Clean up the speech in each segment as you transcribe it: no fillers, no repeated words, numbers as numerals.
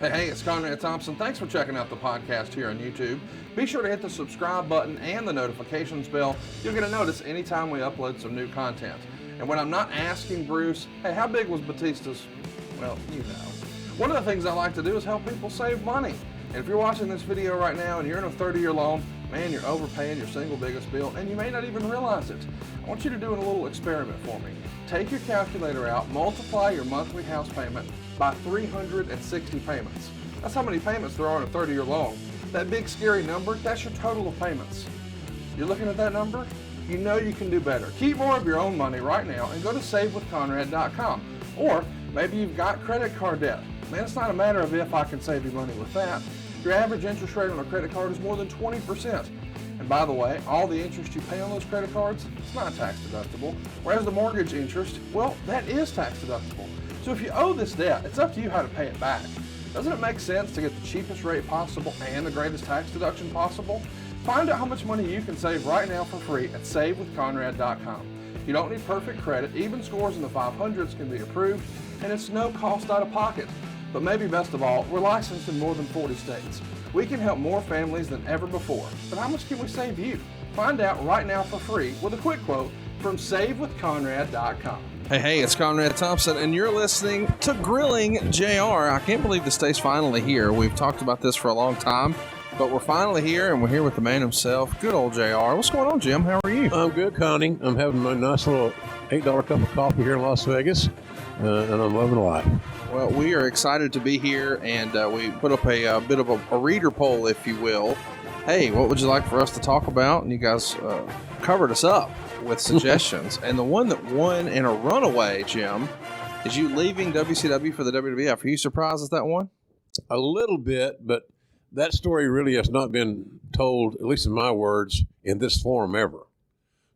Hey, it's Conrad Thompson. Thanks for checking out the podcast here on YouTube. Be sure to hit the subscribe button and the notifications bell. You'll get a notice anytime we upload some new content. And when I'm not asking Bruce, hey, how big was Batista's? Well, you know. One of the things I like to do is help people save money. And if you're watching this video right now and you're in a 30-year loan, man, you're overpaying your single biggest bill and you may not even realize it. I want you to do a little experiment for me. Take your calculator out, multiply your monthly house payment by 360 payments. That's how many payments there are in a 30-year loan. That big scary number, that's your total of payments. You're looking at that number? You know you can do better. Keep more of your own money right now and go to savewithconrad.com. Or maybe you've got credit card debt. Man, it's not a matter of if I can save you money with that. Your average interest rate on a credit card is more than 20%. And by the way, all the interest you pay on those credit cards, it's not tax deductible. Whereas the mortgage interest, well, that is tax deductible. So if you owe this debt, it's up to you how to pay it back. Doesn't it make sense to get the cheapest rate possible and the greatest tax deduction possible? Find out how much money you can save right now for free at savewithconrad.com. You don't need perfect credit. Even scores in the 500s can be approved, and it's no cost out of pocket. But maybe best of all, we're licensed in more than 40 states. We can help more families than ever before. But how much can we save you? Find out right now for free with a quick quote from savewithconrad.com. Hey, it's Conrad Thompson, and you're listening to Grilling JR. I can't believe this day's finally here. We've talked about this for a long time, but we're finally here, and we're here with the man himself, good old JR. What's going on, Jim? How are you? I'm good, Connie. I'm having my nice little $8 cup of coffee here in Las Vegas, and I'm loving life. Well, we are excited to be here, and we put up a bit of a reader poll, if you will. Hey, what would you like for us to talk about? And you guys covered us up with suggestions. And the one that won in a runaway, Jim, is you leaving WCW for the WWF. Are you surprised at that one? A little bit, but that story really has not been told, at least in my words, in this form ever.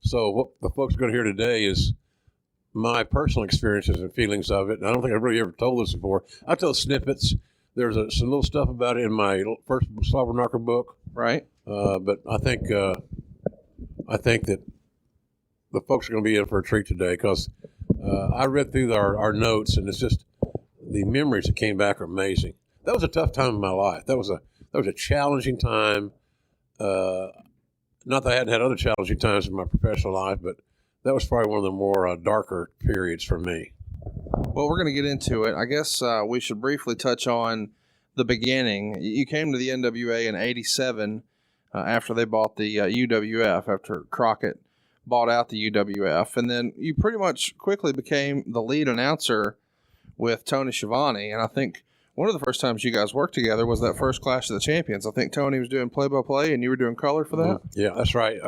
So what the folks are going to hear today is my personal experiences and feelings of it. And I don't think I've really ever told this before. I tell snippets. There's some little stuff about it in my first Slobber Knocker book. Right. But I think that the folks are going to be in for a treat today because I read through our notes, and it's just the memories that came back are amazing. That was a tough time in my life. That was a challenging time. Not that I hadn't had other challenging times in my professional life, but that was probably one of the more darker periods for me. Well, we're going to get into it. I guess we should briefly touch on the beginning. You came to the NWA in '87 after they bought the UWF, after Crockett bought out the UWF. And then you pretty much quickly became the lead announcer with Tony Schiavone. And I think one of the first times you guys worked together was that first Clash of the Champions. I think Tony was doing play-by-play and you were doing color for that? Yeah, that's right.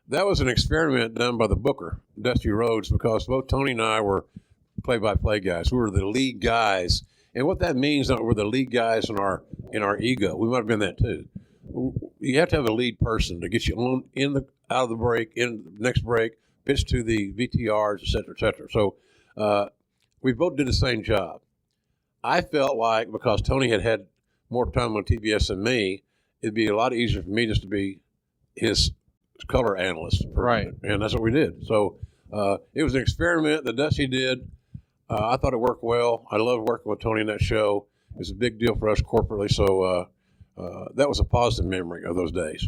That was an experiment done by the booker, Dusty Rhodes, because both Tony and I were play-by-play guys. We were the lead guys. And what that means is that we're the lead guys in our ego. We might have been that too. You have to have a lead person to get you on out of the break, in the next break, pitch to the VTRs, et cetera, et cetera. So we both did the same job. I felt like because Tony had more time on TBS than me, it'd be a lot easier for me just to be his color analyst. Right. And that's what we did. So it was an experiment that Dusty did. I thought it worked well. I loved working with Tony in that show. It was a big deal for us corporately. So that was a positive memory of those days.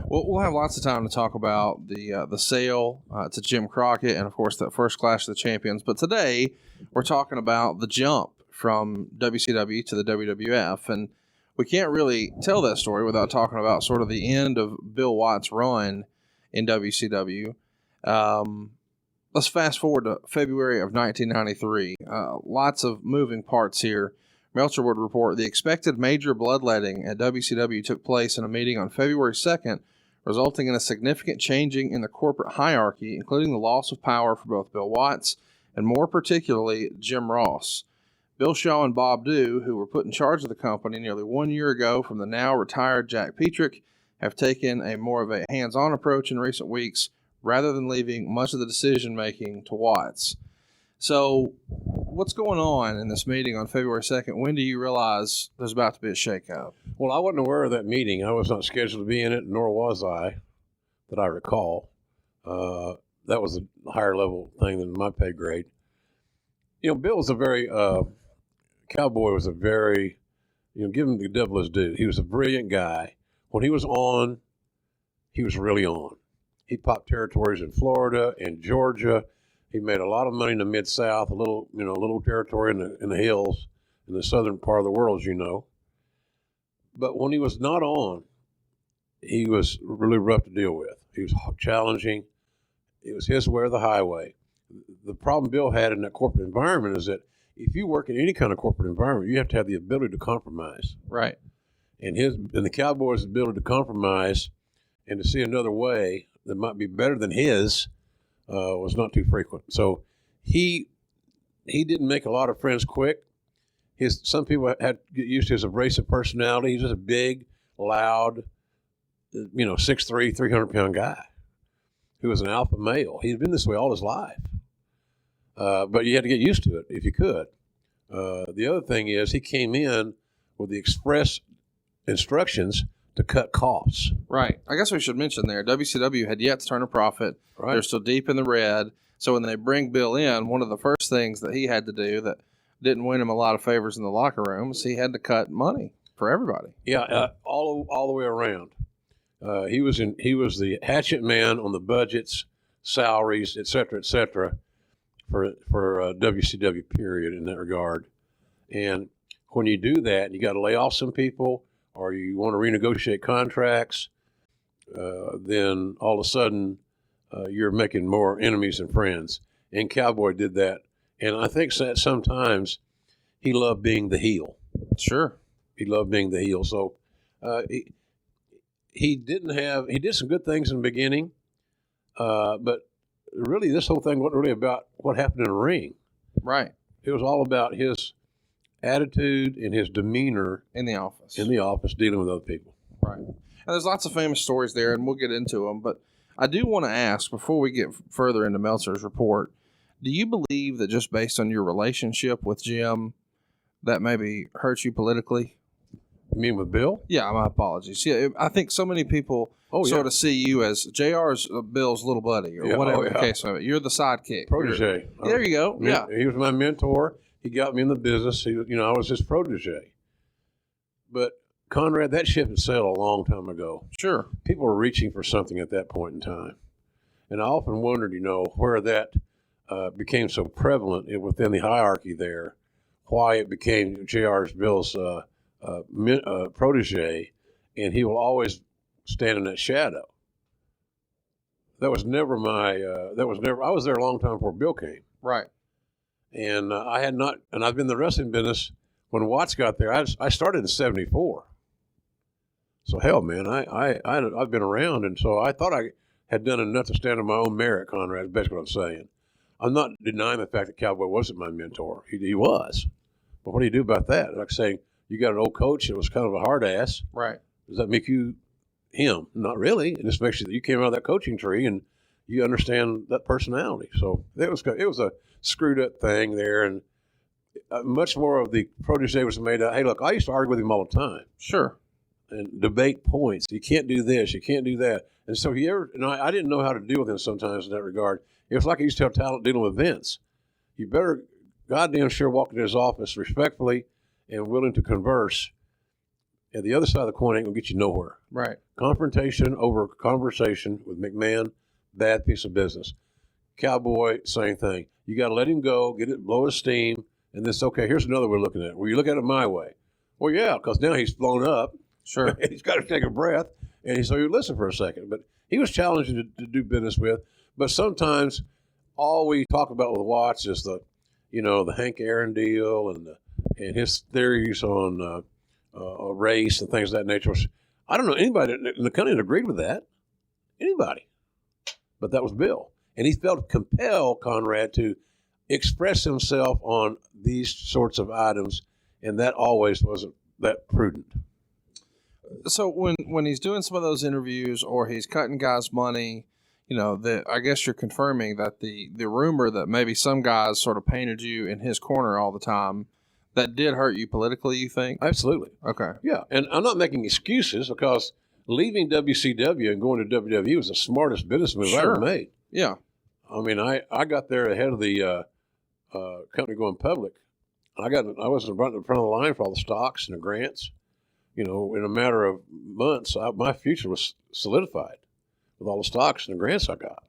Well, we'll have lots of time to talk about the sale to Jim Crockett and, of course, that first Clash of the Champions. But today we're talking about the jump from WCW to the WWF. And we can't really tell that story without talking about sort of the end of Bill Watts' run in WCW. Let's fast forward to February of 1993. Lots of moving parts here. Meltzer would report the expected major bloodletting at WCW took place in a meeting on February 2nd, resulting in a significant changing in the corporate hierarchy, including the loss of power for both Bill Watts and more particularly Jim Ross. Bill Shaw and Bob Dew, who were put in charge of the company nearly 1 year ago from the now retired Jack Petrick, have taken a more of a hands-on approach in recent weeks rather than leaving much of the decision-making to Watts. So what's going on in this meeting on February 2nd? When do you realize there's about to be a shakeup? Well, I wasn't aware of that meeting. I was not scheduled to be in it, nor was I, that I recall. That was a higher level thing than my pay grade. You know, Bill was a very, Cowboy was a very give him the devil his due. He was a brilliant guy. When he was on, he was really on. He popped territories in Florida and Georgia. He made a lot of money in the Mid-South, a little territory in the hills, in the southern part of the world, as you know. But when he was not on, he was really rough to deal with. He was challenging. It was his way or the highway. The problem Bill had in that corporate environment is that if you work in any kind of corporate environment, you have to have the ability to compromise. Right. And the Cowboys' ability to compromise and to see another way that might be better than his was not too frequent. So he didn't make a lot of friends quick. Some people had to get used to his abrasive personality. He's just a big, loud, 6'3", 300-pound guy who was an alpha male. He'd been this way all his life. But you had to get used to it if you could. The other thing is he came in with the express instructions to cut costs. Right. I guess we should mention there, WCW had yet to turn a profit. Right. They're still deep in the red. So when they bring Bill in, one of the first things that he had to do that didn't win him a lot of favors in the locker room is he had to cut money for everybody. Yeah, all the way around. He was the hatchet man on the budgets, salaries, et cetera, for WCW period in that regard. And when you do that, you got to lay off some people, or you want to renegotiate contracts, then all of a sudden you're making more enemies than friends. And Cowboy did that. And I think that sometimes he loved being the heel. Sure. He loved being the heel. So he did some good things in the beginning, but really this whole thing wasn't really about what happened in the ring. Right. It was all about his attitude and his demeanor in the office dealing with other people. Right. And there's lots of famous stories there, and we'll get into them. But I do want to ask, before we get further into Meltzer's report, do you believe that just based on your relationship with Jim, that maybe hurt you politically? You mean with Bill? Yeah, my apologies. Yeah, I think so many people sort of see you as JR's Bill's little buddy or whatever the case of it. You're the sidekick. Protege. There you go. Yeah. He was my mentor. He got me in the business. I was his protege. But Conrad, that ship had sailed a long time ago. Sure. People were reaching for something at that point in time. And I often wondered, where that became so prevalent within the hierarchy there, why it became Bill's protege, and he will always stand in that shadow. I was there a long time before Bill came. Right. And I've been in the wrestling business when Watts got there. I started in '74. So hell, man, I've been around, and so I thought I had done enough to stand on my own merit, Conrad. That's basically what I'm saying. I'm not denying the fact that Cowboy wasn't my mentor. He was. But what do you do about that? Like saying, you got an old coach that was kind of a hard ass. Right. Does that make you him? Not really. It just makes you came out of that coaching tree and you understand that personality. So it was a screwed up thing there, and much more of the protege was made out. Hey, look, I used to argue with him all the time. Sure. And debate points. You can't do this. You can't do that. And so I didn't know how to deal with him sometimes in that regard. It was like I used to have talent dealing with Vince. You better goddamn sure walk into his office respectfully and willing to converse. And the other side of the coin ain't going to get you nowhere. Right. Confrontation over conversation with McMahon, bad piece of business. Cowboy, same thing. You got to let him go, blow his steam, and this, okay, here's another way of looking at it. Well, you look at it my way. Well, yeah, because now he's blown up. Sure. He's got to take a breath, and so you listen for a second. But he was challenging to do business with. But sometimes all we talk about with Watts is the Hank Aaron deal and his theories on race and things of that nature. I don't know anybody in the country that agreed with that. Anybody. But that was Bill. And he felt compelled, Conrad, to express himself on these sorts of items, and that always wasn't that prudent. So when he's doing some of those interviews or he's cutting guys' money, I guess you're confirming that the rumor that maybe some guys sort of painted you in his corner all the time, that did hurt you politically, you think? Absolutely. Okay. Yeah, and I'm not making excuses because leaving WCW and going to WWE was the smartest business move I ever made. Yeah. I mean, I got there ahead of the company going public I was in front of the line for all the stocks and the grants. In a matter of months, my future was solidified with all the stocks and the grants I got.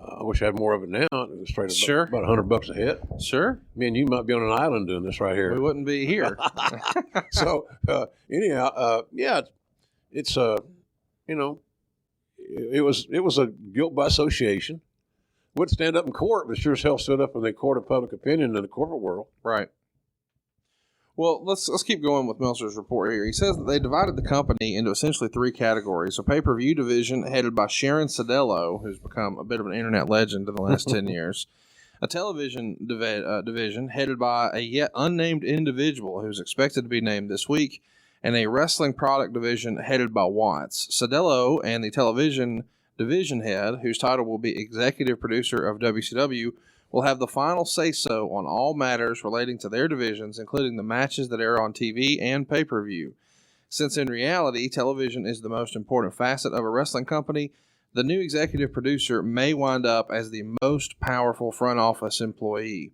I wish I had more of it now. It was straight up about $100 a hit. Sure. Me and you might be on an island doing this right here. We wouldn't be here. So anyhow, it's it was a guilt by association. Wouldn't stand up in court, but sure as hell stood up in the court of public opinion in the corporate world. Right. Well, let's keep going with Meltzer's report here. He says that they divided the company into essentially 3 categories: a pay-per-view division headed by Sharon Sadello, who's become a bit of an internet legend in the last 10 years, a television division headed by a yet unnamed individual who's expected to be named this week, and a wrestling product division headed by Watts. Sadello and the television division head, whose title will be executive producer of WCW, will have the final say-so on all matters relating to their divisions, including the matches that air on TV and pay-per-view. Since in reality, television is the most important facet of a wrestling company, the new executive producer may wind up as the most powerful front office employee.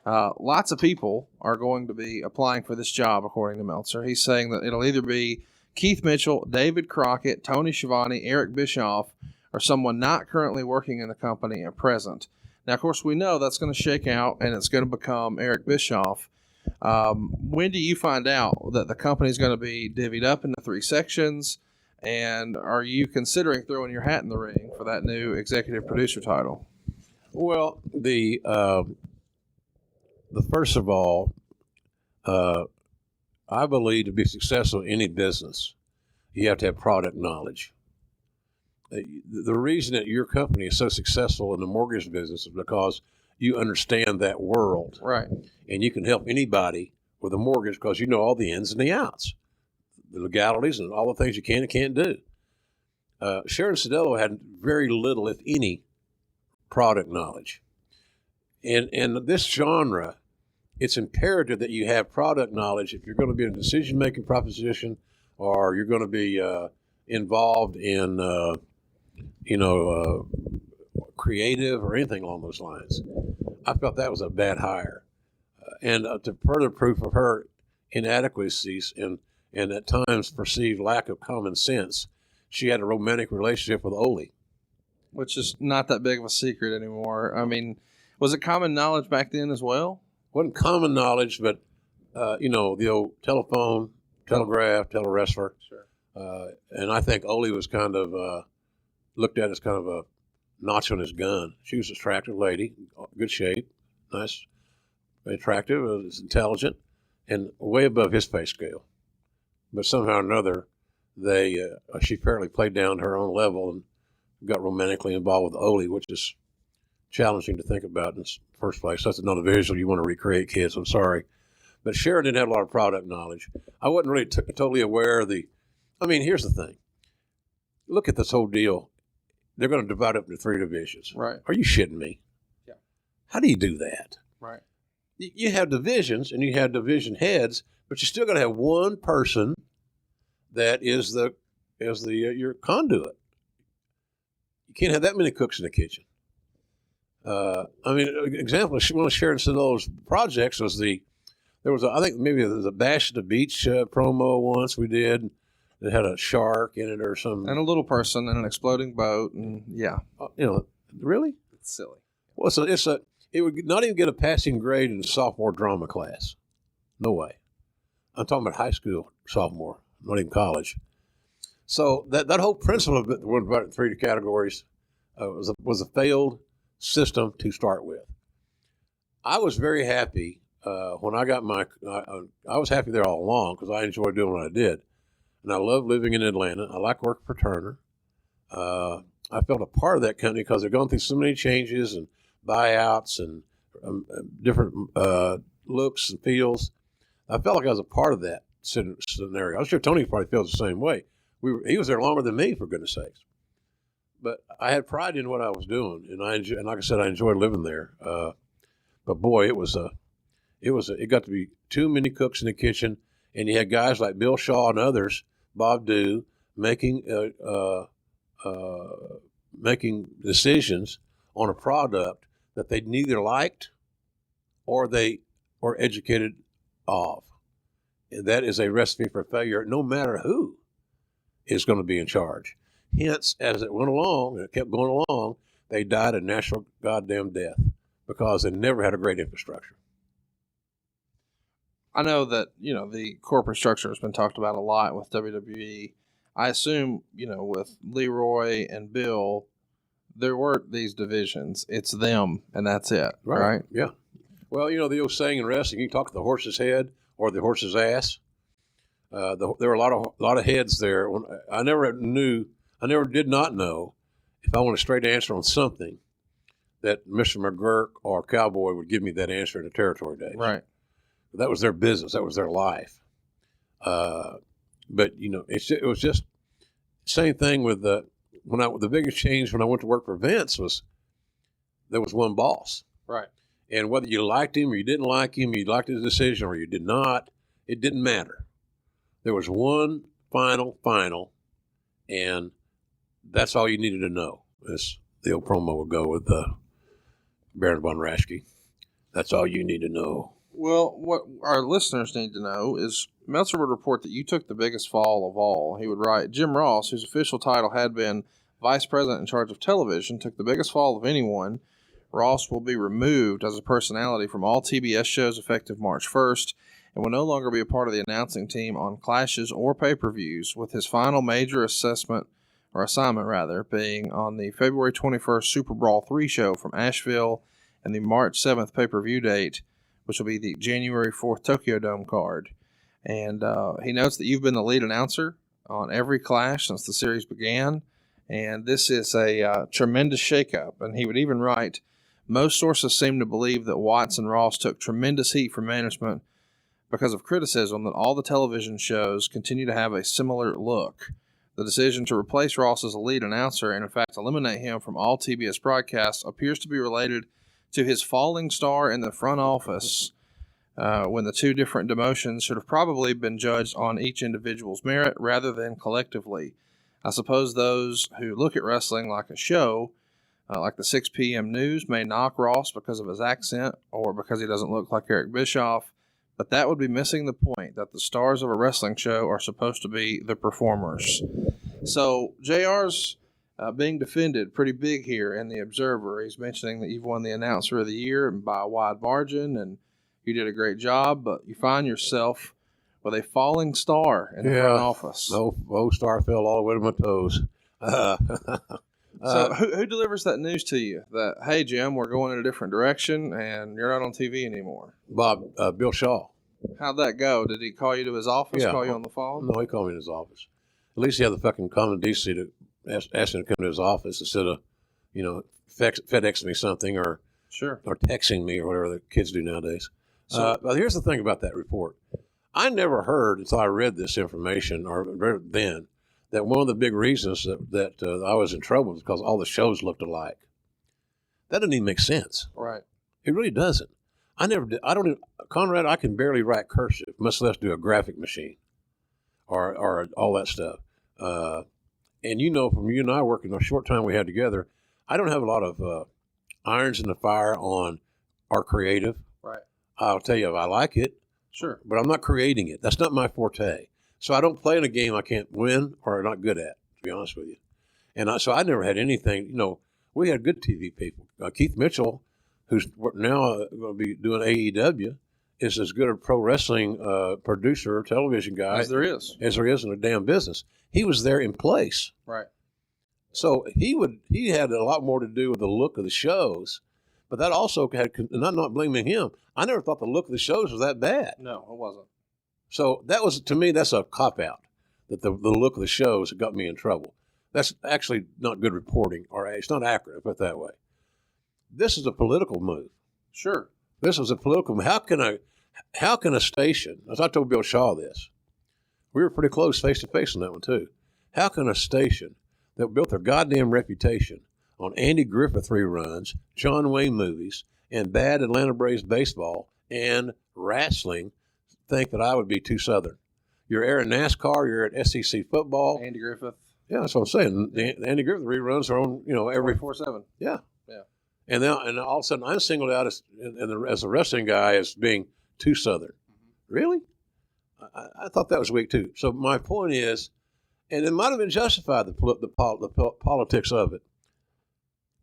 Lots of people are going to be applying for this job, according to Meltzer. He's saying that it'll either be Keith Mitchell, David Crockett, Tony Schiavone, Eric Bischoff, or someone not currently working in the company at present. Now, of course, we know that's going to shake out, and it's going to become Eric Bischoff. When do you find out that the company is going to be divvied up into 3 sections, and are you considering throwing your hat in the ring for that new executive producer title? Well, the first of all, I believe to be successful in any business, you have to have product knowledge. The reason that your company is so successful in the mortgage business is because you understand that world. Right. And you can help anybody with a mortgage because you know all the ins and the outs, the legalities and all the things you can and can't do. Sharon Sadello had very little, if any, product knowledge. And this genre, it's imperative that you have product knowledge if you're going to be in a decision-making proposition or you're going to be involved in creative or anything along those lines. I felt that was a bad hire. And to further proof of her inadequacies and at times perceived lack of common sense, she had a romantic relationship with Ole. Which is not that big of a secret anymore. I mean, was it common knowledge back then as well? Wasn't common knowledge, but, the old telephone, telegraph, telewrestler. Sure. And I think Ole was kind of looked at as kind of a notch on his gun. She was an attractive lady, good shape, nice, very attractive, was intelligent, and way above his pay scale. But somehow or another, she apparently played down to her own level and got romantically involved with Ole, which is challenging to think about in the first place. That's another visual you want to recreate, kids. I'm sorry. But Sharon didn't have a lot of product knowledge. I wasn't really totally aware of here's the thing. Look at this whole deal. They're going to divide up into 3 divisions. Right. Are you shitting me? Yeah. How do you do that? Right. You have divisions and you have division heads, but you're still going to have one person that is your conduit. You can't have that many cooks in the kitchen. Example of one of Sharon Sadello's projects was I think maybe there was a Bash at the Beach promo once we did. It had a shark in it or something. And a little person and an exploding boat. And yeah. Really? It's silly. Well, it would not even get a passing grade in the sophomore drama class. No way. I'm talking about high school sophomore, not even college. So that whole principle of it, we're divided 3 categories, was a failed system to start with. I was very happy when I got I was happy there all along because I enjoyed doing what I did. And I love living in Atlanta. I like working for Turner. I felt a part of that company because they're going through so many changes and buyouts and different looks and feels. I felt like I was a part of that scenario. I'm sure Tony probably feels the same way. He was there longer than me, for goodness sakes. But I had pride in what I was doing, and like I said, I enjoyed living there. But boy, it got to be too many cooks in the kitchen, and you had guys like Bill Shaw and others, Bob Dew, making decisions on a product that they neither liked or they or educated of. And that is a recipe for failure, no matter who is going to be in charge. Hence, as it went along, and it kept going along, they died a natural goddamn death because they never had a great infrastructure. I know that, the corporate structure has been talked about a lot with WWE. I assume, with Leroy and Bill, there weren't these divisions. It's them, and that's it, right? Yeah. Well, the old saying in wrestling, you talk to the horse's head or the horse's ass. There were a lot of heads there. I never did not know if I want a straight answer on something that Mr. McGurk or Cowboy would give me that answer in the territory days. Right. That was their business. That was their life. But it was just same thing with the biggest change when I went to work for Vince was there was one boss. Right. And whether you liked him or you didn't like him, you liked his decision or you did not, it didn't matter. There was one final, and that's all you needed to know. As the old promo would go with Baron von Raschke. That's all you need to know. Well, what our listeners need to know is Meltzer would report that you took the biggest fall of all. He would write, Jim Ross, whose official title had been Vice President in charge of television, took the biggest fall of anyone. Ross will be removed as a personality from all TBS shows effective March 1st and will no longer be a part of the announcing team on clashes or pay-per-views, with his final major assignment being on the February 21st Super Brawl 3 show from Asheville and the March 7th pay-per-view date, which will be the January 4th Tokyo Dome card. And he notes that you've been the lead announcer on every clash since the series began, and this is a tremendous shakeup. And he would even write, most sources seem to believe that Watts and Ross took tremendous heat from management because of criticism that all the television shows continue to have a similar look. The decision to replace Ross as a lead announcer and, in fact, eliminate him from all TBS broadcasts appears to be related to his falling star in the front office when the two different demotions should have probably been judged on each individual's merit rather than collectively. I suppose those who look at wrestling like a show, like the 6 p.m. news, may knock Ross because of his accent or because he doesn't look like Eric Bischoff, but that would be missing the point that the stars of a wrestling show are supposed to be the performers. So JR's being defended pretty big here in the Observer. He's mentioning that you've won the Announcer of the Year by a wide margin, and you did a great job, but you find yourself with a falling star in the front office. No, star fell all the way to my toes. So who delivers that news to you that, hey, Jim, we're going in a different direction and you're not on TV anymore? Bill Shaw. How'd that go? Did he call you to his office, call you on the phone? No, he called me in his office. At least he had the fucking common decency to ask him to come to his office instead of, FedExing me something or texting me or whatever the kids do nowadays. But here's the thing about that report. I never heard until I read this information or read then that one of the big reasons that I was in trouble was because all the shows looked alike. That doesn't even make sense. Right. It really doesn't. I never did. Conrad, I can barely write cursive, much less do a graphic machine or all that stuff. And from you and I working the short time we had together, I don't have a lot of irons in the fire on our creative. Right. I'll tell you, I like it. Sure. But I'm not creating it. That's not my forte. So I don't play in a game I can't win or are not good at, to be honest with you. And so I never had anything. We had good TV people. Keith Mitchell, who's now going to be doing AEW, is as good a pro wrestling producer, television guy as there is in the damn business. He was there in place. Right. So he had a lot more to do with the look of the shows, but that also had, and I'm not blaming him. I never thought the look of the shows was that bad. No, it wasn't. So that was, to me, that's a cop-out, that the look of the shows got me in trouble. That's actually not good reporting, or it's not accurate, put it that way. This is a political move. Sure. This was a political move. How can a station, as I told Bill Shaw this, we were pretty close face-to-face on that one, too. How can a station that built their goddamn reputation on Andy Griffith reruns, John Wayne movies, and bad Atlanta Braves baseball and wrestling think that I would be too Southern? You're airing NASCAR, you're at SEC football. Andy Griffith. Yeah, that's what I'm saying. The Andy Griffith reruns are on, every 24/7. Yeah. Yeah. And all of a sudden I'm singled out as a wrestling guy as being too Southern. Really? I thought that was weak too. So my point is, and it might have been justified, the politics of it,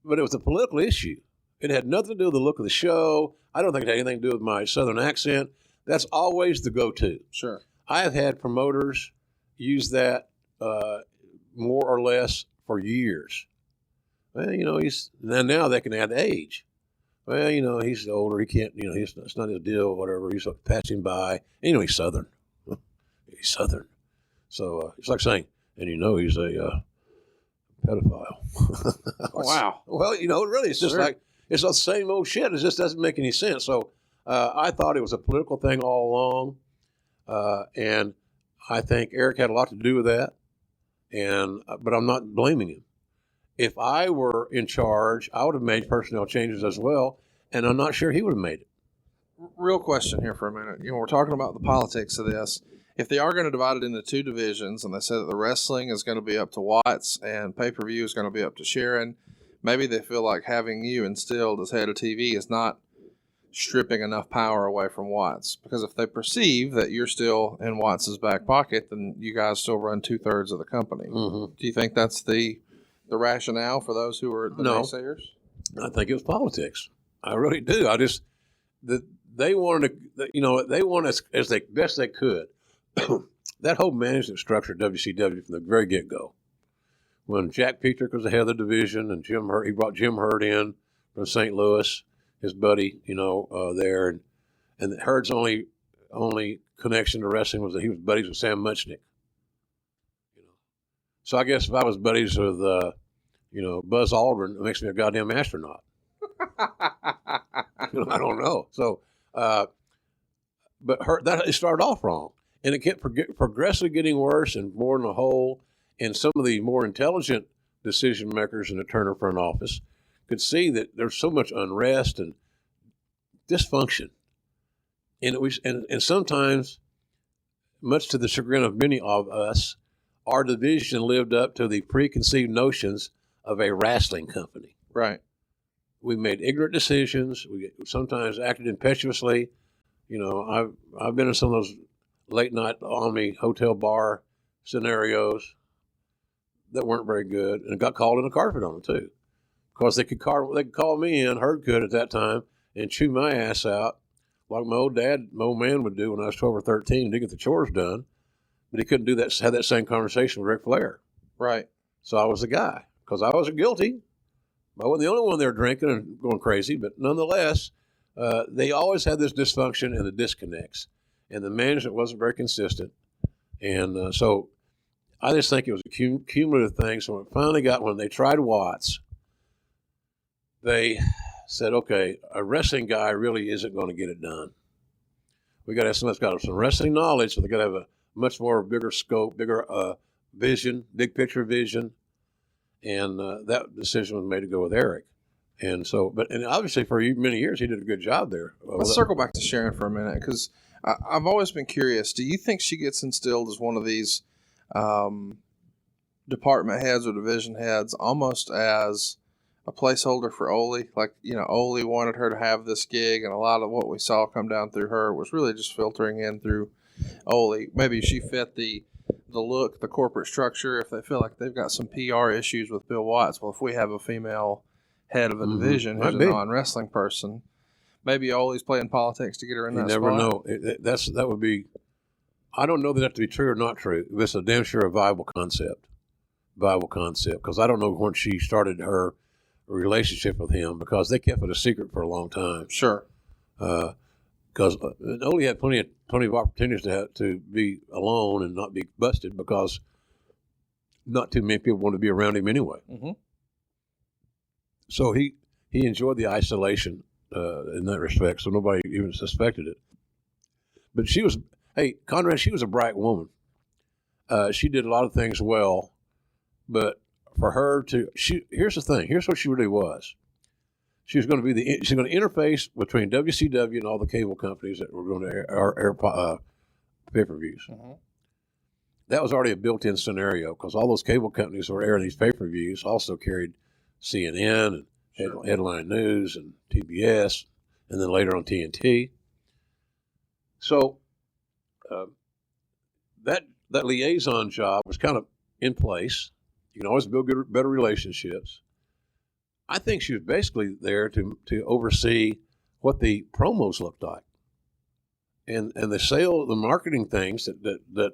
but it was a political issue. It had nothing to do with the look of the show. I don't think it had anything to do with my Southern accent. That's always the go-to. Sure. I have had promoters use that more or less for years. Well, now they can add age. Well, he's older. He can't, it's not his deal, whatever. He's passing by. He's Southern. He's Southern. So it's like saying, and he's a pedophile. Wow. Well, really, it's just Sure. like, it's the same old shit. It just doesn't make any sense. So I thought it was a political thing all along. And I think Eric had a lot to do with that. But I'm not blaming him. If I were in charge, I would have made personnel changes as well. And I'm not sure he would have made it. Real question here for a minute. We're talking about the politics of this. If they are going to divide it into two divisions, and they say that the wrestling is going to be up to Watts and pay-per-view is going to be up to Sharon, maybe they feel like having you instilled as head of TV is not stripping enough power away from Watts. Because if they perceive that you're still in Watts' back pocket, then you guys still run 2/3 of the company. Mm-hmm. Do you think that's the rationale for those who are the naysayers? I think it was politics. I really do. They wanted to, they wanted as they best they could. That whole management structure at WCW from the very get-go. When Jack Petrick was the head of the division and he brought Jim Hurd in from St. Louis, his buddy, there. And Hurd's only connection to wrestling was that he was buddies with Sam Muchnick. So I guess if I was buddies with, Buzz Aldrin, it makes me a goddamn astronaut. I don't know. So, but it started off wrong. And it kept progressively getting worse and more in the hole. And some of the more intelligent decision makers in the Turner front office could see that there's so much unrest and dysfunction. And sometimes, much to the chagrin of many of us, our division lived up to the preconceived notions of a wrestling company. Right. We made ignorant decisions. We sometimes acted impetuously. I've been in some of those late night Omni hotel bar scenarios that weren't very good, and got called in a carpet on them too. Of course, they could call me in, Hurd could at that time, and chew my ass out like my old man would do when I was 12 or 13 to get the chores done. But he couldn't do that. Had that same conversation with Ric Flair. Right. So I was the guy because I was guilty. I wasn't the only one there drinking and going crazy, but nonetheless, they always had this dysfunction and the disconnects, and the management wasn't very consistent. And so I just think it was a cumulative thing. So when they tried Watts, they said, okay, a wrestling guy really isn't going to get it done. We got to have someone that's got some wrestling knowledge, so they got to have a much more bigger scope, bigger vision, big picture vision. And that decision was made to go with Eric. And so, and obviously for many years, he did a good job there. Let's circle back to Sharon for a minute, because I've always been curious. Do you think she gets instilled as one of these department heads or division heads, almost as a placeholder for Ole? Like, Ole wanted her to have this gig, and a lot of what we saw come down through her was really just filtering in through Ole. Maybe she fit the look, the corporate structure. If they feel like they've got some PR issues with Bill Watts, well, if we have a female head of a division who's a non-wrestling person, maybe Ole's playing politics to get her in that spot. You never know. That would be. I don't know that to be true or not true. It's a damn sure a viable concept. Because I don't know when she started her relationship with him, because they kept it a secret for a long time. Sure. Because Ole had plenty of opportunities to be alone and not be busted, because not too many people wanted to be around him anyway. Mm-hmm. So he enjoyed the isolation in that respect, so nobody even suspected it. But Conrad, she was a bright woman. She did a lot of things well, but for her here's the thing. Here's what she really was. She was going to be she's going to interface between WCW and all the cable companies that were going to air pay-per-views. Mm-hmm. That was already a built-in scenario, because all those cable companies that were airing these pay-per-views also carried CNN and Headline News and TBS, and then later on TNT. So that liaison job was kind of in place. You can always build better relationships. I think she was basically there to oversee what the promos looked like, and the marketing things that the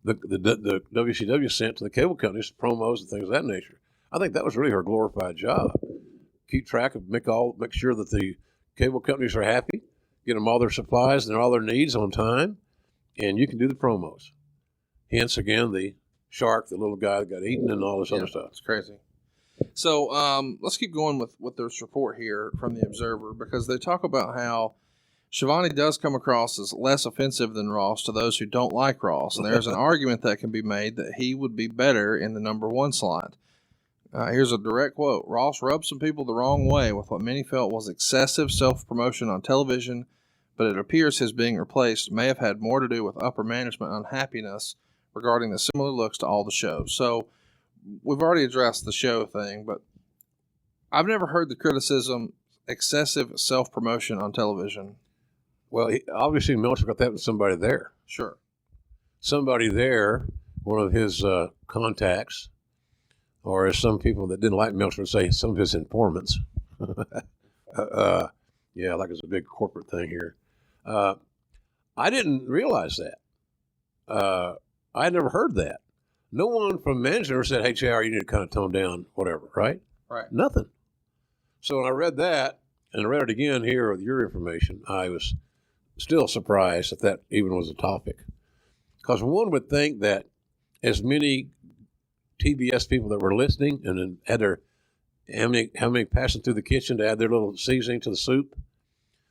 WCW sent to the cable companies, promos and things of that nature. I think that was really her glorified job. Keep track of, make sure that the cable companies are happy, get them all their supplies and all their needs on time, and you can do the promos. Hence, again, the shark, the little guy that got eaten, and all this other stuff. It's crazy. So let's keep going with this report here from the Observer, because they talk about how Schiavone does come across as less offensive than Ross to those who don't like Ross, and there's an argument that can be made that he would be better in the number 1 slot. Here's a direct quote. Ross rubbed some people the wrong way with what many felt was excessive self-promotion on television, but it appears his being replaced may have had more to do with upper management unhappiness regarding the similar looks to all the shows. So we've already addressed the show thing, but I've never heard the criticism, excessive self-promotion on television. Well, obviously Meltzer got that with somebody there. Sure. Somebody there, one of his contacts, or as some people that didn't like Meltzer would say, some of his informants. Yeah, like it's a big corporate thing here. I didn't realize that. I had never heard that. No one from management said, hey, JR, you need to kind of tone down, whatever, right? Right. Nothing. So when I read that, and I read it again here with your information, I was still surprised that even was a topic. Because one would think that as many TBS people that were listening and then had their, how many passing through the kitchen to add their little seasoning to the soup,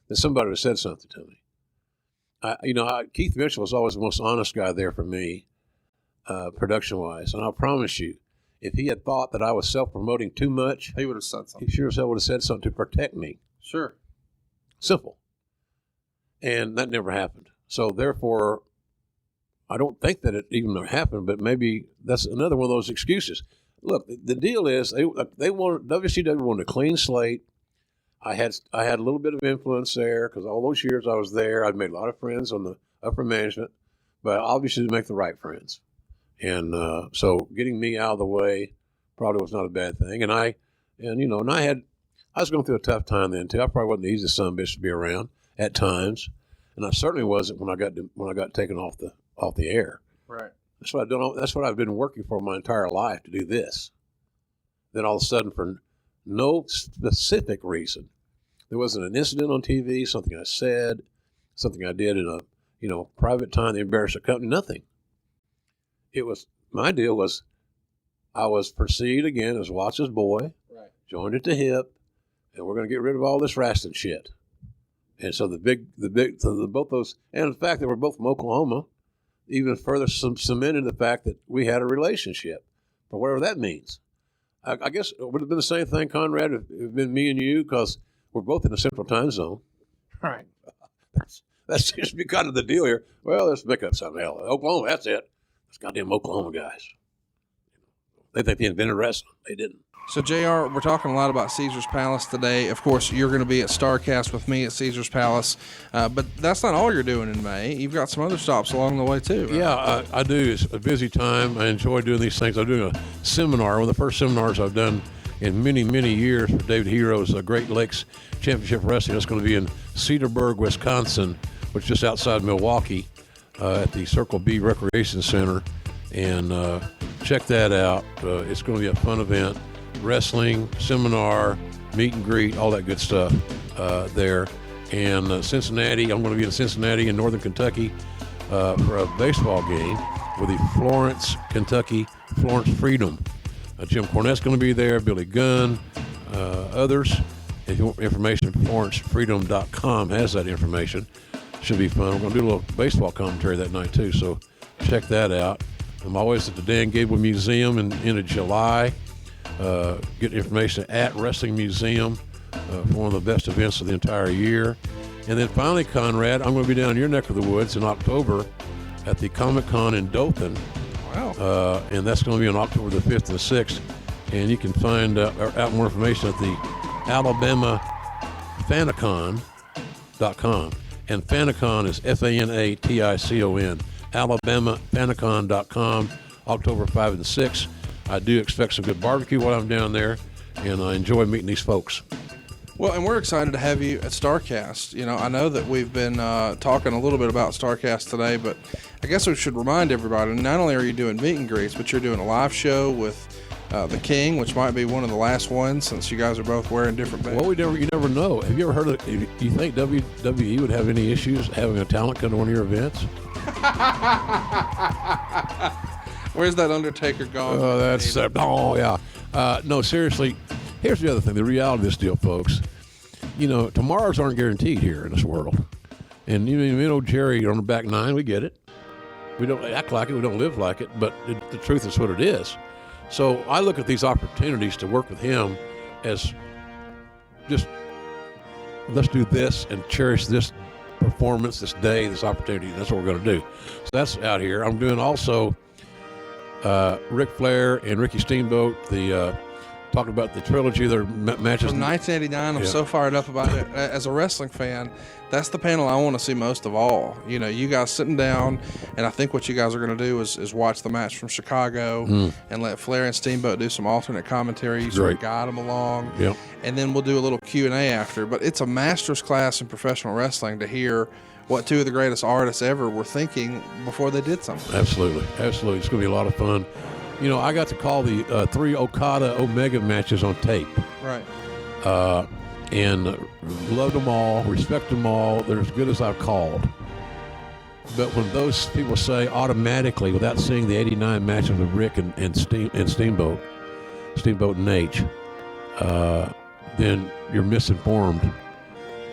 that somebody would have said something to me. Keith Mitchell was always the most honest guy there for me, production-wise. And I'll promise you, if he had thought that I was self-promoting too much, he would have said something. He sure as hell would have said something to protect me. Sure. Simple. And that never happened. So therefore, I don't think that it even happened, but maybe that's another one of those excuses. Look, the deal is WCW wanted a clean slate. I had a little bit of influence there because all those years I was there, I'd made a lot of friends on the upper management, but obviously to make the right friends. And so getting me out of the way probably was not a bad thing. And I was going through a tough time then too. I probably wasn't the easiest son of a bitch to be around at times, and I certainly wasn't when I got taken off the air. Right. That's what I've done. That's what I've been working for my entire life, to do this. Then all of a sudden, for no specific reason, there wasn't an incident on TV, something I said, something I did in a private time to embarrass a company, nothing. My deal was I was perceived again as Watts' boy, right, joined at the hip, and we're going to get rid of all this Raston shit. And so both those, and the fact that we're both from Oklahoma, even further cemented the fact that we had a relationship, for whatever that means. I guess it would have been the same thing, Conrad, if it had been me and you, because we're both in the Central Time Zone. Right. That's just kind of the deal here. Well, let's make up something else. Oklahoma, that's it. Those goddamn Oklahoma guys. They think they invented wrestling. They didn't. So, JR, we're talking a lot about Caesar's Palace today. Of course, you're going to be at Starrcast with me at Caesar's Palace. But that's not all you're doing in May. You've got some other stops along the way, too. Right? Yeah, I do. It's a busy time. I enjoy doing these things. I'm doing a seminar, one of the first seminars I've done in many, many years for David Hero's Great Lakes Championship Wrestling. It's going to be in Cedarburg, Wisconsin, which is just outside Milwaukee, at the Circle B Recreation Center. And check that out. It's going to be a fun event. Wrestling, seminar, meet and greet, all that good stuff there. And Cincinnati, I'm going to be in Cincinnati in northern Kentucky for a baseball game with the Florence, Kentucky Florence Freedom. Jim Cornette's going to be there, Billy Gunn, others. If you want information, FlorenceFreedom.com has that information. Should be fun. We're going to do a little baseball commentary that night too, so check that out. I'm always at the Dan Gable Museum in end of July. Get information at Wrestling Museum for one of the best events of the entire year. And then finally, Conrad, I'm going to be down in your neck of the woods in October at the Comic-Con in Dothan. Wow. And that's going to be on October the 5th and 6th. And you can find out more information at the AlabamaFanicon.com. And Fanicon is Fanaticon. AlabamaFanicon.com, October 5 and 6. I do expect some good barbecue while I'm down there, and I enjoy meeting these folks. Well, and we're excited to have you at Starrcast. You know, I know that we've been talking a little bit about Starrcast today, but I guess we should remind everybody, not only are you doing meet and greets, but you're doing a live show with the King, which might be one of the last ones since you guys are both wearing different bands. Well, you never know. Have you ever heard of, you think WWE would have any issues having a talent come to one of your events? Where's that Undertaker gone? Oh, that's, yeah. No, seriously, here's the other thing, the reality of this deal, folks. You know, tomorrows aren't guaranteed here in this world. And you know, Jerry, on the back nine, we get it. We don't act like it, we don't live like it, but the truth is what it is. So I look at these opportunities to work with him as just, let's do this and cherish this performance, this day, this opportunity. That's what we're going to do. So that's out here. I'm doing also Ric Flair and Ricky Steamboat, talking about the trilogy of their matches. From 1989, I'm so fired up about it. As a wrestling fan, that's the panel I want to see most of all. You know, you guys sitting down, and I think what you guys are going to do is watch the match from Chicago and let Flair and Steamboat do some alternate commentary. You sort of guide them along. Yep. And then we'll do a little Q&A after. But it's a master's class in professional wrestling to hear what two of the greatest artists ever were thinking before they did something. Absolutely. Absolutely. It's going to be a lot of fun. You know, I got to call the 3 Okada Omega matches on tape. Right. And loved them all, respect them all. They're as good as I've called. But when those people say automatically, without seeing the 89 matches of Rick and Steamboat and H, then you're misinformed.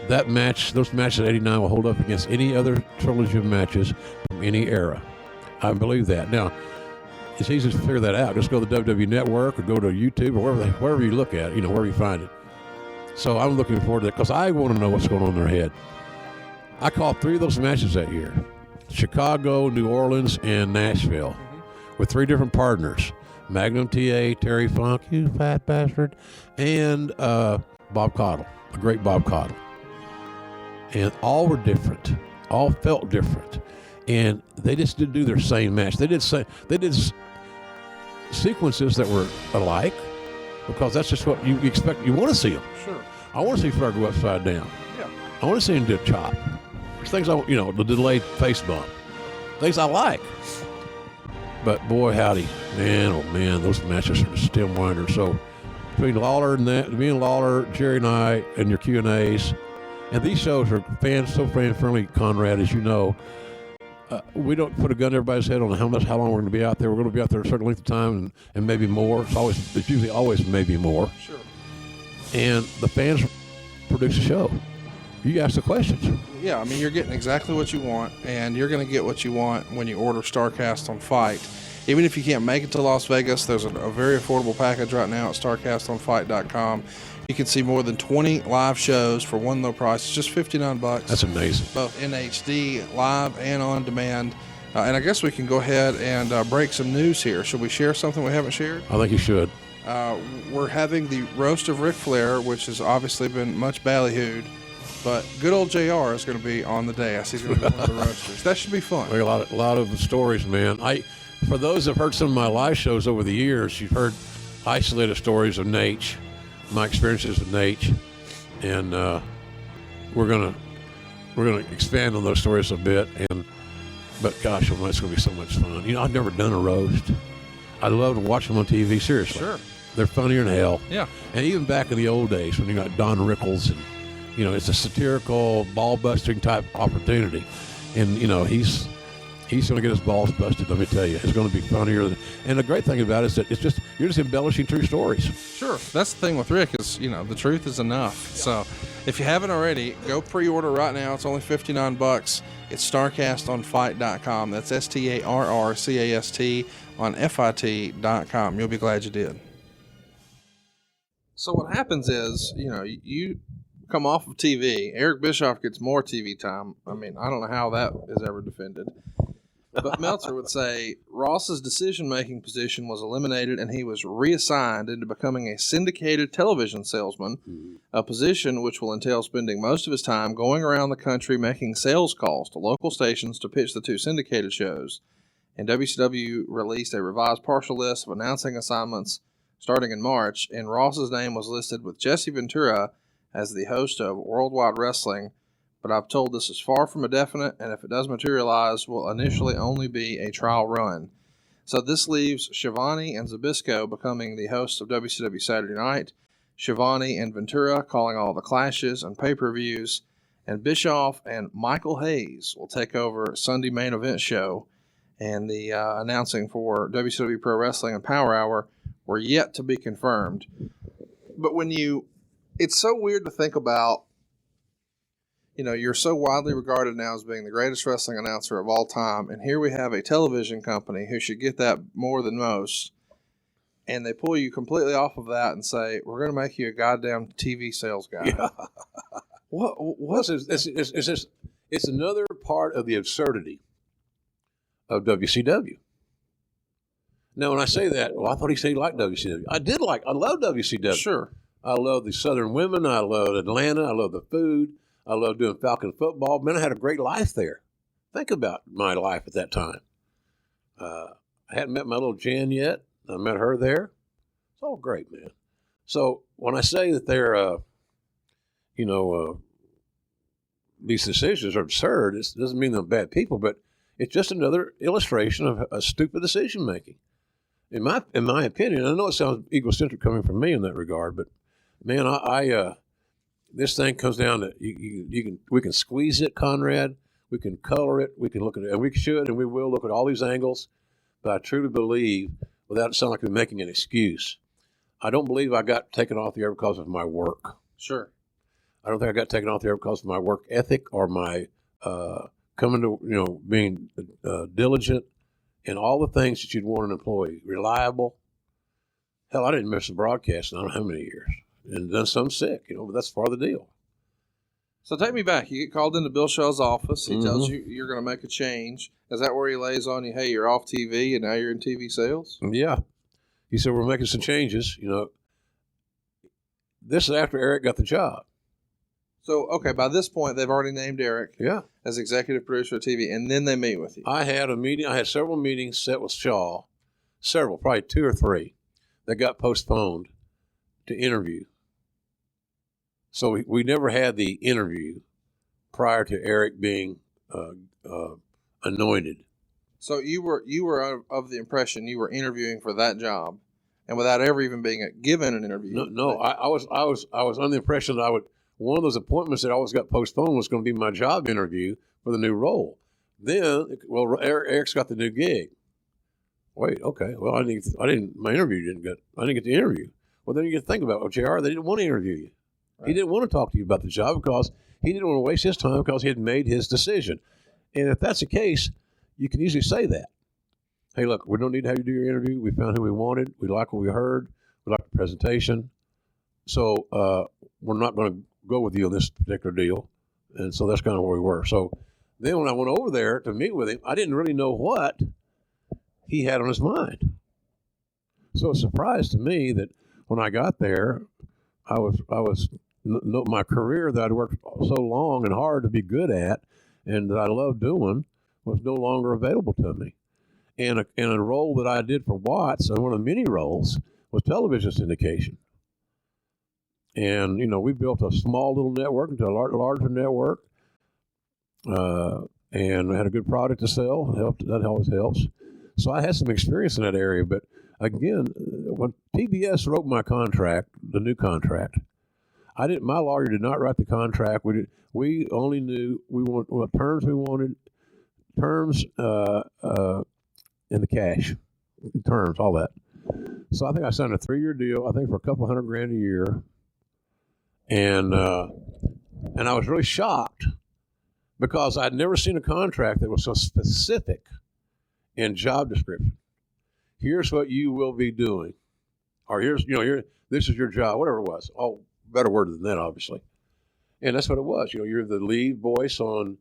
That match, those matches at 89 will hold up against any other trilogy of matches from any era. I believe that. Now, it's easy to figure that out. Just go to the WWE Network or go to YouTube or wherever you look at it, wherever you find it. So I'm looking forward to that because I want to know what's going on in their head. I called 3 of those matches that year. Chicago, New Orleans, and Nashville with 3 different partners. Magnum TA, Terry Funk, you fat bastard, and Bob Caudle, the great Bob Caudle. And all were different. All felt different. And they just didn't do their same match. They did sequences that were alike because that's just what you expect. You want to see them. Sure. I want to see Flair go upside down. Yeah. I want to see him do a chop. There's things the delayed face bump. Things I like. But boy, howdy, man, oh man, those matches are just stem winders. So between Lawler and me and Lawler, Jerry and I, and your Q&As, and these shows are so fan-friendly, Conrad, as you know. We don't put a gun to everybody's head on how long we're going to be out there. We're going to be out there a certain length of time and maybe more. It's usually always maybe more. Sure. And the fans produce a show. You ask the questions. Yeah, I mean, you're getting exactly what you want, and you're going to get what you want when you order Starrcast on Fight. Even if you can't make it to Las Vegas, there's a very affordable package right now at StarrcastOnFight.com. You can see more than 20 live shows for one low price. It's just $59. That's amazing. Both in HD, live, and on demand. And I guess we can go ahead and break some news here. Should we share something we haven't shared? I think you should. We're having the roast of Ric Flair, which has obviously been much ballyhooed. But good old JR is going to be on the dais. He's going to be one of the roasters. That should be fun. A lot of stories, man. For those that have heard some of my live shows over the years, you've heard isolated stories of Nate, my experiences with Nate, and we're gonna expand on those stories a bit. But gosh, it's going to be so much fun. I've never done a roast. I love to watch them on TV. Seriously, sure, they're funnier than hell. Yeah, and even back in the old days when you got Don Rickles and. It's a satirical, ball-busting type opportunity. And, he's going to get his balls busted, let me tell you. It's going to be funnier. And the great thing about it is that you're just embellishing true stories. Sure. That's the thing with Rick is, the truth is enough. So if you haven't already, go pre-order right now. It's only $59. It's StarrcastOnFight.com. That's StarrCast on FIT.com. You'll be glad you did. So what happens is, you come off of TV. Eric Bischoff gets more TV time. I mean, I don't know how that is ever defended. But Meltzer would say Ross's decision-making position was eliminated and he was reassigned into becoming a syndicated television salesman, a position which will entail spending most of his time going around the country making sales calls to local stations to pitch the two syndicated shows. And WCW released a revised partial list of announcing assignments starting in March, and Ross's name was listed with Jesse Ventura as the host of Worldwide Wrestling, but I've told this is far from a definite, and if it does materialize, will initially only be a trial run. So this leaves Schiavone and Zbyszko becoming the hosts of WCW Saturday Night, Schiavone and Ventura calling all the clashes and pay-per-views, and Bischoff and Michael Hayes will take over Sunday main event show, and the announcing for WCW Pro Wrestling and Power Hour were yet to be confirmed. But it's so weird to think about. You're so widely regarded now as being the greatest wrestling announcer of all time, and here we have a television company who should get that more than most, and they pull you completely off of that and say, we're going to make you a goddamn TV sales guy. Yeah. What? It's another part of the absurdity of WCW. Now, when I say that, I thought he said he liked WCW. I love WCW. Sure. I love the Southern women. I love Atlanta. I love the food. I love doing Falcon football. Man, I had a great life there. Think about my life at that time. I hadn't met my little Jan yet. I met her there. It's all great, man. So when I say that they're, these decisions are absurd, it doesn't mean they're bad people, but it's just another illustration of a stupid decision making. In my opinion, I know it sounds egocentric coming from me in that regard, but man, this thing comes down to we can squeeze it, Conrad. We can color it. We can look at it, and we should, and we will look at all these angles. But I truly believe, without it sounding like I'm making an excuse, I don't believe I got taken off the air because of my work. Sure. I don't think I got taken off the air because of my work ethic or my coming to being diligent and all the things that you'd want an employee, reliable. Hell, I didn't miss a broadcast in I don't know how many years. And done some sick, but that's part of the deal. So take me back. You get called into Bill Shaw's office. He tells you you're going to make a change. Is that where he lays on you, hey, you're off TV and now you're in TV sales? Yeah. He said, we're making some changes. This is after Eric got the job. So, okay, by this point, they've already named Eric as executive producer of TV, and then they meet with you. I had a meeting. I had several meetings set with Shaw, probably 2 or 3, that got postponed to interview. So we never had the interview prior to Eric being anointed. So you were of the impression you were interviewing for that job, and without ever even being given an interview. No. I was under the impression that one of those appointments that always got postponed was going to be my job interview for the new role. Then, Eric's got the new gig. Wait, okay. Well, I didn't get the interview. Well, then you get to think about, JR, they didn't want to interview you. Right. He didn't want to talk to you about the job because he didn't want to waste his time because he had made his decision. And if that's the case, you can easily say that. Hey, look, we don't need to have you do your interview. We found who we wanted. We like what we heard. We like the presentation. So we're not going to go with you on this particular deal. And so that's kind of where we were. So then when I went over there to meet with him, I didn't really know what he had on his mind. So it's a surprise to me that when I got there, my career that I'd worked so long and hard to be good at and that I loved doing was no longer available to me. And a role that I did for Watts, and one of the many roles, was television syndication. And, we built a small little network into a larger network, and we had a good product to sell. That always helps. So I had some experience in that area. But again, when PBS wrote my contract, the new contract, my lawyer did not write the contract. We only knew what terms we wanted, terms and the cash, terms, all that. So I think I signed a 3-year deal, I think for a couple $100,000 a year. And I was really shocked because I'd never seen a contract that was so specific in job description. Here's what you will be doing. Or this is your job, whatever it was. Oh, better word than that, obviously. And that's what it was. You're the lead voice on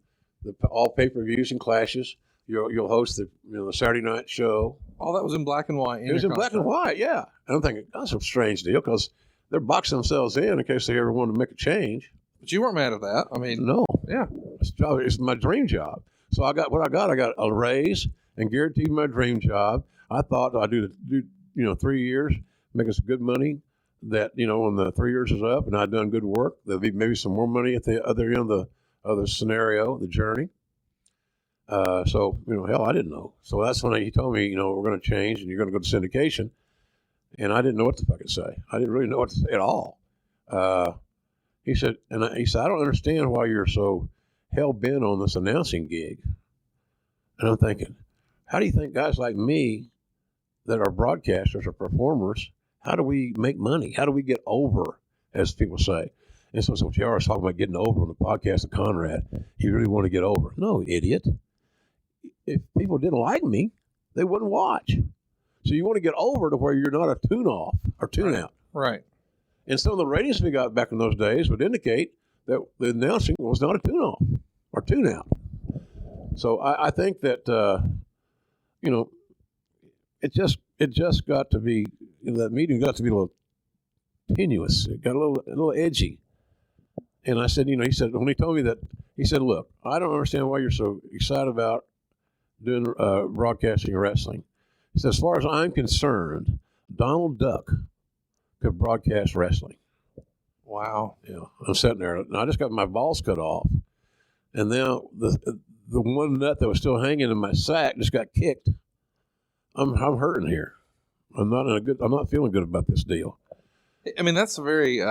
all pay-per-views and clashes. You'll host the Saturday night show. All that was in black and white. It was in black and white, yeah. And I'm thinking, that's a strange deal because they're boxing themselves in case they ever want to make a change. But you weren't mad at that. I mean, no. Yeah. It's my dream job. So I got a raise and guaranteed my dream job. I thought I'd do 3 years, making some good money. That when the 3 years is up and I'd done good work, there'll be maybe some more money at the other end of the scenario, the journey. So hell, I didn't know. So that's when he told me, we're going to change and you're going to go to syndication, and I didn't know what to fucking say. I didn't really know what to say at all. He said, I don't understand why you're so hell bent on this announcing gig. And I'm thinking, how do you think guys like me that are broadcasters or performers, how do we make money? How do we get over, as people say? And so JR was talking about getting over on the podcast of Conrad. You really want to get over. No, idiot. If people didn't like me, they wouldn't watch. So you want to get over to where you're not a tune-off or tune-out. Right. And some of the ratings we got back in those days would indicate that the announcing was not a tune-off or tune-out. So I think that, it just got to be, that meeting got to be a little tenuous. It got a little edgy. And I said, he said, when he told me that, he said, look, I don't understand why you're so excited about doing broadcasting wrestling. He said, as far as I'm concerned, Donald Duck could broadcast wrestling. Wow. Yeah, I'm sitting there, and I just got my balls cut off. And now the one nut that was still hanging in my sack just got kicked. I'm hurting here. I'm not feeling good about this deal. I mean, that's a very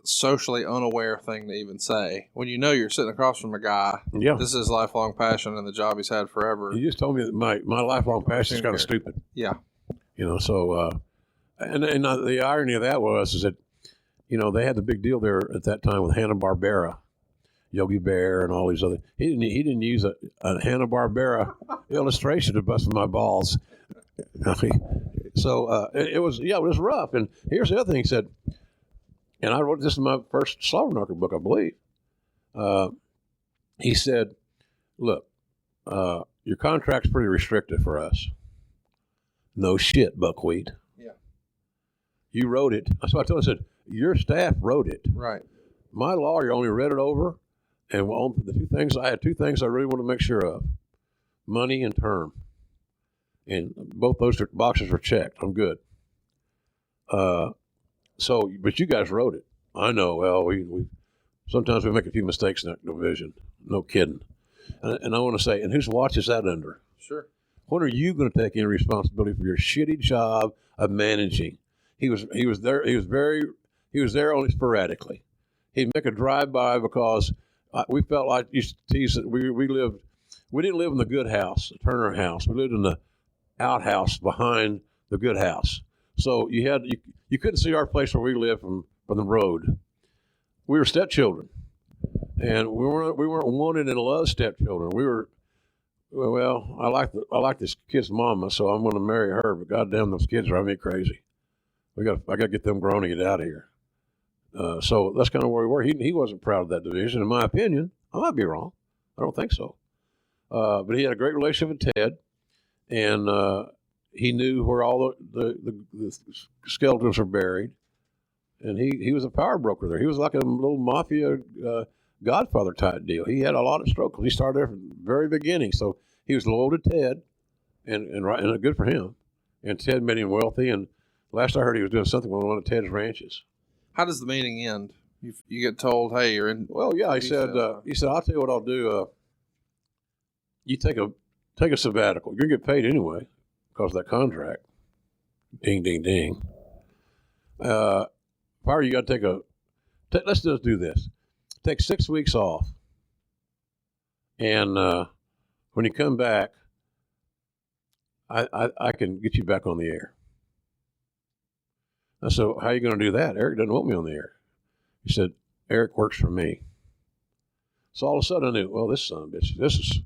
socially unaware thing to even say. When you're sitting across from a guy, yeah, this is his lifelong passion and the job he's had forever. He just told me that my lifelong passion is kind of stupid. Yeah. So, and the irony of that is that, they had the big deal there at that time with Hanna-Barbera, Yogi Bear, and all these other. He didn't use a Hanna-Barbera illustration to bust my balls. So it was rough. And here's the other thing he said, and I wrote this in my first Slobber Knocker book, I believe. He said, look, your contract's pretty restrictive for us. No shit, Buckwheat. Yeah. You wrote it. So I told him, I said, your staff wrote it. Right. My lawyer only read it over, and I had two things I really want to make sure of: money and term. And both those boxes were checked. I'm good. But you guys wrote it. I know. Well, we sometimes we make a few mistakes in that division. No kidding. And I want to say, and whose watch is that under? Sure. When are you going to take any responsibility for your shitty job of managing? He was there. He was there only sporadically. He'd make a drive-by because we felt like you tease that we didn't live in the good house, the Turner house. We lived in the outhouse behind the good house. So you couldn't see our place where we lived from the road. We were stepchildren, and we weren't wanted and loved stepchildren. We were, well, I like this kid's mama, so I'm going to marry her. But goddamn, those kids drive me crazy. I got to get them grown and get out of here. So that's kind of where we were. He wasn't proud of that division, in my opinion. I might be wrong. I don't think so. But he had a great relationship with Ted, and he knew where all the skeletons were buried. And he was a power broker there. He was like a little mafia Godfather type deal. He had a lot of strokes. He started there from the very beginning. So he was loyal to Ted, and good for him. And Ted made him wealthy. And last I heard, he was doing something on one of Ted's ranches. How does the meeting end? You get told, hey, you're in. Well, yeah, he said, I'll tell you what I'll do. You take a sabbatical. You're going to get paid anyway because of that contract. Ding, ding, ding. Fire, you got to let's just do this. Take 6 weeks off. And when you come back, I can get you back on the air. I said, how are you going to do that? Eric doesn't want me on the air. He said, Eric works for me. So all of a sudden I knew, well, this son of a bitch,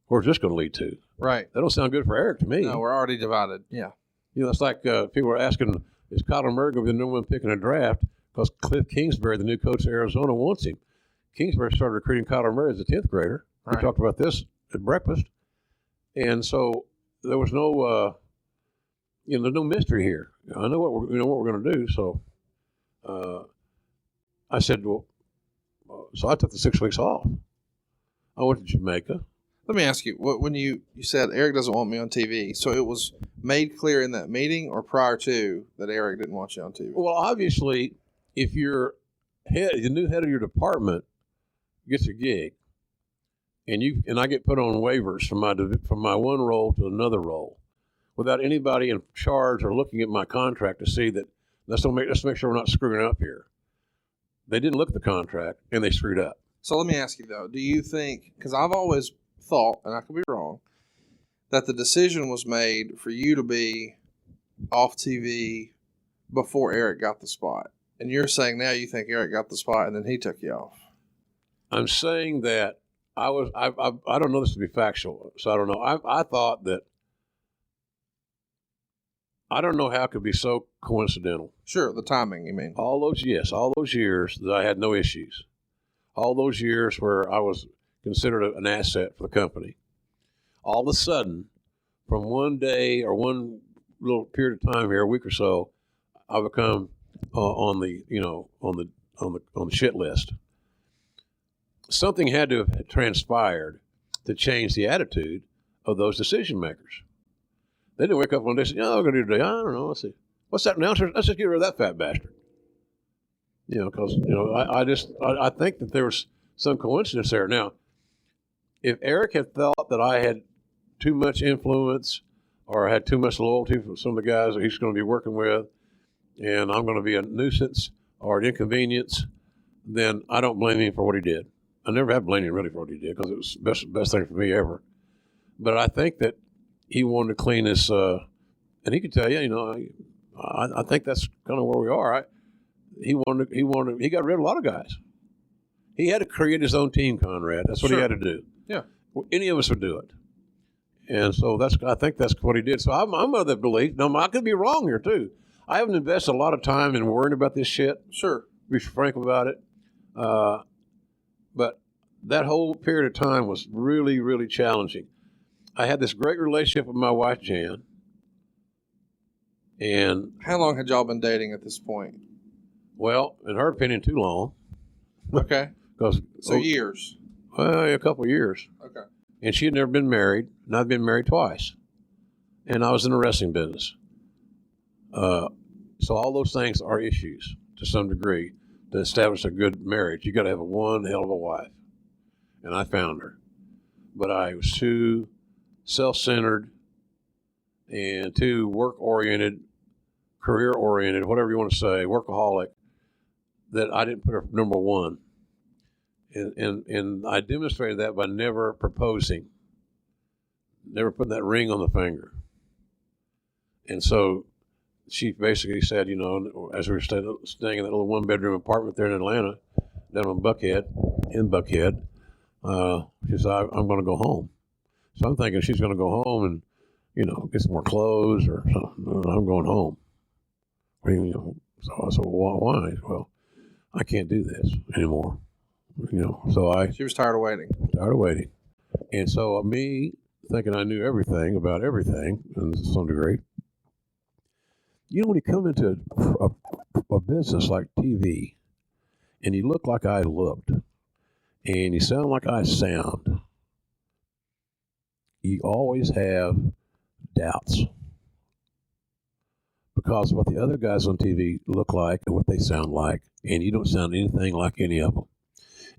where's this going to lead to? Right. That don't sound good for Eric to me. No, we're already divided. Yeah. It's like people are asking, is Kyler Murray going to be the number one pick in a draft? Because Cliff Kingsbury, the new coach of Arizona, wants him. Kingsbury started recruiting Kyler Murray as a 10th grader. Right. We talked about this at breakfast. And so there was no, there's no mystery here. I know what we're going to do. So I said, well, so I took the 6 weeks off. I went to Jamaica. Let me ask you, when you said Eric doesn't want me on TV, so it was made clear in that meeting or prior to that Eric didn't want you on TV? Well, obviously, if the new head of your department gets a gig, and I get put on waivers from my one role to another role, without anybody in charge or looking at my contract to see that let's make sure we're not screwing up here. They didn't look at the contract and they screwed up. So let me ask you though, do you think? Because I've always thought, and I could be wrong, that the decision was made for you to be off TV before Eric got the spot, and you're saying now you think Eric got the spot and then he took you off. I'm saying that I don't know this to be factual, so I don't know. I thought that I don't know how it could be so coincidental. Sure, the timing, you mean? All those years that I had no issues. All those years where I was considered an asset for the company. All of a sudden, from one day or one little period of time here, a week or so, I become on the shit list. Something had to have transpired to change the attitude of those decision makers. They didn't wake up one day and say, "Oh, we're going to do today. I don't know. Let's see. What's that announcer? Let's just get rid of that fat bastard." Because I think that there was some coincidence there. Now, if Eric had thought that I had too much influence or had too much loyalty from some of the guys that he's going to be working with, and I'm going to be a nuisance or an inconvenience, then I don't blame him for what he did. I never have blamed him really for what he did because it was the best thing for me ever. But I think that he wanted to clean this, and he could tell you, I think that's kind of where we are. He got rid of a lot of guys. He had to create his own team, Conrad. That's what he had to do. Yeah. Well, any of us would do it. And so I think that's what he did. So I'm of the belief. Now, I could be wrong here too. I haven't invested a lot of time in worrying about this shit. Sure. Be frank about it. But that whole period of time was really, really challenging. I had this great relationship with my wife, Jan. And how long had y'all been dating at this point? Well, in her opinion, too long. Okay. So years. Well, a couple of years. Okay. And she had never been married, and I'd been married twice. And I was in the wrestling business. So all those things are issues to some degree to establish a good marriage. You got to have one hell of a wife. And I found her. But I was too self-centered and too work-oriented, career-oriented, whatever you want to say, workaholic, that I didn't put her number one. And I demonstrated that by never proposing, never putting that ring on the finger. And so she basically said, as we were staying in that little one-bedroom apartment there in Atlanta, down in Buckhead, she said, I'm going to go home. So I'm thinking she's going to go home and, get some more clothes or something. No, I'm going home. So I said, well, why? Well, I can't do this anymore. She was tired of waiting. And so me thinking I knew everything about everything, and to some degree, when you come into a business like TV, and you look like I looked, and you sound like I sound, you always have doubts because of what the other guys on TV look like and what they sound like, and you don't sound anything like any of them.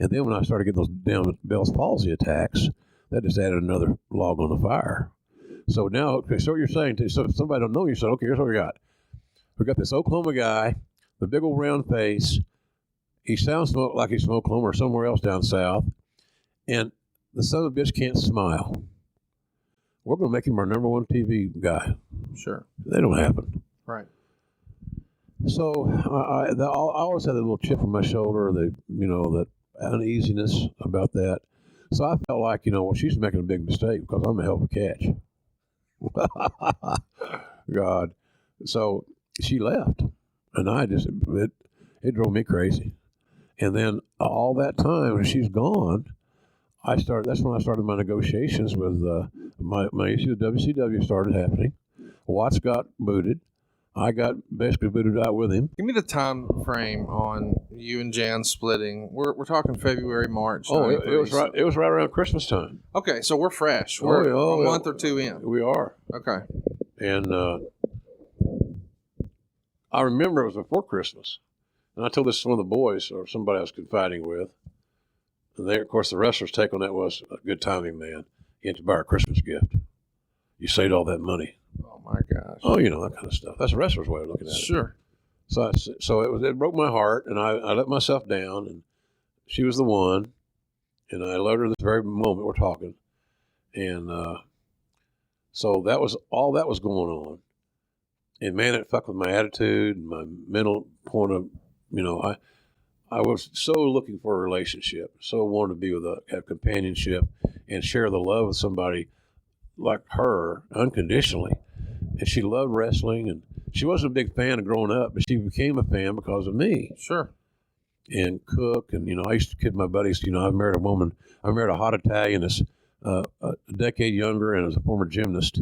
And then when I started getting those damn Bell's palsy attacks, that just added another log on the fire. So now, okay, so you're saying, so if somebody don't know you, said, okay, here's what we got. We got this Oklahoma guy, the big old round face. He sounds like he's from Oklahoma or somewhere else down south. And the son of a bitch can't smile. We're going to make him our number one TV guy. Sure. That don't happen. Right. So I always had a little chip on my shoulder, that uneasiness about that. So I felt like, well, she's making a big mistake because I'm a hell of a catch. God. So she left, and it drove me crazy. And then all that time when she's gone, That's when I started my negotiations with my issue with WCW started happening. Watts got booted. I got basically booted out with him. Give me the time frame on you and Jan splitting. We're talking February, March. Oh, it was right. It was right around Christmas time. Okay, so we're fresh. We're a month or two in. We are. Okay. And I remember it was before Christmas, and I told this to one of the boys or somebody I was confiding with. And they, of course, the wrestler's take on that was a good timing, man. You had to buy a Christmas gift. You saved all that money. Oh my gosh. Oh, you know, that kind of stuff. That's a wrestler's way of looking at it. Sure. So it broke my heart, and I let myself down, and she was the one, and I loved her this very moment we're talking. And so all that was going on. And man, it fucked with my attitude and my mental point of, you know, I was so looking for a relationship, so wanted to be with have companionship and share the love with somebody like her unconditionally. And she loved wrestling, and she wasn't a big fan of growing up, but she became a fan because of me. Sure. And cook, and, you know, I used to kid my buddies, you know, I married a hot Italian that's a decade younger and is a former gymnast.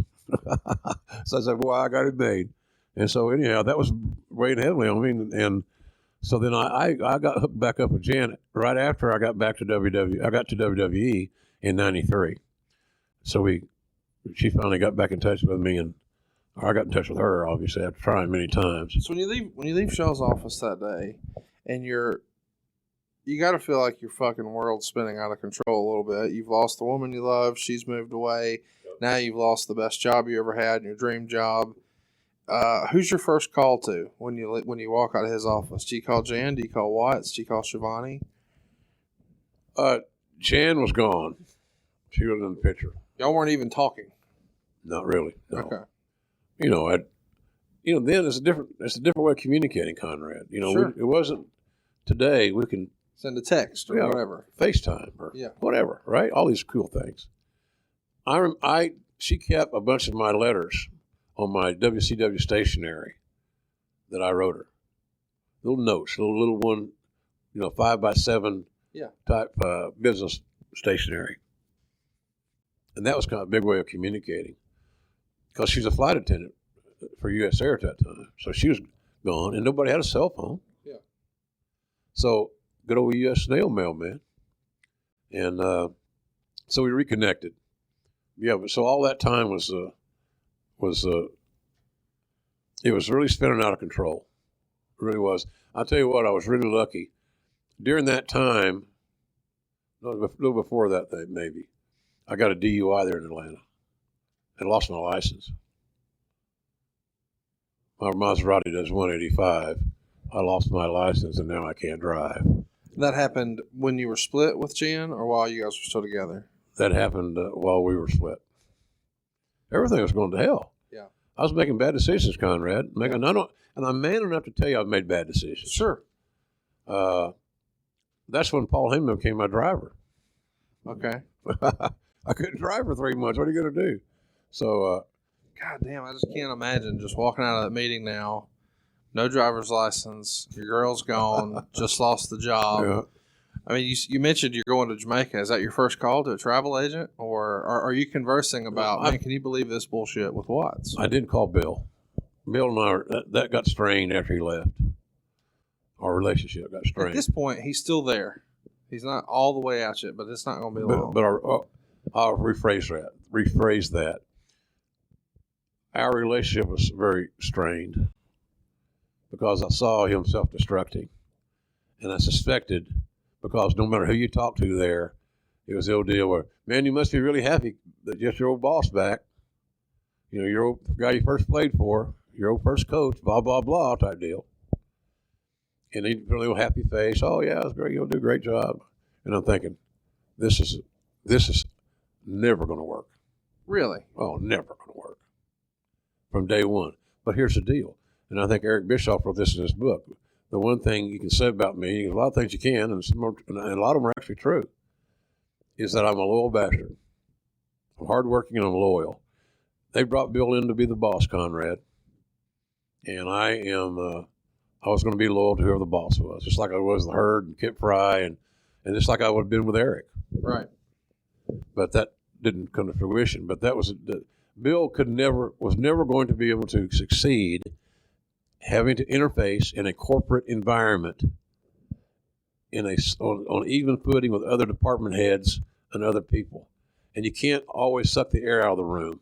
So I said, well, I got it made. And so anyhow, that was weighing heavily on me. And so then I got hooked back up with Jan right after I got back to WWE in '93. So she finally got back in touch with me, and I got in touch with her, obviously, after trying many times. So when you leave Shell's office that day, and you got to feel like your fucking world's spinning out of control a little bit. You've lost the woman you love. She's moved away. Now you've lost the best job you ever had, your dream job. Who's your first call to when you walk out of his office? Do you call Jan? Do you call Watts? Do you call Shivani? Jan was gone. She wasn't in the picture. Y'all weren't even talking. Not really. No. Okay. You know, then it's a different way of communicating, Conrad. You know, sure. It wasn't today. We can send a text or whatever, FaceTime or whatever, right? All these cool things. She kept a bunch of my letters on my WCW stationery that I wrote her. Little notes, little one, 5x7 type business stationery. And that was kind of a big way of communicating, because she's a flight attendant for U.S. Air at that time. So she was gone, and nobody had a cell phone. Yeah. So good old U.S. snail mail, man. And so we reconnected. Yeah, but so all that time was it was really spinning out of control. It really was. I'll tell you what, I was really lucky. During that time, a little before that, maybe, I got a DUI there in Atlanta and lost my license. My Maserati does 185. I lost my license, and now I can't drive. That happened when you were split with Jan, or while you guys were still together? That happened while we were split. Everything was going to hell. Yeah. I was making bad decisions, Conrad. And I'm man enough to tell you I've made bad decisions. Sure. That's when Paul Heyman became my driver. Okay. I couldn't drive for 3 months. What are you going to do? So, God damn, I just can't imagine just walking out of that meeting now, no driver's license, your girl's gone, just lost the job. Yeah. I mean, you mentioned you're going to Jamaica. Is that your first call to a travel agent? Or are you conversing about, man, can you believe this bullshit with Watts? I did call Bill. Bill and I, that got strained after he left. Our relationship got strained. At this point, he's still there. He's not all the way out yet, but it's not going to be long. But I'll rephrase that. Our relationship was very strained because I saw him self-destructing. And I suspected, because no matter who you talk to there, it was the old deal where, man, you must be really happy that just your old boss back. Your old guy you first played for, your old first coach, blah, blah, blah type deal. And he'd put a little happy face. Oh, yeah, it's great. You'll do a great job. And I'm thinking, this is never going to work. Really? Oh, never going to work. From day one. But here's the deal. And I think Eric Bischoff wrote this in his book. The one thing you can say about me, a lot of things you can, and a lot of them are actually true, is that I'm a loyal bastard. I'm hardworking and I'm loyal. They brought Bill in to be the boss, Conrad. And I was going to be loyal to whoever the boss was, just like I was with Herd and Kip Fry, and just like I would have been with Eric. Right. but that didn't come to fruition. But that was Bill was never going to be able to succeed having to interface in a corporate environment on even footing with other department heads and other people. And you can't always suck the air out of the room.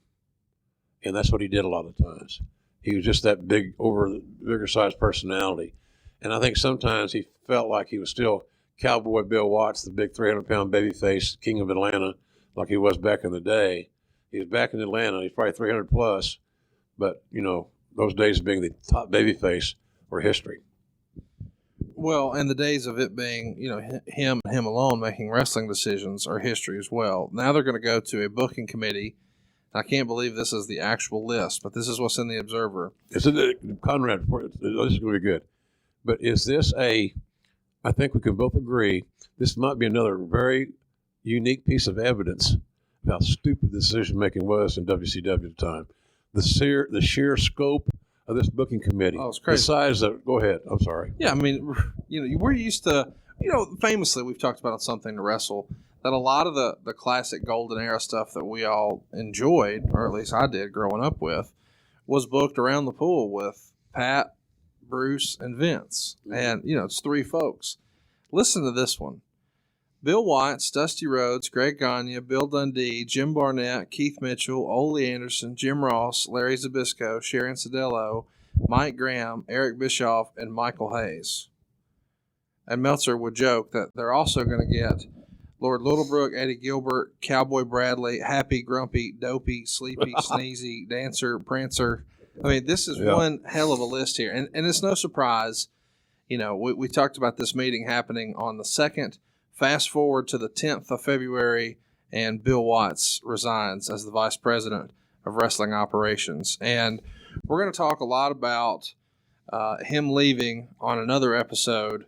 And that's what he did a lot of times. He was just that bigger sized personality. And I think sometimes he felt like he was still Cowboy Bill Watts, the big 300-pound babyface, king of Atlanta, like he was back in the day. He was back in Atlanta. He's probably 300 plus. But, those days of being the top babyface were history. Well, and the days of it being, him alone making wrestling decisions are history as well. Now they're going to go to a booking committee. I can't believe this is the actual list, but this is what's in the Observer. Conrad, this is going to be good. But is this I think we can both agree, this might be another very unique piece of evidence of how stupid the decision-making was in WCW at the time. The sheer scope of this booking committee. Oh, it's crazy. Besides go ahead. I'm sorry. Yeah, I mean, we're used to, famously we've talked about on Something to Wrestle, that a lot of the classic golden era stuff that we all enjoyed, or at least I did growing up with, was booked around the pool with Pat, Bruce, and Vince. And, it's three folks. Listen to this one. Bill Watts, Dusty Rhodes, Greg Gagne, Bill Dundee, Jim Barnett, Keith Mitchell, Ole Anderson, Jim Ross, Larry Zbyszko, Sharon Sadello, Mike Graham, Eric Bischoff, and Michael Hayes. And Meltzer would joke that they're also going to get Lord Littlebrook, Eddie Gilbert, Cowboy Bradley, Happy, Grumpy, Dopey, Sleepy, Sneezy, Dancer, Prancer. I mean, this is one hell of a list here. And it's no surprise, we talked about this meeting happening on the 2nd. Fast forward to the 10th of February, and Bill Watts resigns as the vice president of wrestling operations. And we're going to talk a lot about him leaving on another episode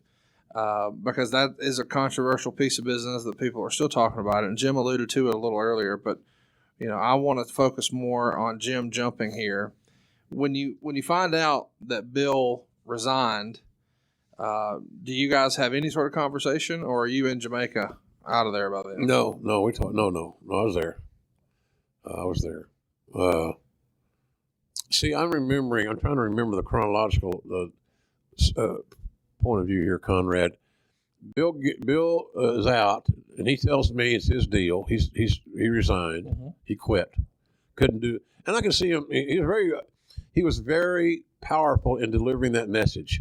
because that is a controversial piece of business that people are still talking about. And Jim alluded to it a little earlier, but I want to focus more on Jim jumping here. When you find out that Bill resigned, do you guys have any sort of conversation, or are you in Jamaica out of there by then? No, we talked. No, I was there. See, I'm trying to remember the chronological point of view here, Conrad. Bill is out, and he tells me it's his deal. He resigned. Mm-hmm. He quit. Couldn't do it. And I can see him. He was very powerful in delivering that message.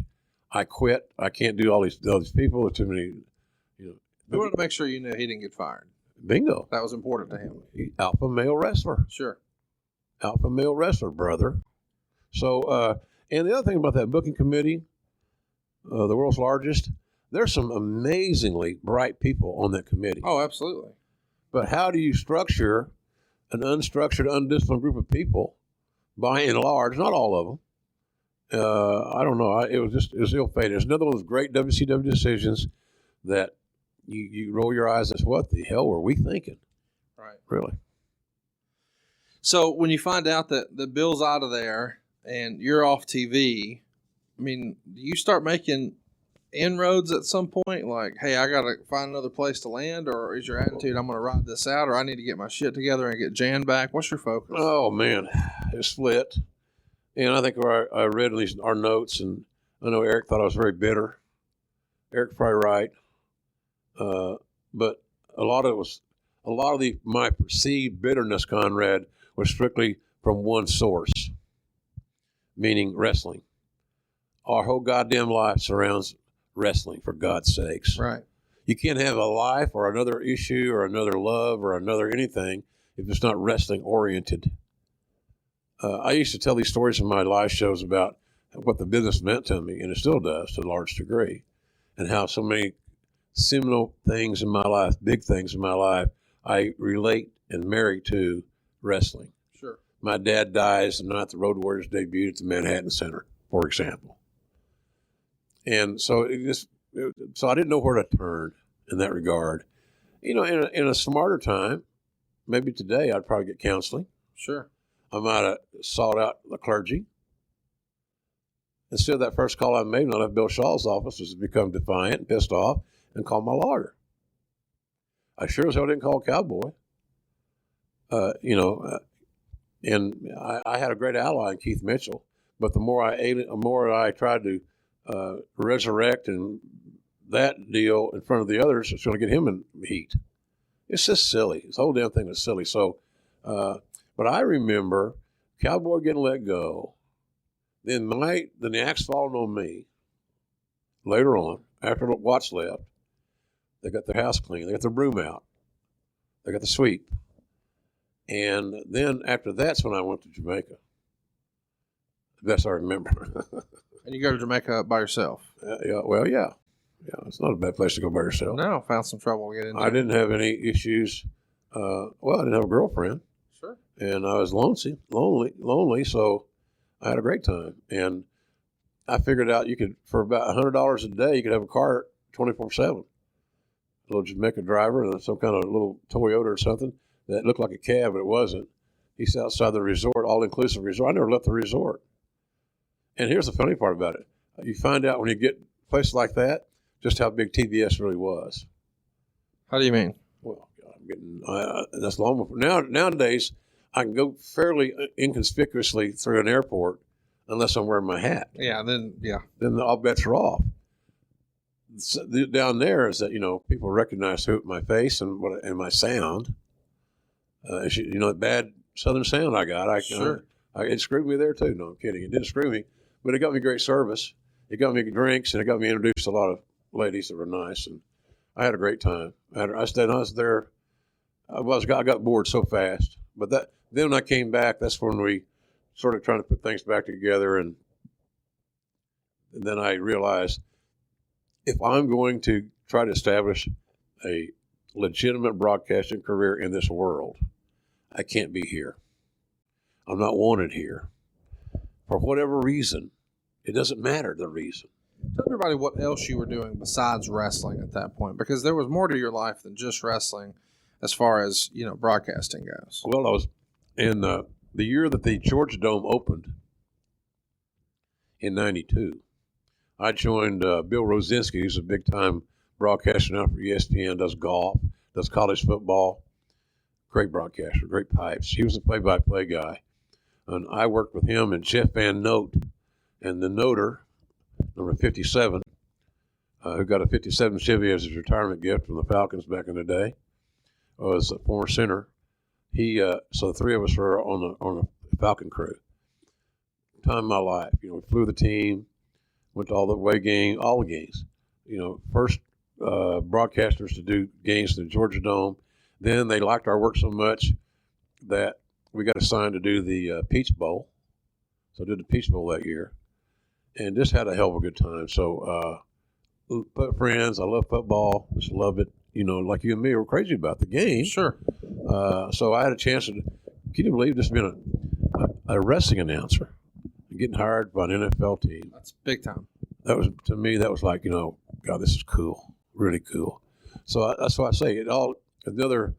I quit. I can't do all these people. There's too many. We wanted to make sure you knew he didn't get fired. Bingo. That was important to him. Alpha male wrestler. Sure. Alpha male wrestler, brother. So, and the other thing about that booking committee, the world's largest, there's some amazingly bright people on that committee. Oh, absolutely. But how do you structure an unstructured, undisciplined group of people, by and large, not all of them? I don't know. It was ill-fated. It's another one of those great WCW decisions that you roll your eyes and say, what the hell were we thinking? Right. Really. So when you find out that Bill's out of there and you're off TV, I mean, do you start making inroads at some point? Like, hey, I got to find another place to land? Or is your attitude, I'm going to ride this out, or I need to get my shit together and get Jan back? What's your focus? Oh, man. It's split. And I think I read at least our notes, and I know Eric thought I was very bitter. Eric's probably right. But a lot of my perceived bitterness, Conrad, was strictly from one source, meaning wrestling. Our whole goddamn life surrounds wrestling, for God's sakes. Right. You can't have a life or another issue or another love or another anything if it's not wrestling oriented. I used to tell these stories in my live shows about what the business meant to me, and it still does to a large degree, and how so many seminal things in my life, big things in my life, I relate and marry to wrestling. Sure. My dad dies the night the Road Warriors debuted at the Manhattan Center, for example. And so so I didn't know where to turn in that regard. In a smarter time, maybe today I'd probably get counseling. Sure. I might have sought out the clergy. Instead, that first call I made when I left Bill Shaw's office was to become defiant and pissed off and call my lawyer. I sure as hell didn't call Cowboy. And I had a great ally in Keith Mitchell. But the more I tried to resurrect and that deal in front of the others, it's going to get him in heat. It's just silly. This whole damn thing is silly. So, but I remember Cowboy getting let go. Then the axe falling on me. Later on, after Watts left, they got their house clean. They got their broom out. They got the sweep. And then after that's when I went to Jamaica. Best I remember. And you go to Jamaica by yourself? Yeah, it's not a bad place to go by yourself. No, found some trouble to get into. I didn't have any issues. I didn't have a girlfriend. Sure. And I was lonely, so I had a great time. And I figured out for about $100 a day, you could have a car 24/7. A little Jamaica driver and some kind of little Toyota or something that looked like a cab, but it wasn't. He's outside the resort, all-inclusive resort. I never left the resort. And here's the funny part about it. You find out when you get places like that, just how big TBS really was. How do you mean? Well, that's long before. Nowadays, I can go fairly inconspicuously through an airport unless I'm wearing my hat. Then all bets are off. Down there is that, people recognize my face and my sound. That bad Southern sound I got. Sure. It screwed me there too. No, I'm kidding. It didn't screw me, but it got me great service. It got me drinks, and it got me introduced to a lot of ladies that were nice, and I had a great time. I was there. I got bored so fast, but then when I came back, that's when we started trying to put things back together, and then I realized if I'm going to try to establish a legitimate broadcasting career in this world, I can't be here. I'm not wanted here. For whatever reason. It doesn't matter the reason. Tell everybody what else you were doing besides wrestling at that point, because there was more to your life than just wrestling as far as, broadcasting goes. Well, I was in the year that the Georgia Dome opened in 92. I joined Bill Rosinski, who's a big-time broadcaster now for ESPN, does golf, does college football. Great broadcaster, great pipes. He was a play-by-play guy. And I worked with him and Jeff Van Note. And the Noter, number 57, who got a 57 Chevy as his retirement gift from the Falcons back in the day, was a former center. So the three of us were on the Falcon crew. Time of my life. We flew the team, went to all the games. First broadcasters to do games in the Georgia Dome. Then they liked our work so much that we got assigned to do the Peach Bowl. So I did the Peach Bowl that year. And just had a hell of a good time. So, friends, I love football. Just love it. Like you and me, we're crazy about the game. Sure. So I had a chance to, can you believe this being a wrestling announcer and getting hired by an NFL team? That's big time. That was, to me, that was like, God, this is cool. Really cool. So that's why I say another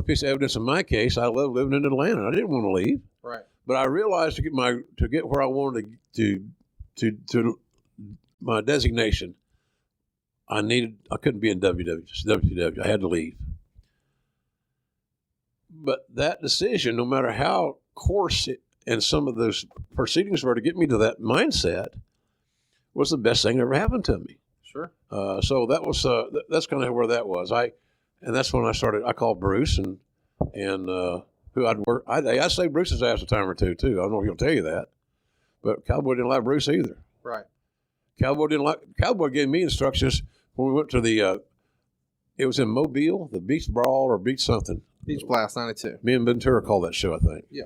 piece of evidence in my case, I love living in Atlanta. I didn't want to leave. Right. But I realized to get where I wanted to my designation, I couldn't be in WCW. I had to leave. But that decision, no matter how coarse and some of those proceedings were to get me to that mindset, was the best thing that ever happened to me. Sure. So that was that's kind of where that was. And that's when I started. I called Bruce and who I'd work. I saved Bruce's ass a time or two too. I don't know if he'll tell you that, but Cowboy didn't like Bruce either. Right. Cowboy gave me instructions when we went to it was in Mobile, the Beach Brawl or Beach something. Beach Blast 92. Me and Ventura called that show, I think. Yeah.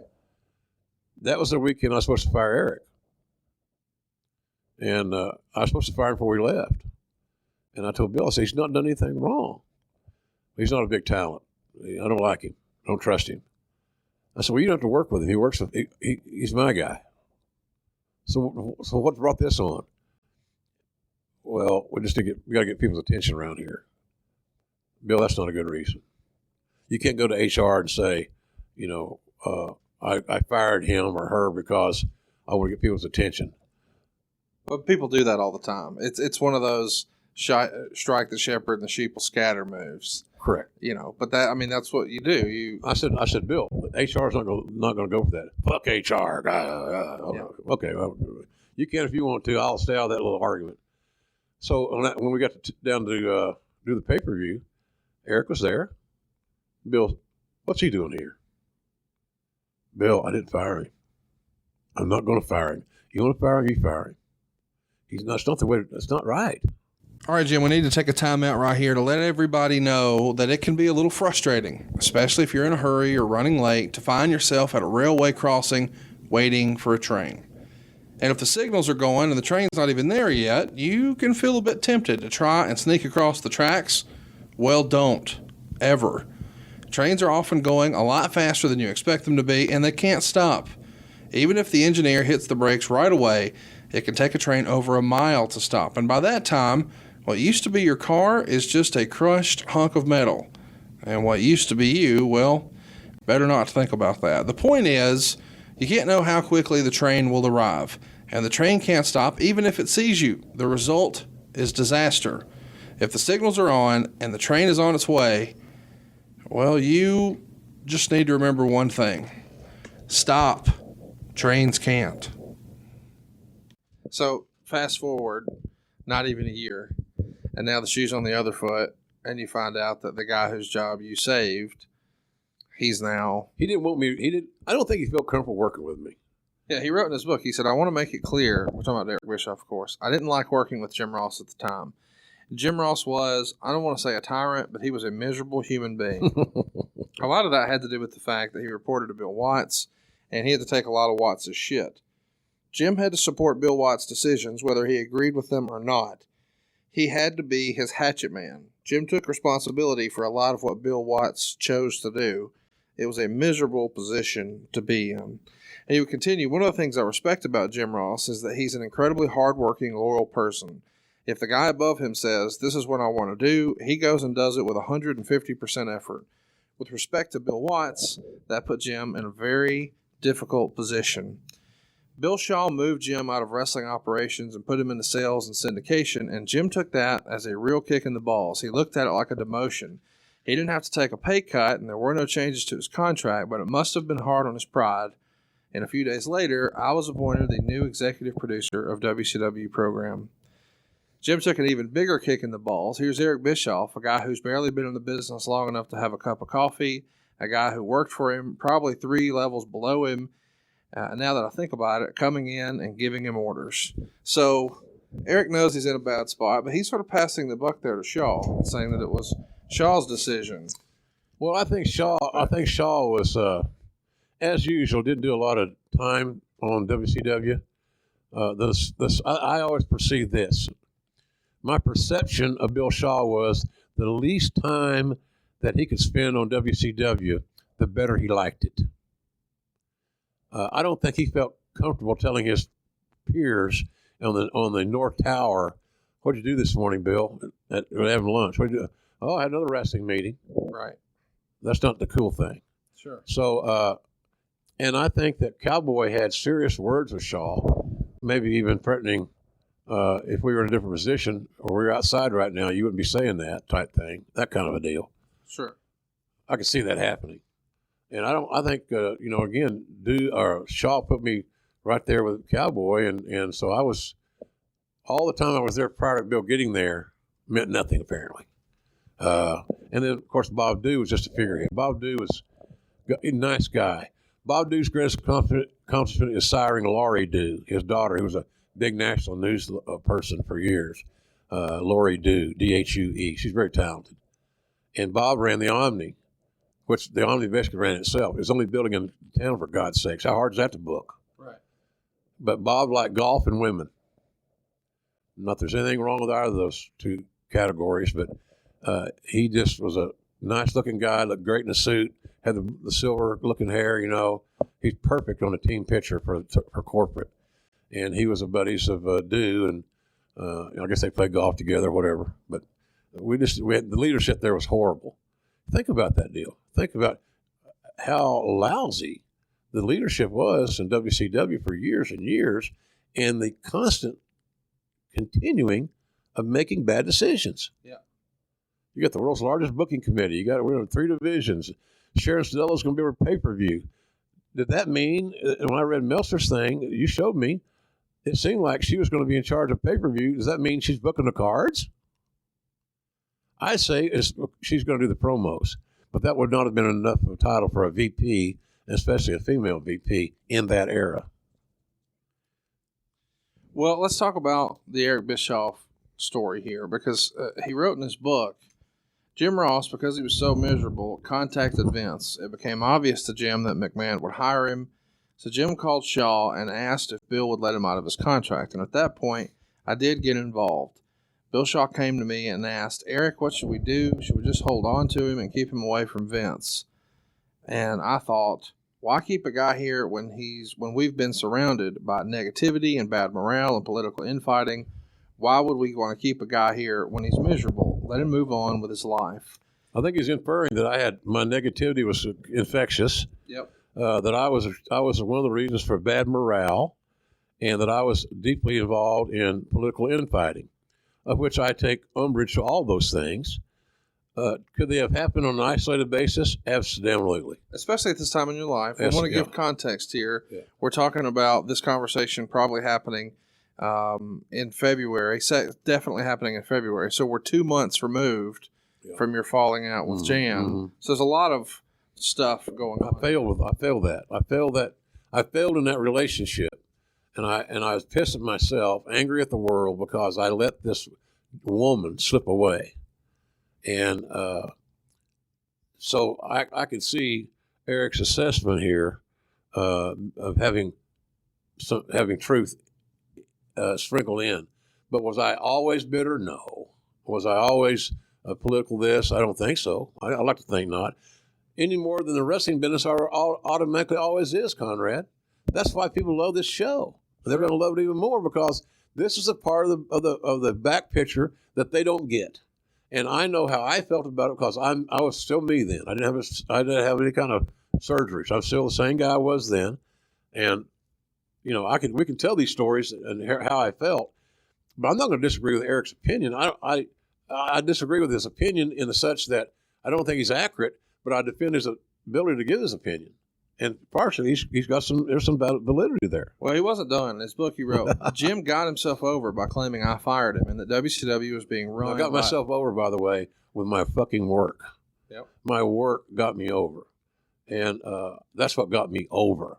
That was the weekend I was supposed to fire Eric. And I was supposed to fire him before we left. And I told Bill, I said, he's not done anything wrong. He's not a big talent. I don't like him. I don't trust him. I said, well, you don't have to work with him. He's my guy. So what brought this on? Well, we got to get people's attention around here. Bill, that's not a good reason. You can't go to HR and say, I fired him or her because I want to get people's attention. But people do that all the time. It's one of those strike the shepherd and the sheep will scatter moves. Correct. But that's what you do. I said, Bill, HR is not going to go for that. Fuck HR. Okay, well, you can if you want to. I'll stay out of that little argument. So when we got down to do the pay-per-view, Eric was there. Bill, what's he doing here? Bill, I didn't fire him. I'm not going to fire him. You want to fire him, you fire him. That's not the way. That's not right. All right, Jim, we need to take a time out right here to let everybody know that it can be a little frustrating, especially if you're in a hurry or running late, to find yourself at a railway crossing waiting for a train. And if the signals are going and the train's not even there yet, you can feel a bit tempted to try and sneak across the tracks. Well, don't. Ever. Trains are often going a lot faster than you expect them to be, and they can't stop. Even if the engineer hits the brakes right away, it can take a train over a mile to stop. And by that time, what used to be your car is just a crushed hunk of metal. And what used to be you, well, better not think about that. The point is, you can't know how quickly the train will arrive. And the train can't stop even if it sees you. The result is disaster. If the signals are on and the train is on its way, well, you just need to remember one thing. Stop. Trains can't. So, fast forward, not even a year, and now the shoe's on the other foot, and you find out that the guy whose job you saved, he's now... He didn't want me... I don't think he felt comfortable working with me. Yeah, he wrote in his book, he said, I want to make it clear, we're talking about Derek Bischoff, of course, I didn't like working with Jim Ross at the time. Jim Ross was, I don't want to say a tyrant, but he was a miserable human being. A lot of that had to do with the fact that he reported to Bill Watts, and he had to take a lot of Watts' shit. Jim had to support Bill Watts' decisions, whether he agreed with them or not. He had to be his hatchet man. Jim took responsibility for a lot of what Bill Watts chose to do. It was a miserable position to be in. And he would continue, one of the things I respect about Jim Ross is that he's an incredibly hardworking, loyal person. If the guy above him says, this is what I want to do, he goes and does it with 150% effort. With respect to Bill Watts, that put Jim in a very difficult position. Bill Shaw moved Jim out of wrestling operations and put him into sales and syndication, and Jim took that as a real kick in the balls. He looked at it like a demotion. He didn't have to take a pay cut, and there were no changes to his contract, but it must have been hard on his pride. And a few days later, I was appointed the new executive producer of WCW program. Jim took an even bigger kick in the balls. Here's Eric Bischoff, a guy who's barely been in the business long enough to have a cup of coffee, a guy who worked for him probably 3 levels below him, now that I think about it, coming in and giving him orders. So Eric knows he's in a bad spot, but he's sort of passing the buck there to Shaw, saying that it was Shaw's decision. Well, I think Shaw was, as usual, didn't do a lot of time on WCW. I always perceive this. My perception of Bill Shaw was the least time that he could spend on WCW, the better he liked it. I don't think he felt comfortable telling his peers on the North Tower, what'd you do this morning, Bill? We're having lunch. What'd you do? Oh, I had another wrestling meeting. Right. That's not the cool thing. Sure. So, and I think that Cowboy had serious words with Shaw, maybe even threatening, if we were in a different position or we were outside right now, you wouldn't be saying that type thing, that kind of a deal. Sure. I could see that happening. And I think, again, Shaw put me right there with Cowboy. And so I was, all the time I was there prior to Bill getting there, meant nothing apparently. And then, of course, Bob Dew was just a figurehead. Bob Dew was a nice guy. Bob Dew's greatest accomplishment is siring Laurie Dew, his daughter, who was a big national news person for years. Laurie Dew, D-H-U-E. She's very talented. And Bob ran the Omni, which the Omni basically ran itself. It was only building in town, for God's sakes. How hard is that to book? Right. But Bob liked golf and women. Not there's anything wrong with either of those two categories, but he just was a nice-looking guy, looked great in a suit, had the silver-looking hair, He's perfect on a team picture for corporate. And he was a buddies of Dew, and I guess they played golf together, whatever. But we had the leadership there was horrible. Think about that deal. Think about how lousy the leadership was in WCW for years and years, and the constant continuing of making bad decisions. Yeah. You got the world's largest booking committee. We're in 3 divisions. Sharon Stadella's going to be over pay-per-view. Did that mean, when I read Meltzer's thing, you showed me, it seemed like she was going to be in charge of pay-per-view. Does that mean she's booking the cards? I say she's going to do the promos, but that would not have been enough of a title for a VP, especially a female VP in that era. Well, let's talk about the Eric Bischoff story here, because he wrote in his book, Jim Ross, because he was so miserable, contacted Vince. It became obvious to Jim that McMahon would hire him, so Jim called Shaw and asked if Bill would let him out of his contract, and at that point, I did get involved. Bill Shaw came to me and asked, Eric, what should we do? Should we just hold on to him and keep him away from Vince? And I thought, why keep a guy here when we've been surrounded by negativity and bad morale and political infighting? Why would we want to keep a guy here when he's miserable? Let him move on with his life. I think he's inferring that my negativity was infectious. Yep. That I was one of the reasons for bad morale, and that I was deeply involved in political infighting, of which I take umbrage to all those things. Could they have happened on an isolated basis? Absolutely. Especially at this time in your life. I want to give context here. Yeah. We're talking about this conversation probably happening in February, definitely happening in February. So we're 2 months removed from your falling out with Jan. Mm-hmm. So there's a lot of stuff going on. I failed in that relationship, and I was pissed at myself, angry at the world, because I let this woman slip away. And so I could see Eric's assessment here of having truth sprinkled in. But was I always bitter? No. Was I always political this? I don't think so. I like to think not. Any more than the wrestling business automatically always is, Conrad. That's why people love this show. They're going to love it even more, because this is a part of the back picture that they don't get. And I know how I felt about it, because I was still me then. I didn't have any kind of surgery. So I'm still the same guy I was then. And we can tell these stories and how I felt, but I'm not going to disagree with Eric's opinion. I disagree with his opinion in the such that I don't think he's accurate, but I defend his ability to give his opinion. And partially, there's some validity there. Well, he wasn't done. In his book he wrote, Jim got himself over by claiming I fired him and that WCW was being run. I got myself over, by the way, with my fucking work. Yep. My work got me over. And that's what got me over.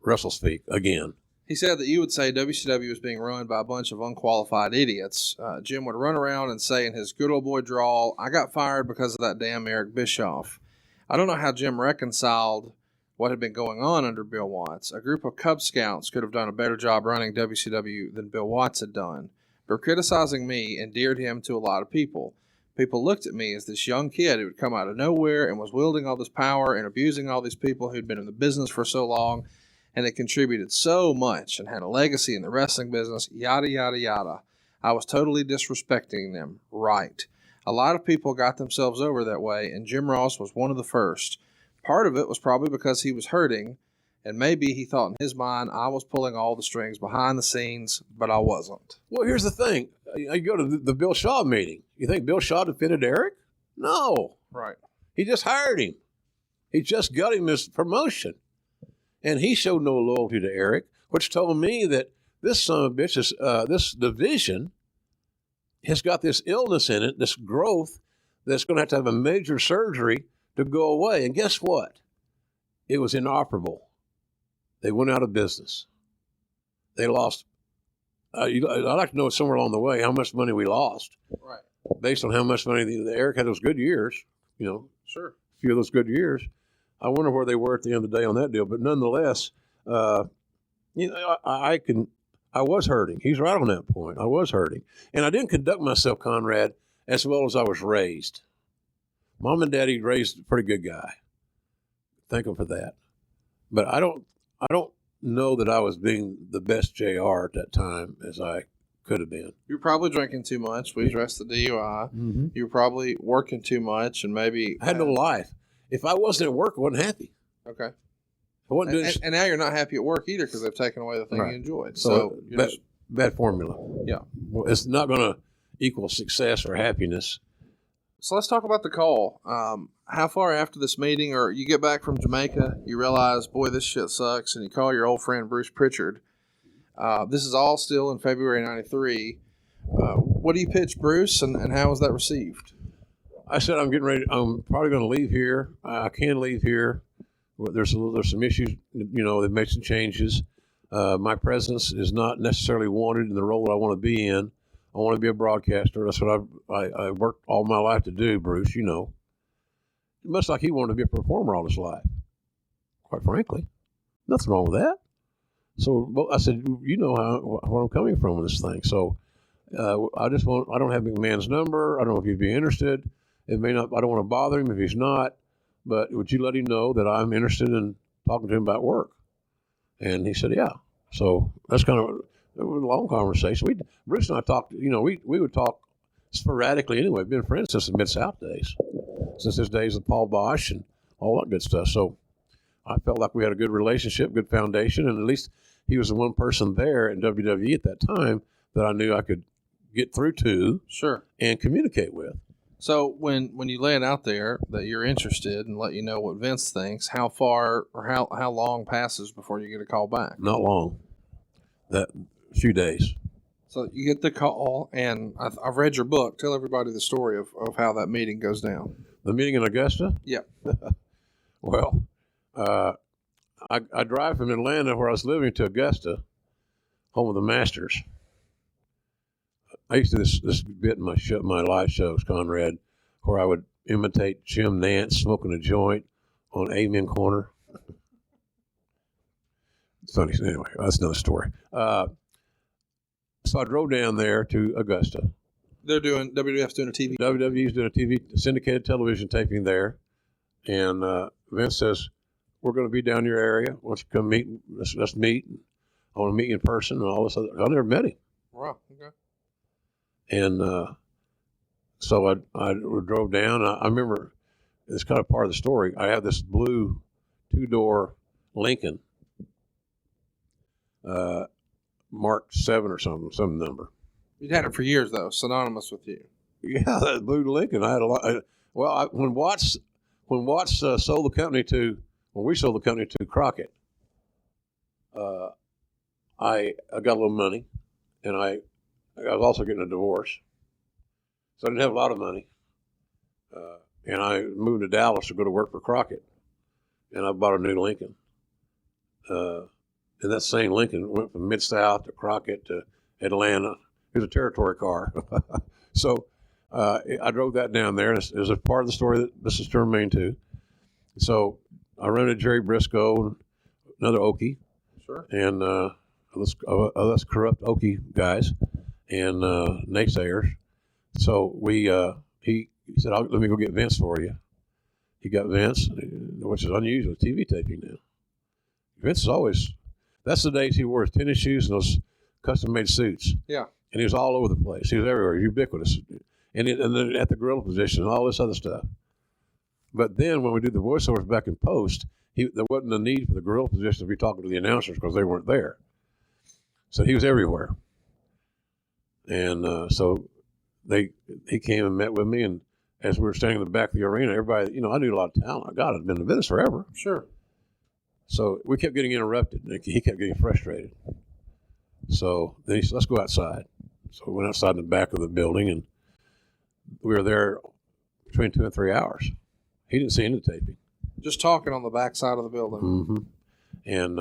WrestleSpeak again. He said that you would say WCW was being run by a bunch of unqualified idiots. Jim would run around and say in his good old boy drawl, I got fired because of that damn Eric Bischoff. I don't know how Jim reconciled what had been going on under Bill Watts. A group of Cub Scouts could have done a better job running WCW than Bill Watts had done. But criticizing me endeared him to a lot of people. People looked at me as this young kid who had come out of nowhere and was wielding all this power and abusing all these people who'd been in the business for so long and had contributed so much and had a legacy in the wrestling business, yada, yada, yada. I was totally disrespecting them. Right. A lot of people got themselves over that way, and Jim Ross was one of the first. Part of it was probably because he was hurting, and maybe he thought in his mind I was pulling all the strings behind the scenes, but I wasn't. Well, here's the thing. You go to the Bill Shaw meeting. You think Bill Shaw defended Eric? No. Right. He just hired him. He just got him his promotion. And he showed no loyalty to Eric, which told me that this son of a bitch, this division has got this illness in it, this growth, that's going to have a major surgery to go away. And guess what? It was inoperable. They went out of business. They lost. I'd like to know somewhere along the way how much money we lost. Right. Based on how much money Eric had those good years, Sure. A few of those good years. I wonder where they were at the end of the day on that deal. But nonetheless, I was hurting. He's right on that point. I was hurting. And I didn't conduct myself, Conrad, as well as I was raised. Mom and Daddy raised a pretty good guy. Thank them for that. But I don't know that I was being the best JR at that time as I could have been. You were probably drinking too much. We addressed the DUI. Mm-hmm. You were probably working too much, and maybe I had no life. If I wasn't at work, I wasn't happy. Okay. I wasn't doing and now you're not happy at work either because they've taken away the thing you enjoyed. So bad formula. Yeah. Well, it's not going to equal success or happiness. So let's talk about the call. How far after this meeting, or you get back from Jamaica, you realize, boy, this shit sucks, and you call your old friend Bruce Pritchard. This is all still in February '93. What do you pitch, Bruce, and how was that received? I said, I'm getting ready. I'm probably going to leave here. I can leave here. There's some issues, they've made some changes. My presence is not necessarily wanted in the role I want to be in. I want to be a broadcaster. That's what I worked all my life to do, Bruce, Much like he wanted to be a performer all his life, quite frankly. Nothing wrong with that. So I said, where I'm coming from with this thing. So I don't have McMahon's number. I don't know if he'd be interested. It may not, I don't want to bother him if he's not, but would you let him know that I'm interested in talking to him about work? And he said, yeah. So that's kind of a long conversation. Bruce and I talked, we would talk sporadically anyway. We've been friends since the Mid-South days, since his days with Paul Bosch and all that good stuff. So I felt like we had a good relationship, good foundation, and at least he was the one person there in WWE at that time that I knew I could get through to and communicate with. So when you lay it out there that you're interested and let you know what Vince thinks, how far or how long passes before you get a call back? Not long. That few days. So you get the call, and I've read your book. Tell everybody the story of how that meeting goes down. The meeting in Augusta? Yeah. Well, I drive from Atlanta, where I was living, to Augusta, home of the Masters. I used to do this bit in my live shows, Conrad, where I would imitate Jim Nance smoking a joint on Amen Corner. It's funny. Anyway, that's another story. So I drove down there to Augusta. WWF's doing a TV. WWE's doing a TV syndicated television taping there, and Vince says, "We're going to be down your area. Why don't you come meet? Let's meet. I want to meet you in person and all this other." I never met him. Wow. Okay. And so I drove down. I remember it's kind of part of the story. I have this blue 2-door Lincoln, marked 7 or some number. You'd had it for years, though, synonymous with you. Yeah, that blue Lincoln. I had a lot. When Watts sold the company to, when we sold the company to Crockett, I got a little money, and I was also getting a divorce, so I didn't have a lot of money. And I moved to Dallas to go to work for Crockett, and I bought a new Lincoln. And that same Lincoln went from Mid-South to Crockett to Atlanta. It was a territory car. So I drove that down there. It was a part of the story that this is germane to. So I ran into Jerry Briscoe, another Okie, and us corrupt Okie guys and naysayers. So he said, "Let me go get Vince for you." He got Vince, which is unusual, TV taping now. Vince is always, that's the days he wore his tennis shoes and those custom-made suits. Yeah. And he was all over the place. He was everywhere, ubiquitous. And then at the gorilla position and all this other stuff. But then when we did the voiceovers back in post, there wasn't a need for the gorilla position to be talking to the announcers because they weren't there. So he was everywhere. And so he came and met with me, and as we were standing in the back of the arena, everybody, I knew a lot of talent. God, I'd been in business forever. Sure. So we kept getting interrupted. He kept getting frustrated. So then he said, "Let's go outside." So we went outside in the back of the building, and we were there between 2 and 3 hours. He didn't see any taping. Just talking on the back side of the building. Mm-hmm. And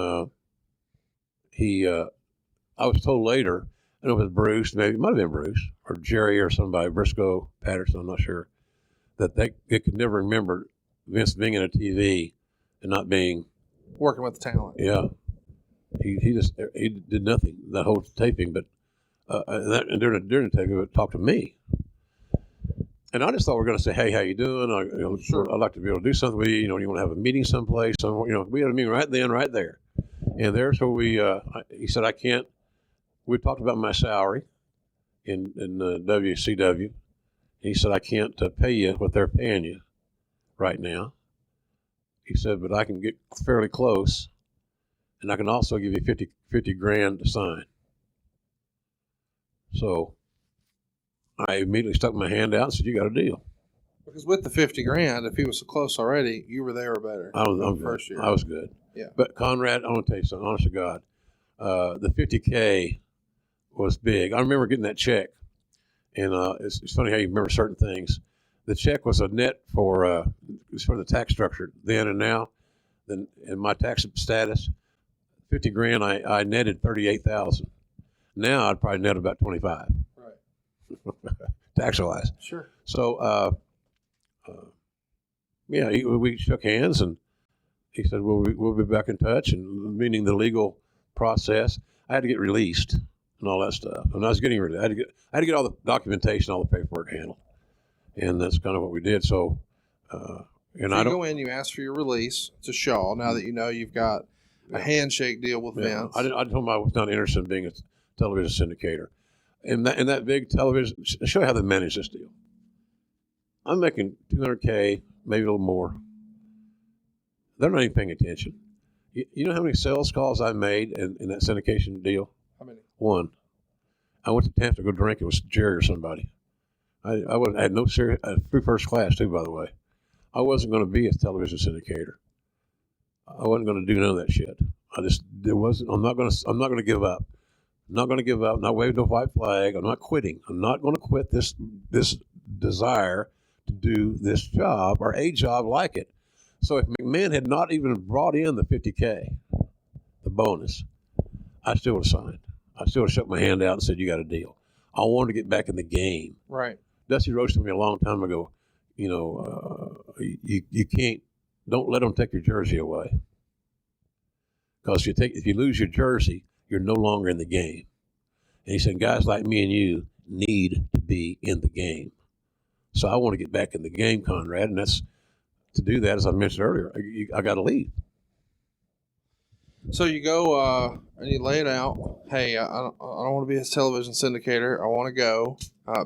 I was told later, I don't know if it was Bruce, maybe it might have been Bruce, or Jerry or somebody, Briscoe, Patterson, I'm not sure, that they could never remember Vince being in a TV and not being working with the talent. Yeah. He did nothing that whole taping, but and during the taping, he talked to me, and I just thought we were going to say, "Hey, how you doing? Sure. I'd like to be able to do something with you. You want to have a meeting someplace? We had a meeting right then, right there, and there's where he said, "I can't." We talked about my salary in WCW. He said, "I can't pay you what they're paying you right now." He said, "But I can get fairly close. And I can also give you 50 grand to sign." So I immediately stuck my hand out and said, "You got a deal." Because with the 50 grand, if he was so close already, you were there or better. I'm first year. I was good. Yeah. But Conrad, I want to tell you something, honest to God. The 50K was big. I remember getting that check. And it's funny how you remember certain things. The check was a net for the tax structure then and now. Then in my tax status, 50 grand, I netted 38,000. Now I'd probably net about 25. Right. Tax wise. Sure. So we shook hands and he said, we'll be back in touch, and meaning the legal process. I had to get released and all that stuff. And I was getting rid of it. I had to get all the documentation, all the paperwork handled. And that's kind of what we did. So, you go in, you ask for your release to Shaw. Now that you know you've got a handshake deal with Vince. I told him I was not interested in being a television syndicator. And that big television, show you how they manage this deal. I'm making $200K, maybe a little more. They're not even paying attention. You know how many sales calls I made in that syndication deal? How many? One. I went to Tampa to go drink. It was Jerry or somebody. I had no serious. I flew first class too, by the way. I wasn't going to be a television syndicator. I wasn't going to do none of that shit. I'm not going to give up. I'm not going to give up. I'm not waving the white flag. I'm not quitting. I'm not going to quit this desire to do this job or a job like it. So if McMahon had not even brought in the 50K, the bonus, I still would have signed. I still would have shook my hand out and said, you got a deal. I wanted to get back in the game. Right. Dusty Rhodes told me a long time ago, you can't, don't let them take your jersey away. Because if you lose your jersey, you're no longer in the game. And he said, guys like me and you need to be in the game. So I want to get back in the game, Conrad, and to do that, as I mentioned earlier, I got to leave. So you go and you lay it out. Hey, I don't want to be a television syndicator. I want to go.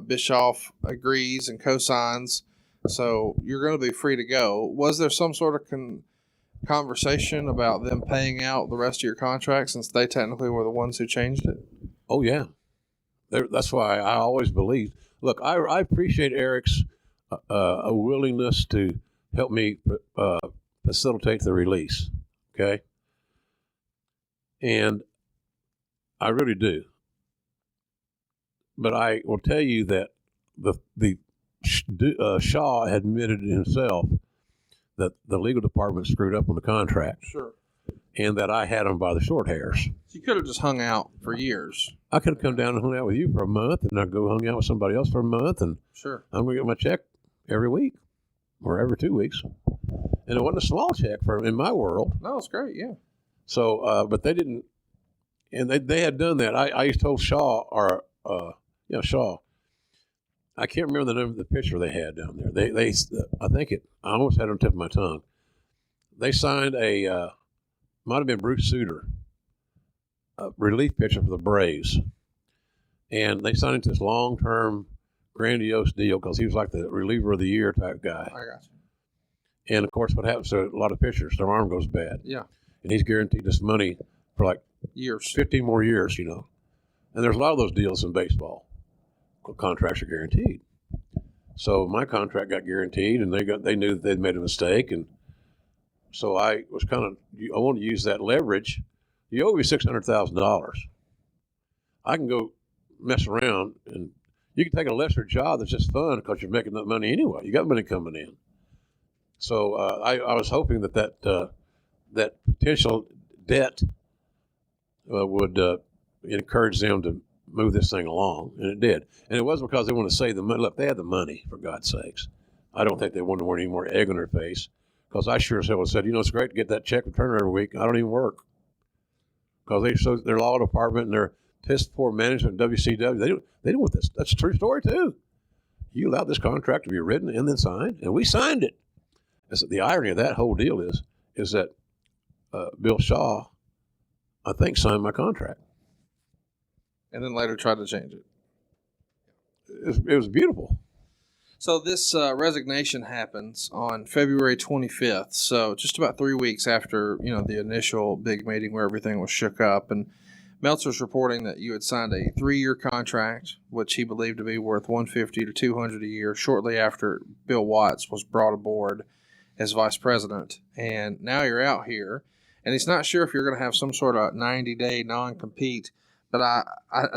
Bischoff agrees and co-signs. So you're going to be free to go. Was there some sort of conversation about them paying out the rest of your contract since they technically were the ones who changed it? Oh, yeah. That's why I always believed. Look, I appreciate Eric's a willingness to help me facilitate the release, okay? And I really do. But I will tell you that Shaw admitted himself that the legal department screwed up on the contract. Sure. And that I had him by the short hairs. You could have just hung out for years. I could have come down and hung out with you for a month, and I'd go hung out with somebody else for a month, and sure, I'm going to get my check every week or every 2 weeks. And it wasn't a small check in my world. No, it's great, yeah. So, but they didn't, and they had done that. I used to tell Shaw, Shaw, I can't remember the name of the pitcher they had down there. I almost had it on the tip of my tongue. They signed might have been Bruce Sutter, a relief pitcher for the Braves. And they signed into this long-term, grandiose deal because he was like the reliever of the year type guy. I got you. And, of course, what happens to a lot of pitchers, their arm goes bad. Yeah. And he's guaranteed this money for like years, 15 more years, And there's a lot of those deals in baseball. Contracts are guaranteed. So my contract got guaranteed, and they knew that they'd made a mistake, and so I wanted to use that leverage. You owe me $600,000. I can go mess around, and you can take a lesser job that's just fun because you're making that money anyway. You got money coming in. So I was hoping that potential debt would encourage them to move this thing along, and it did. And it wasn't because they wanted to save the money. Look, they had the money, for God's sakes. I don't think they wanted to wear any more egg on their face, because I sure as hell would have said, it's great to get that check returned every week. I don't even work. Because their law department and their piss poor management at WCW, they don't want this. That's a true story, too. You allowed this contract to be written and then signed, and we signed it. The irony of that whole deal is that Bill Shaw, I think, signed my contract. And then later tried to change it. It was beautiful. So this resignation happens on February 25th. So just about 3 weeks after, the initial big meeting where everything was shook up. And Meltzer's reporting that you had signed a 3-year contract, which he believed to be worth $150 to $200 a year, shortly after Bill Watts was brought aboard as vice president. And now you're out here, and he's not sure if you're going to have some sort of 90-day non-compete, but I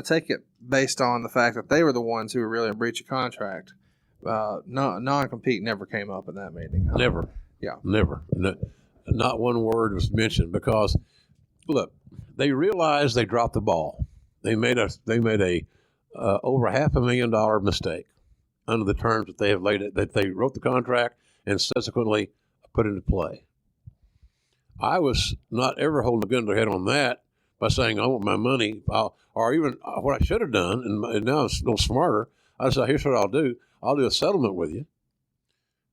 take it based on the fact that they were the ones who were really in breach of contract. Non-compete never came up in that meeting. Huh? Never. Yeah. Never. Not one word was mentioned because, look, they realized they dropped the ball. They made a over $500,000 mistake under the terms that they have laid it, that they wrote the contract and subsequently put into play. I was not ever holding a gun to their head on that by saying I want my money, or even what I should have done, and now it's a little smarter. I said, here's what I'll do. I'll do a settlement with you,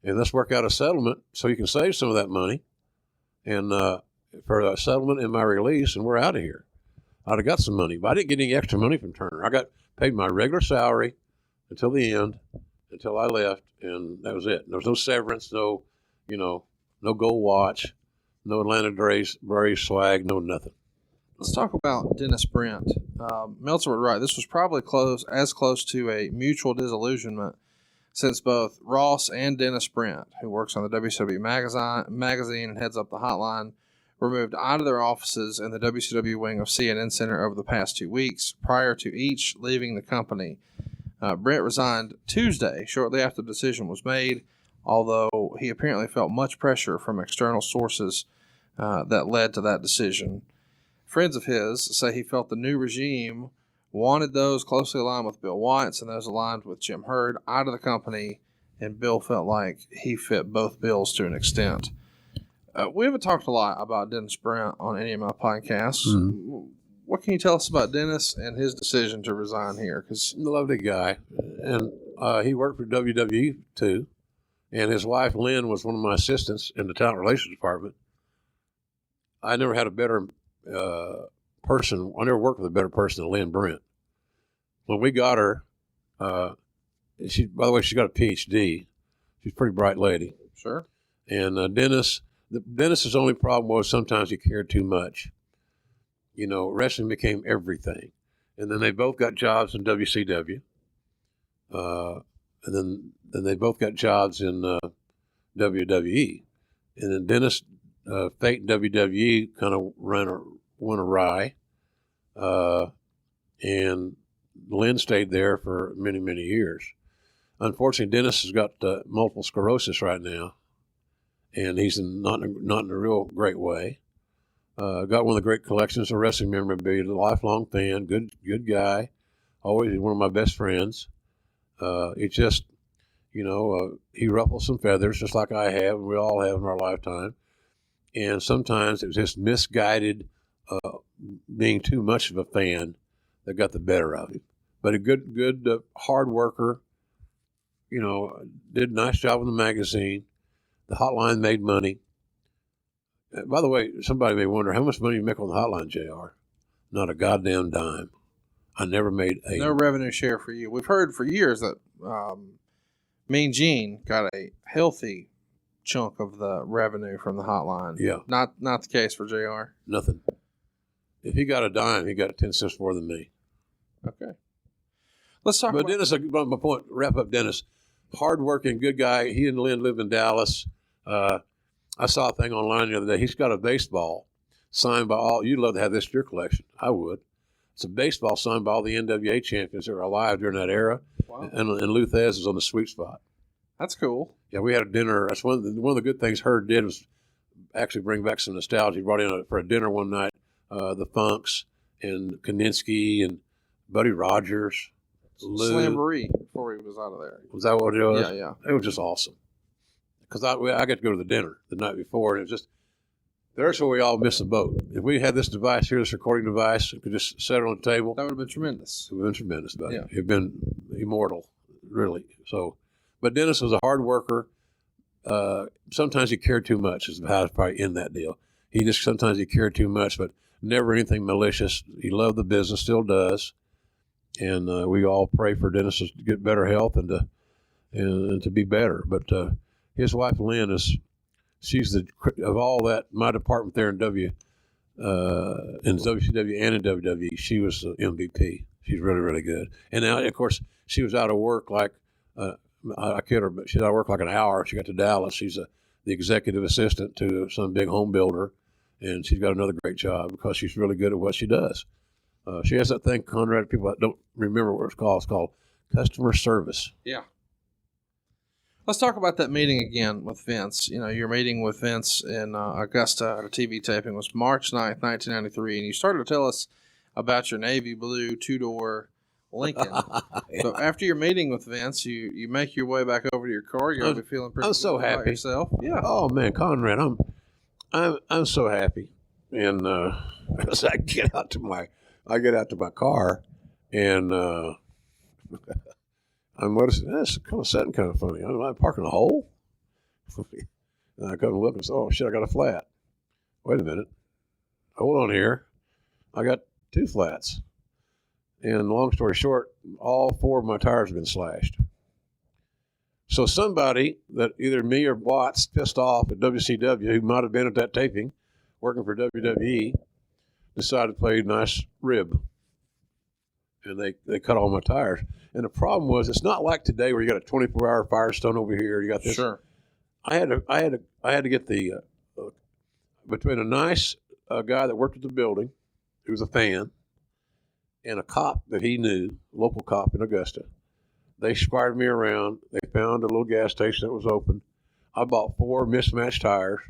and let's work out a settlement so you can save some of that money, and for a settlement and my release, and we're out of here. I'd have got some money, but I didn't get any extra money from Turner. I got paid my regular salary until the end, until I left, and that was it. There was no severance, no gold watch, no Atlanta Braves swag, no nothing. Let's talk about Dennis Brent. Meltzer was right. This was probably as close to a mutual disillusionment since both Ross and Dennis Brent, who works on the WCW magazine and heads up the hotline, were moved out of their offices in the WCW wing of CNN Center over the past 2 weeks, prior to each leaving the company. Brent resigned Tuesday, shortly after the decision was made, although he apparently felt much pressure from external sources that led to that decision. Friends of his say he felt the new regime wanted those closely aligned with Bill Watts and those aligned with Jim Herd out of the company, and Bill felt like he fit both bills to an extent. We haven't talked a lot about Dennis Brent on any of my podcasts. Mm-hmm. What can you tell us about Dennis and his decision to resign here? Because lovely guy, and he worked for WWE too, and his wife Lynn was one of my assistants in the talent relations department. I never had a better person. I never worked with a better person than Lynn Brent. When we got her, by the way, she got a PhD. She's a pretty bright lady. Sure. And Dennis's only problem was sometimes he cared too much. Wrestling became everything. And then they both got jobs in WCW. And then they both got jobs in WWE. And then Dennis' fate in WWE kind of went awry. And Lynn stayed there for many, many years. Unfortunately, Dennis has got multiple sclerosis right now. And he's not in a real great way. Got one of the great collections of wrestling memorabilia. A lifelong fan, good guy, always one of my best friends. It's just, he ruffles some feathers just like I have, and we all have in our lifetime. And sometimes it was just misguided, being too much of a fan that got the better of him. But a good hard worker, did a nice job in the magazine. The hotline made money. By the way, somebody may wonder, how much money you make on the hotline, JR? Not a goddamn dime. I never made no revenue share for you. We've heard for years that Mean Gene got a healthy chunk of the revenue from the hotline. Yeah. Not the case for JR? Nothing. If he got a dime, he got 10 cents more than me. Okay. Let's talk about Dennis. My point, wrap up Dennis. Hard-working, good guy. He and Lynn live in Dallas. I saw a thing online the other day. He's got a baseball signed by all. You'd love to have this in your collection. I would. It's a baseball signed by all the NWA champions that were alive during that era. Wow. And Luthez is on the sweet spot. That's cool. Yeah, we had a dinner. That's one of the good things Herd did was actually bring back some nostalgia. He brought in for a dinner one night the Funks and Kaninsky and Buddy Rogers. Slamboree before he was out of there. Was that what it was? Yeah. It was just awesome. Because I got to go to the dinner the night before, and it was just, there's where we all miss the boat. If we had this device here, this recording device, we could just set it on the table. That would have been tremendous. It would have been tremendous, buddy. Yeah. It would have been immortal, really. So, but Dennis was a hard worker. Sometimes he cared too much is how it's probably in that deal. Sometimes he cared too much, but never anything malicious. He loved the business, still does. And we all pray for Dennis to get better health and to be better. But his wife Lynn she's of all that my department there in in WCW and in WWE. She was the MVP. She's really, really good. And now, of course, she was out of work like, I kid her, but she's out of work like an hour. She got to Dallas. She's the executive assistant to some big home builder, and she's got another great job because she's really good at what she does. She has that thing, Conrad, people that don't remember what it's called customer service. Yeah. Let's talk about that meeting again with Vince. You know, your meeting with Vince in Augusta at a TV taping was March 9th, 1993, and you started to tell us about your navy blue two-door Lincoln. Yeah. So after your meeting with Vince, you make your way back over to your car. You're going to be feeling pretty I'm so good about happy. yourself. Yeah. Oh, man, Conrad, I'm so happy. And as I get out to my car, and I'm noticing this kind of setting kind of funny. I'm parking a hole. And I come and look and say, oh, shit, I got a flat. Wait a minute. Hold on here. I got 2 flats. And long story short, all 4 of my tires have been slashed. So somebody that either me or Watts pissed off at WCW, who might have been at that taping, working for WWE, decided to play a nice rib. And they cut all my tires. And the problem was, it's not like today where you got a 24-hour Firestone over here. You got this. Sure. I had to get the between a nice guy that worked at the building, who was a fan, and a cop that he knew, a local cop in Augusta. They squared me around. They found a little gas station that was open. I bought 4 mismatched tires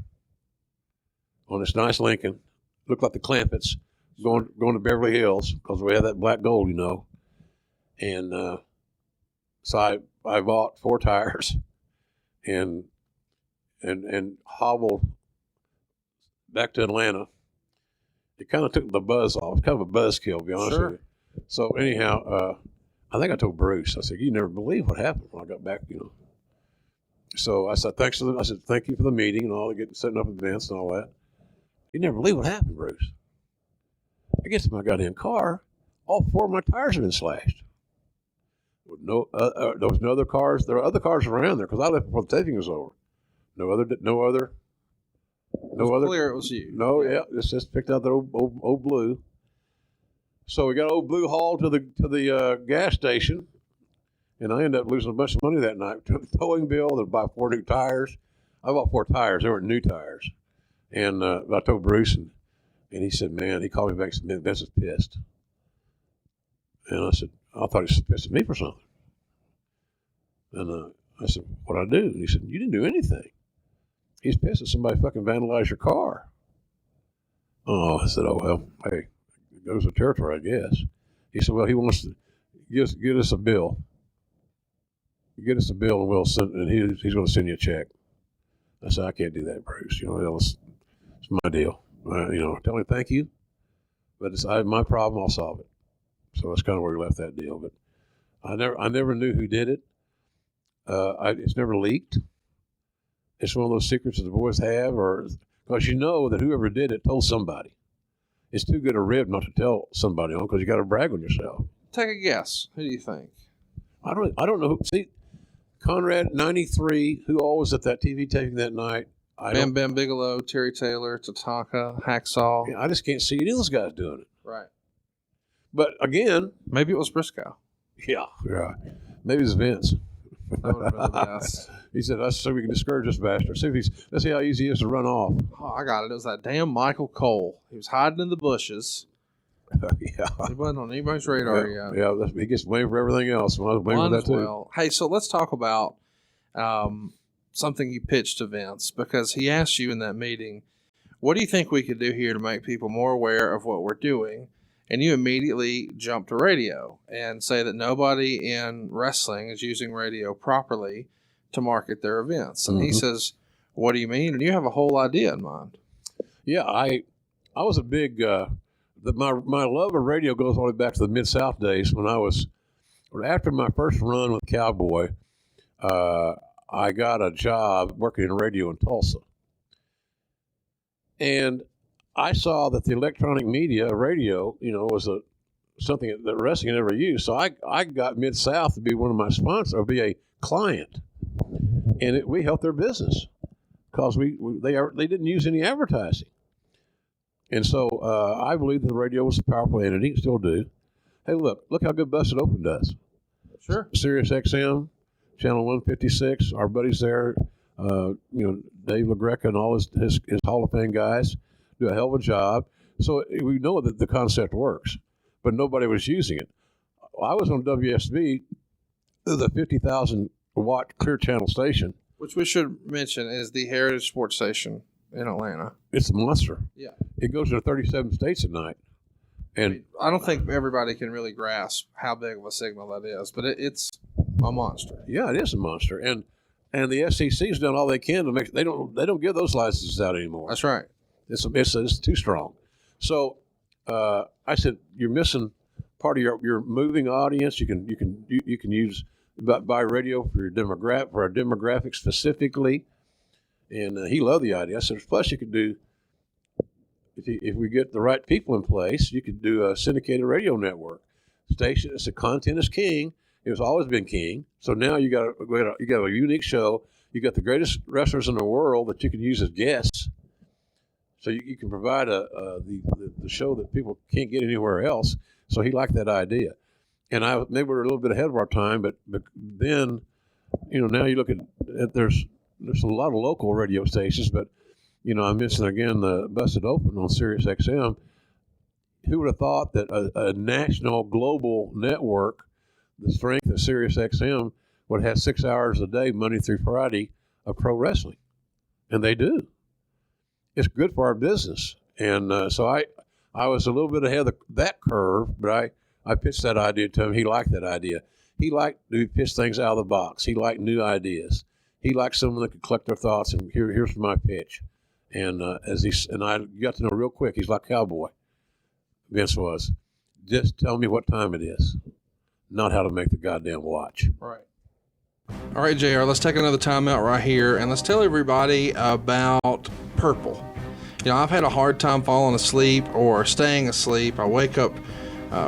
on this nice Lincoln. Looked like the Clampetts going to Beverly Hills because we had that black gold, you know. And so I bought 4 tires and hobbled back to Atlanta. It kind of took the buzz off. Kind of a buzzkill, to be honest with you. So anyhow, I think I told Bruce. I said, "You never believe what happened when I got back, you know." So I said, "Thank you for the meeting and all, setting up events and all that." You never believe what happened, Bruce. I get to my goddamn car. All 4 of my tires have been slashed. There was no other cars. There were other cars around there because I left before the taping was over. No other. Clear it was you. No, yeah, it's just picked out that old blue. So we got old blue hauled to the gas station, and I ended up losing a bunch of money that night. Took the towing bill to buy 4 new tires. I bought 4 tires. They weren't new tires. And I told Bruce, and he said, "Man," he called me back and said, "Man, Vince is pissed." And I said, "I thought he was pissed at me for something." And I said, "What'd I do?" And he said, "You didn't do anything. He's pissed that somebody fucking vandalized your car." Oh, I said, "Oh, well, hey, it goes with territory, I guess." He said, "Well, he wants to get us a bill. Get us a bill and we'll send, and he's going to send you a check." I said, "I can't do that, Bruce. You know, it's my deal. You know, tell him thank you, but it's my problem. I'll solve it." So that's kind of where we left that deal. But I never knew who did it. It's never leaked. It's one of those secrets that the boys have, or because you know that whoever did it told somebody. It's too good a rib not to tell somebody on because you got to brag on yourself. Take a guess. Who do you think? I don't know. See, Conrad, 93, who all was at that TV taping that night? Bam Bam Bigelow, Terry Taylor, Tatanka, Hacksaw. I just can't see any of those guys doing it. Right. But again, maybe it was Briscoe. Yeah. Maybe it's Vince. That would have been the best. He said, "Let's see if we can discourage this bastard. Let's see how easy he is to run off." Oh, I got it. It was that damn Michael Cole. He was hiding in the bushes. Yeah. He wasn't on anybody's radar yet. Yeah, he gets blamed for everything else. Well, I was blamed for that too. Well, hey, so let's talk about something you pitched to Vince, because he asked you in that meeting, "What do you think we could do here to make people more aware of what we're doing?" And you immediately jump to radio and say that nobody in wrestling is using radio properly to market their events. And he says, "What do you mean?" And you have a whole idea in mind. Yeah, I was a big my love of radio goes all the way back to the Mid-South days when after my first run with Cowboy, I got a job working in radio in Tulsa. And I saw that the electronic media, radio, was something that wrestling had never used. So I got Mid-South to be one of my sponsors, or be a client. And we helped their business because they didn't use any advertising. And so I believe the radio was a powerful entity, still do. Hey, look how good Busted Open does. Sure. Sirius XM, Channel 156, our buddies there, Dave LaGreca and all his Hall of Fame guys do a hell of a job. So we know that the concept works, but nobody was using it. I was on WSB, the 50,000 watt Clear Channel station. Which we should mention is the Heritage Sports Station in Atlanta. It's a monster. Yeah. It goes to 37 states at night. And I don't think everybody can really grasp how big of a signal that is, but it's a monster. Yeah, it is a monster. And the SEC's done all they can to make. They don't give those licenses out anymore. That's right. It's too strong. So I said, you're missing part of your moving audience. You can use buy radio for your demographic specifically. And he loved the idea. I said, plus you could do, if we get the right people in place, you could do a syndicated radio network station. It's a content is king. It's always been king. So now you got a unique show. You got the greatest wrestlers in the world that you can use as guests. So you can provide the show that people can't get anywhere else. So he liked that idea. And maybe we're a little bit ahead of our time, but then, now you look at there's a lot of local radio stations, but, I mentioned again the Busted Open on Sirius XM. Who would have thought that a national global network, the strength of Sirius XM, would have 6 hours a day, Monday through Friday, of pro wrestling? And they do. It's good for our business. And so I was a little bit ahead of that curve, but I pitched that idea to him. He liked that idea. He liked to pitch things out of the box. He liked new ideas. He liked someone that could collect their thoughts and here's my pitch. And I got to know real quick, he's like cowboy. Vince was. Just tell me what time it is, not how to make the goddamn watch. Right. All right, JR, let's take another time out right here and let's tell everybody about Purple. I've had a hard time falling asleep or staying asleep. I wake up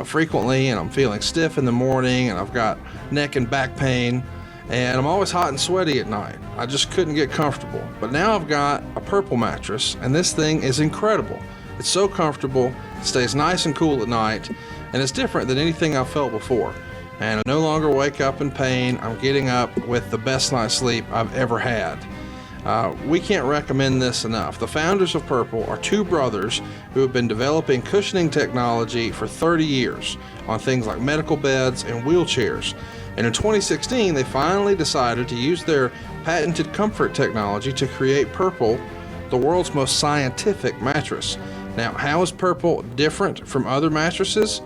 frequently and I'm feeling stiff in the morning and I've got neck and back pain and I'm always hot and sweaty at night. I just couldn't get comfortable. But now I've got a Purple mattress and this thing is incredible. It's so comfortable, it stays nice and cool at night, and it's different than anything I've felt before. And I no longer wake up in pain. I'm getting up with the best night's sleep I've ever had. We can't recommend this enough. The founders of Purple are two brothers who have been developing cushioning technology for 30 years on things like medical beds and wheelchairs. And in 2016, they finally decided to use their patented comfort technology to create Purple, the world's most scientific mattress. Now, how is Purple different from other mattresses?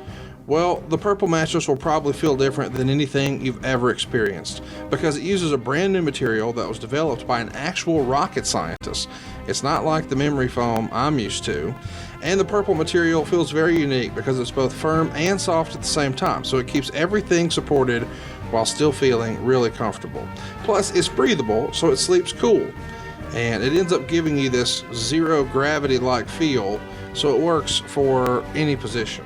Well, the Purple mattress will probably feel different than anything you've ever experienced because it uses a brand new material that was developed by an actual rocket scientist. It's not like the memory foam I'm used to. And the Purple material feels very unique because it's both firm and soft at the same time, so it keeps everything supported while still feeling really comfortable. Plus, it's breathable, so it sleeps cool. And it ends up giving you this zero gravity-like feel, so it works for any position.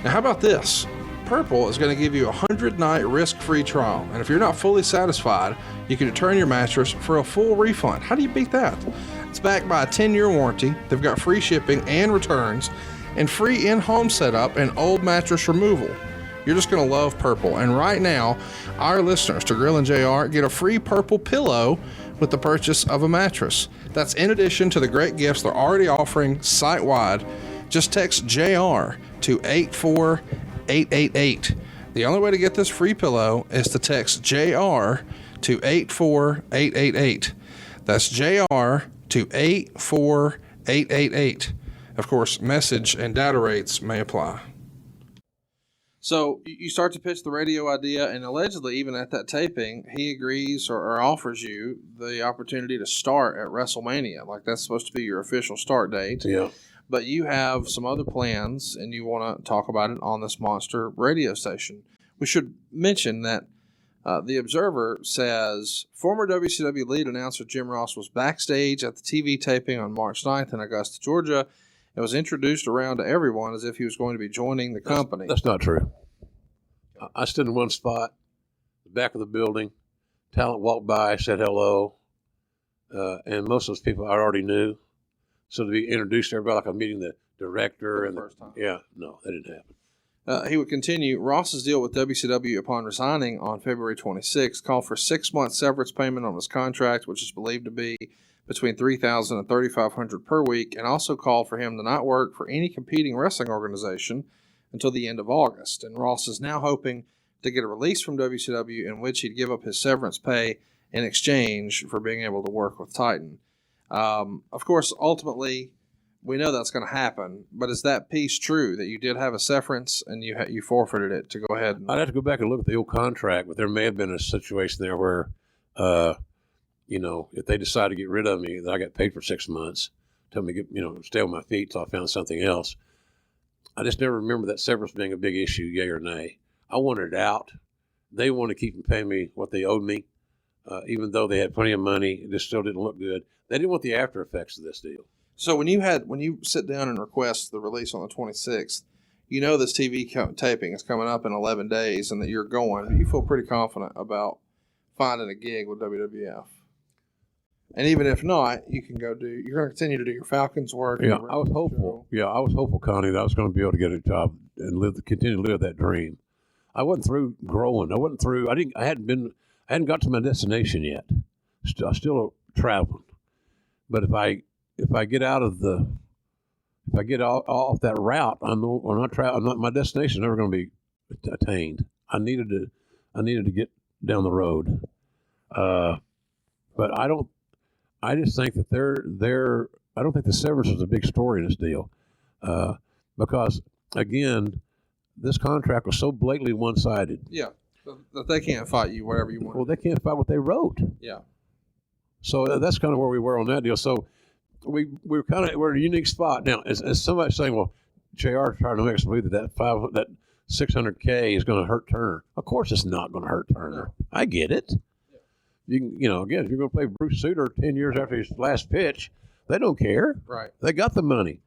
Now, how about this? Purple is going to give you a 100-night risk-free trial, and if you're not fully satisfied, you can return your mattress for a full refund. How do you beat that? It's backed by a 10-year warranty. They've got free shipping and returns, and free in-home setup and old mattress removal. You're just going to love Purple, and right now, our listeners to Grill and JR get a free Purple pillow with the purchase of a mattress. That's in addition to the great gifts they're already offering site-wide. Just text JR to 84888. The only way to get this free pillow is to text JR to 84888. That's JR to 84888. Of course, message and data rates may apply. So you start to pitch the radio idea, and allegedly, even at that taping, he agrees or offers you the opportunity to start at WrestleMania. Like, that's supposed to be your official start date. Yeah. But you have some other plans, and you want to talk about it on this monster radio station. We should mention that the Observer says, former WCW lead announcer Jim Ross was backstage at the TV taping on March 9th in Augusta, Georgia, and was introduced around to everyone as if he was going to be joining the company. That's not true. I stood in one spot, the back of the building. Talent walked by, said hello, and most of those people I already knew. So to be introduced to everybody like I'm meeting the director. For and the first time. Yeah, no, that didn't happen. He would continue. Ross's deal with WCW upon resigning on February 26 called for 6-month severance payment on his contract, which is believed to be between $3,000 and $3,500 per week, and also called for him to not work for any competing wrestling organization until the end of August. And Ross is now hoping to get a release from WCW in which he'd give up his severance pay in exchange for being able to work with Titan. Of course, ultimately, we know that's going to happen, but is that piece true, that you did have a severance and you forfeited it to go ahead? I'd have to go back and look at the old contract, but there may have been a situation there where, if they decide to get rid of me, that I got paid for 6 months, tell me to stay on my feet till I found something else. I just never remember that severance being a big issue, yay or nay. I wanted it out. They wanted to keep and pay me what they owed me, even though they had plenty of money. It just still didn't look good. They didn't want the after effects of this deal. So when you sit down and request the release on the 26th, this TV taping is coming up in 11 days and that you're going, but you feel pretty confident about finding a gig with WWF. And even if not, you're going to continue to do your Falcons work. Yeah, I was hopeful. Yeah, I was hopeful, Connie, that I was going to be able to get a job and continue to live that dream. I wasn't through growing. I hadn't got to my destination yet. I still traveling. But if I get off that route, my destination is never going to be attained. I needed to get down the road. But I just think that I don't think the severance is a big story in this deal. Because again, this contract was so blatantly one-sided. Yeah. That they can't fight you whatever you want. Well, they can't fight what they wrote. Yeah. So that's kind of where we were on that deal. So we're in a unique spot now. As somebody saying, well, JR trying to make us believe that $600K is going to hurt Turner. Of course, it's not going to hurt Turner. No. I get it. Yeah. Again, if you're going to play Bruce Sutter 10 years after his last pitch, they don't care. Right. They got the money,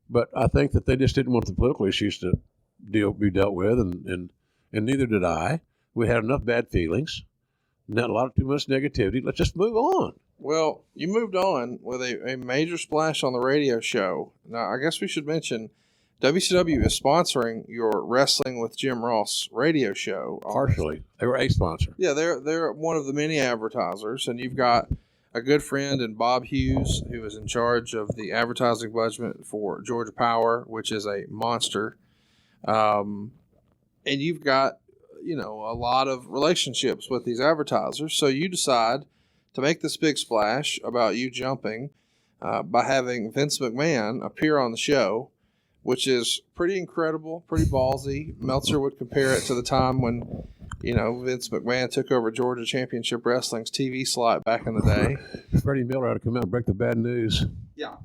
but I think that they just didn't want the political issues to be dealt with, and neither did I. We had enough bad feelings. Not too much negativity. Let's just move on. Well, you moved on with a major splash on the radio show. Now, I guess we should mention WCW is sponsoring your Wrestling with Jim Ross radio show. Partially. They were a sponsor. Yeah, they're one of the many advertisers, and you've got a good friend in Bob Hughes, who is in charge of the advertising budget for Georgia Power, which is a monster. And you've got a lot of relationships with these advertisers. So you decide to make this big splash about you jumping by having Vince McMahon appear on the show, which is pretty incredible, pretty ballsy. Meltzer would compare it to the time when, Vince McMahon took over Georgia Championship Wrestling's TV slot back in the day. Freddie Miller had to come out and break the bad news. Yeah.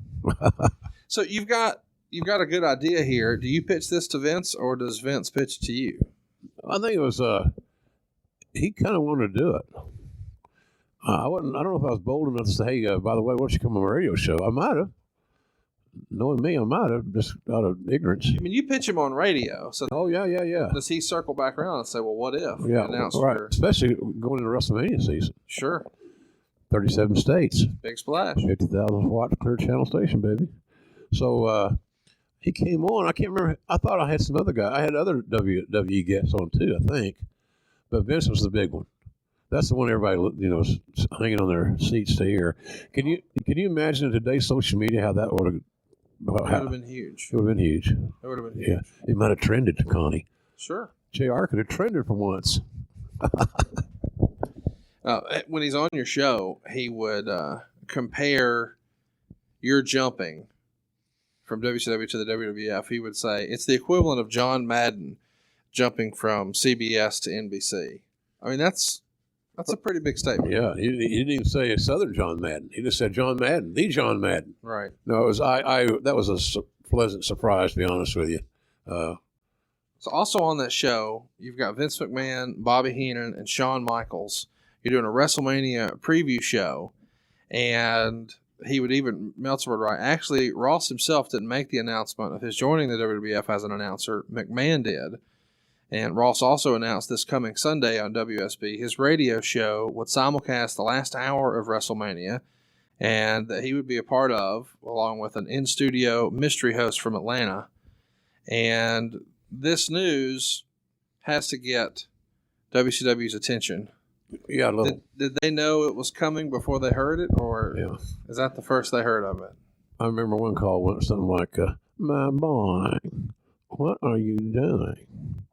So you've got a good idea here. Do you pitch this to Vince, or does Vince pitch it to you? I think it was he kind of wanted to do it. I don't know if I was bold enough to say, hey, by the way, why don't you come on my radio show? I might have. Knowing me, I might have, just out of ignorance. I mean, you pitch him on radio. So yeah. Does he circle back around and say, well, what if? Yeah, right. Especially going into WrestleMania season. Sure. 37 states. Big splash. 50,000 watt clear channel station, baby. So he came on. I can't remember. I thought I had some other guy. I had other WWE guests on too, I think. But Vince was the big one. That's the one everybody, was hanging on their seats to hear. Can you imagine in today's social media how that would have? It would have been huge. It would have been huge. It would have been huge. Yeah, it might have trended, Connie. Sure. JR could have trended for once. When he's on your show, he would compare your jumping from WCW to the WWF. He would say it's the equivalent of John Madden jumping from CBS to NBC. I mean, that's a pretty big statement. Yeah, he didn't even say a Southern John Madden. He just said John Madden, the John Madden. Right. No, it was that was a pleasant surprise, to be honest with you. So also on that show, you've got Vince McMahon, Bobby Heenan, and Shawn Michaels. You're doing a WrestleMania preview show, and Meltzer would write, actually, Ross himself didn't make the announcement of his joining the WWF as an announcer. McMahon did. And Ross also announced this coming Sunday on WSB, his radio show would simulcast the last hour of WrestleMania, and that he would be a part of, along with an in-studio mystery host from Atlanta. And this news has to get WCW's attention. Yeah, a little. Did they know it was coming before they heard it, or is that the first they heard of it? I remember one call went something like, "My boy, what are you doing?"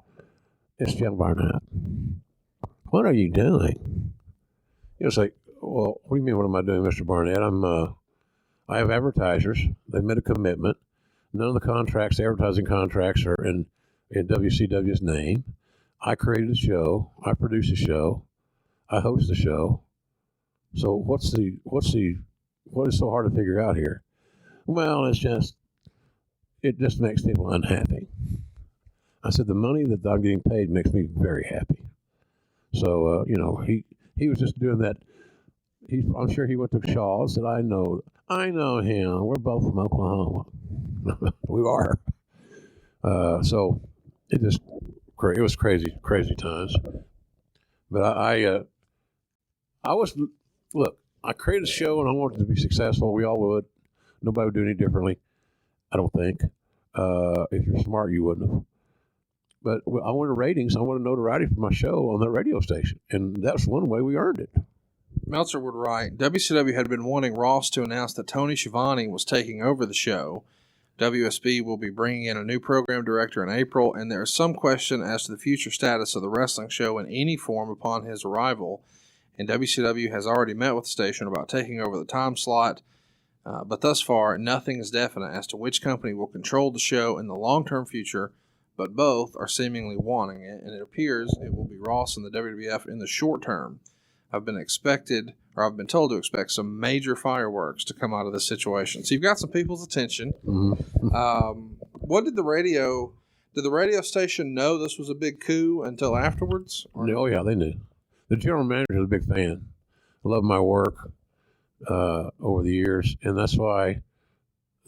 It's Jim Barnett. What are you doing? It was like, well, what do you mean, what am I doing, Mr. Barnett? I have advertisers. They made a commitment. None of the contracts, the advertising contracts, are in WCW's name. I created the show. I produced the show. I host the show. So what is so hard to figure out here? Well, it just makes people unhappy. I said, the money that I'm getting paid makes me very happy. So, he was just doing that. I'm sure he went to Shaw and said, I know him. We're both from Oklahoma. We are. So it was crazy times. But I created a show and I wanted it to be successful. We all would. Nobody would do any differently, I don't think. If you're smart, you wouldn't have. But I wanted ratings. I wanted notoriety for my show on that radio station. And that's one way we earned it. Meltzer would write, WCW had been wanting Ross to announce that Tony Schiavone was taking over the show. WSB will be bringing in a new program director in April, and there is some question as to the future status of the wrestling show in any form upon his arrival. And WCW has already met with the station about taking over the time slot, but thus far, nothing is definite as to which company will control the show in the long-term future, but both are seemingly wanting it, and it appears it will be Ross and the WWF in the short term. I've been told to expect some major fireworks to come out of this situation. So you've got some people's attention. Mm-hmm. What did the radio station know this was a big coup until afterwards? Oh, yeah, they knew. The general manager is a big fan. I love my work over the years, and that's why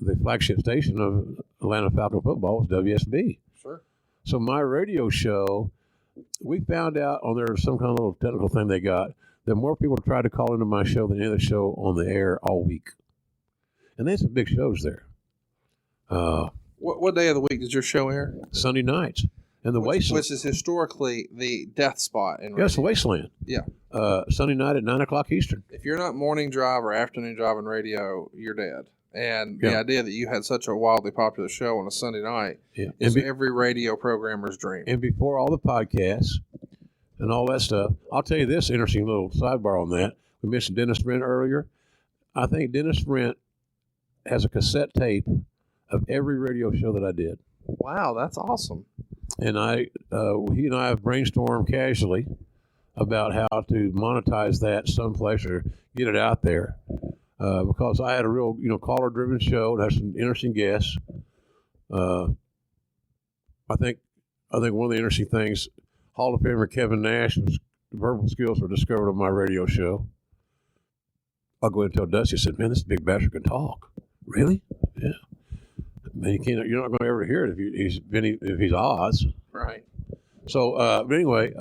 the flagship station of Atlanta Falcon football was WSB. Sure. So my radio show, we found out on there some kind of little technical thing they got that more people tried to call into my show than any other show on the air all week. And they had some big shows there. What day of the week did your show air? Sunday nights. And the Wasteland. Which is historically the death spot in radio. Yes, the Wasteland. Yeah. Sunday night at 9 o'clock Eastern. If you're not morning drive or afternoon drive on radio, you're dead. And the idea that you had such a wildly popular show on a Sunday night is every radio programmer's dream. And before all the podcasts and all that stuff, I'll tell you this interesting little sidebar on that. We mentioned Dennis Brent earlier. I think Dennis Brent has a cassette tape of every radio show that I did. Wow, that's awesome. And he and I have brainstormed casually about how to monetize that someplace or get it out there. Because I had a real, caller-driven show and had some interesting guests. I think one of the interesting things, Hall of Famer Kevin Nash's verbal skills were discovered on my radio show. I'll go ahead and tell Dusty, I said, man, this big bastard can talk. Really? Yeah. Man, you're not going to ever hear it if he's Oz. Right. So, but anyway,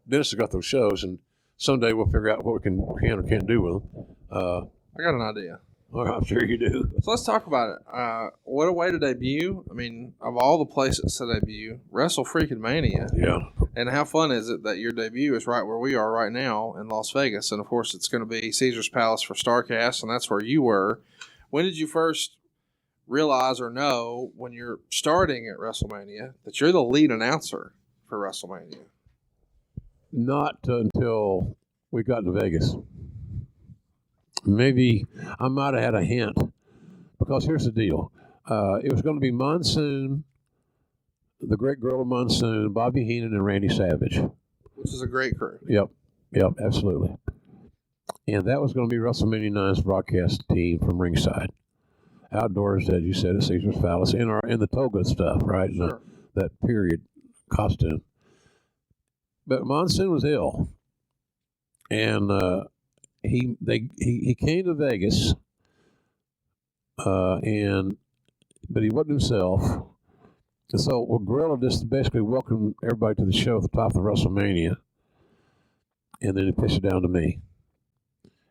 Dennis has got those shows, and someday we'll figure out what we can or can't do with them. I got an idea. Well, I'm sure you do. So let's talk about it. What a way to debut. I mean, of all the places to debut, Wrestle Freaking Mania. Yeah. And how fun is it that your debut is right where we are right now in Las Vegas? And, of course, it's going to be Caesar's Palace for Starrcast, and that's where you were. When did you first realize or know when you're starting at WrestleMania that you're the lead announcer for WrestleMania? Not until we got to Vegas. Maybe I might have had a hint, because here's the deal. It was going to be Monsoon, the Great Gorilla Monsoon, Bobby Heenan, and Randy Savage. Which is a great crew. Yep, absolutely. And that was going to be WrestleMania 9's broadcast team from ringside. Outdoors, as you said, at Caesar's Palace, in the toga stuff, right? Sure. That period costume. But Monsoon was ill. And he came to Vegas, but he wasn't himself. And so Gorilla just basically welcomed everybody to the show at the top of WrestleMania, and then he pitched it down to me.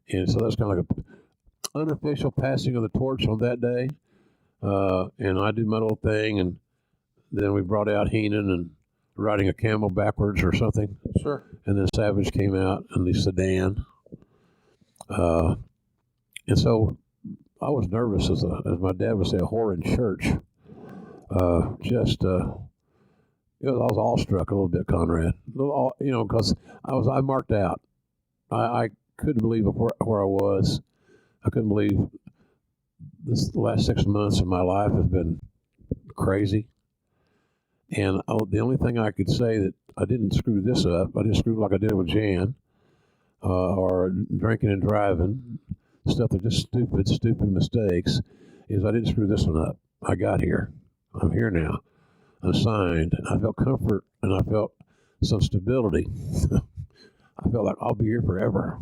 And so that's kind of like unofficial passing of the torch on that day. And I did my little thing, and then we brought out Heenan and riding a camel backwards or something. Sure. And then Savage came out in the sedan. And so I was nervous as my dad would say, a whore in church. I was awestruck a little bit, Conrad. Because I marked out. I couldn't believe where I was. I couldn't believe the last 6 months of my life has been crazy. And the only thing I could say that I didn't screw this up, I didn't screw like I did with Jan, or drinking and driving, stuff that just stupid mistakes, is I didn't screw this one up. I got here. I'm here now. I'm signed. I felt comfort, and I felt some stability. I felt like I'll be here forever.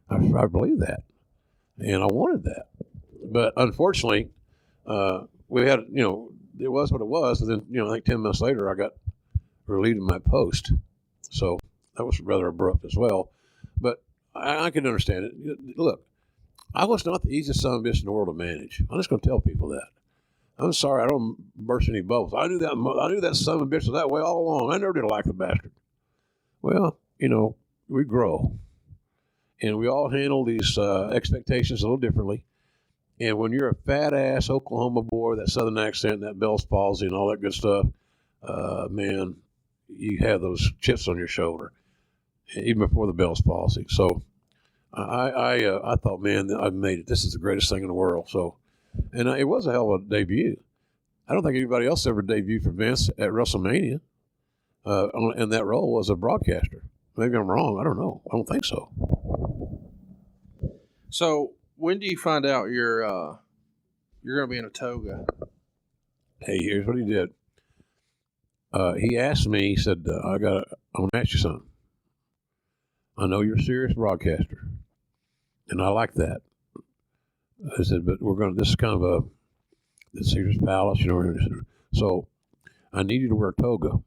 I believe that, and I wanted that. But unfortunately, we had, it was what it was. And then, I think 10 minutes later, I got relieved of my post. So that was rather abrupt as well. But I can understand it. Look, I was not the easiest son of a bitch in the world to manage. I'm just going to tell people that. I'm sorry, I don't burst any bubbles. I knew that son of a bitch was that way all along. I never did like the bastard. Well, we grow. And we all handle these expectations a little differently. And when you're a fat-ass Oklahoma boy, that southern accent, that Bell's palsy and all that good stuff, man, you have those chips on your shoulder, even before the Bell's palsy. So I thought, man, I've made it. This is the greatest thing in the world. So, and it was a hell of a debut. I don't think anybody else ever debuted for Vince at WrestleMania in that role as a broadcaster. Maybe I'm wrong. I don't know. I don't think so. So when do you find out you're going to be in a toga? Hey, here's what he did. He asked me, he said, I want to ask you something. I know you're a serious broadcaster, and I like that. I said, but this is kind of the Caesar's Palace, so I need you to wear a toga.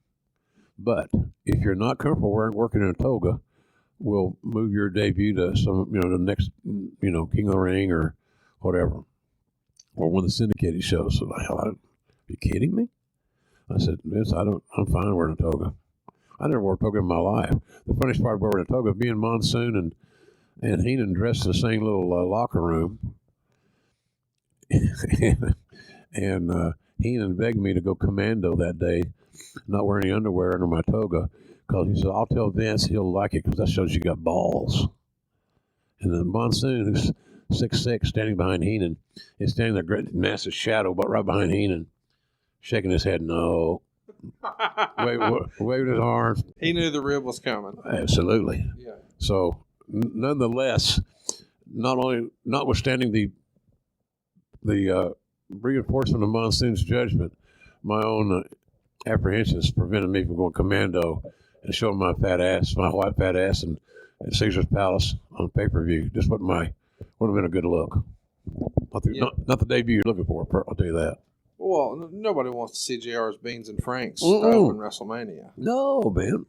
But if you're not comfortable working in a toga, we'll move your debut to some, the next, King of the Ring or whatever, or one of the syndicated shows. So are you kidding me? I said, Vince, I'm fine wearing a toga. I never wore a toga in my life. The funniest part of wearing a toga, being Monsoon and Heenan dressed in the same little locker room. and Heenan begged me to go commando that day, not wearing any underwear under my toga, because he said, I'll tell Vince he'll like it because that shows you got balls. And then Monsoon, who's 6'6", standing behind Heenan, is standing there, great massive shadow, but right behind Heenan, shaking his head, no. Waving his arms. He knew the rib was coming. Absolutely. Yeah. So, nonetheless, notwithstanding the reinforcement of Monsoon's judgment, my own apprehensions prevented me from going commando and showing my white fat ass, and at Caesar's Palace on pay-per-view. Just would have been a good look. Not the debut you're looking for, I'll tell you that. Well, nobody wants to see JR's Beans and Franks in WrestleMania. No, man.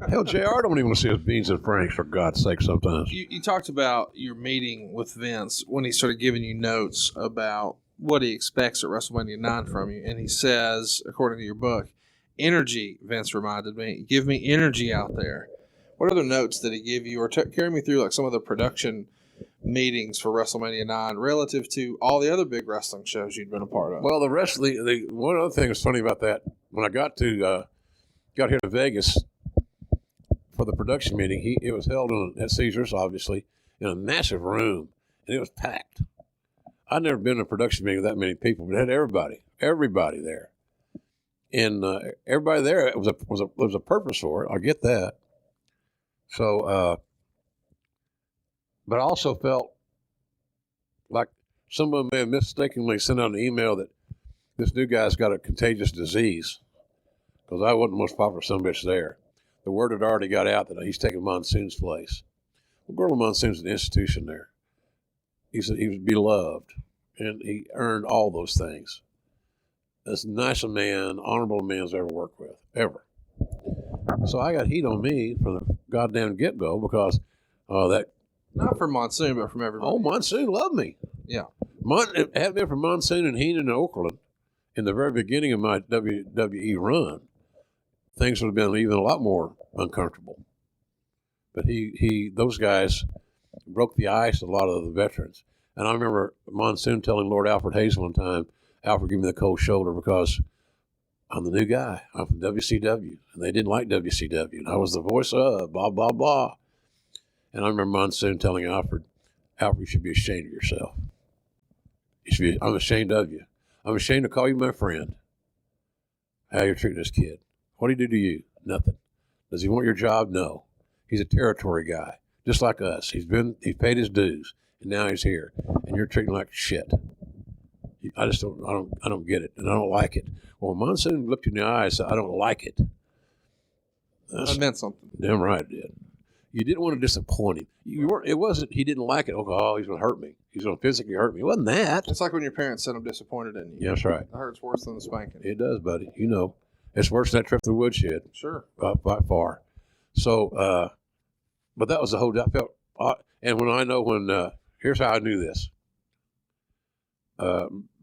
Hell, JR don't even want to see his Beans and Franks, for God's sake, sometimes. You talked about your meeting with Vince when he started giving you notes about what he expects at WrestleMania 9 from you. And he says, according to your book, energy, Vince reminded me. Give me energy out there. What other notes did he give you? Or carry me through like some of the production meetings for WrestleMania 9 relative to all the other big wrestling shows you'd been a part of? Well, the rest of the one other thing that's funny about that, when I got here to Vegas for the production meeting, it was held at Caesars, obviously, in a massive room, and it was packed. I'd never been in a production meeting with that many people, but it had everybody there, and everybody there was a purpose for it. I get that. So, but I also felt like someone may have mistakenly sent out an email that this new guy's got a contagious disease, because I wasn't the most popular sumbitch there. The word had already got out that he's taking Monsoon's place. Well, Gorilla Monsoon's an institution there. He was beloved, and he earned all those things. As nice a man, honorable a man as I ever worked with, ever. So I got heat on me from the goddamn get-go because that Not from Monsoon, but from everybody. Oh, Monsoon loved me. Yeah. It had been for Monsoon and Heenan and Okerlund in the very beginning of my WWE run, things would have been even a lot more uncomfortable. But those guys broke the ice, a lot of the veterans. And I remember Monsoon telling Lord Alfred Hayes one time, Alfred, give me the cold shoulder because I'm the new guy. I'm from WCW. And they didn't like WCW. And I was the voice of blah, blah, blah. And I remember Monsoon telling Alfred, you should be ashamed of yourself. I'm ashamed of you. I'm ashamed to call you my friend. How you're treating this kid. What did he do to you? Nothing. Does he want your job? No. He's a territory guy, just like us. He's paid his dues, and now he's here, and you're treating him like shit. I don't get it, and I don't like it. Well, Monsoon looked you in the eye and said, I don't like it. That meant something. Damn right it did. You didn't want to disappoint him. It wasn't he didn't like it. Oh, he's going to hurt me. He's going to physically hurt me. It wasn't that. It's like when your parents said I'm disappointed in you. Yeah, that's right. It hurts worse than the spanking. It does, buddy. You know, it's worse than that trip to the woodshed. Sure. By far. So, but that was the whole. I felt, and here's how I knew this.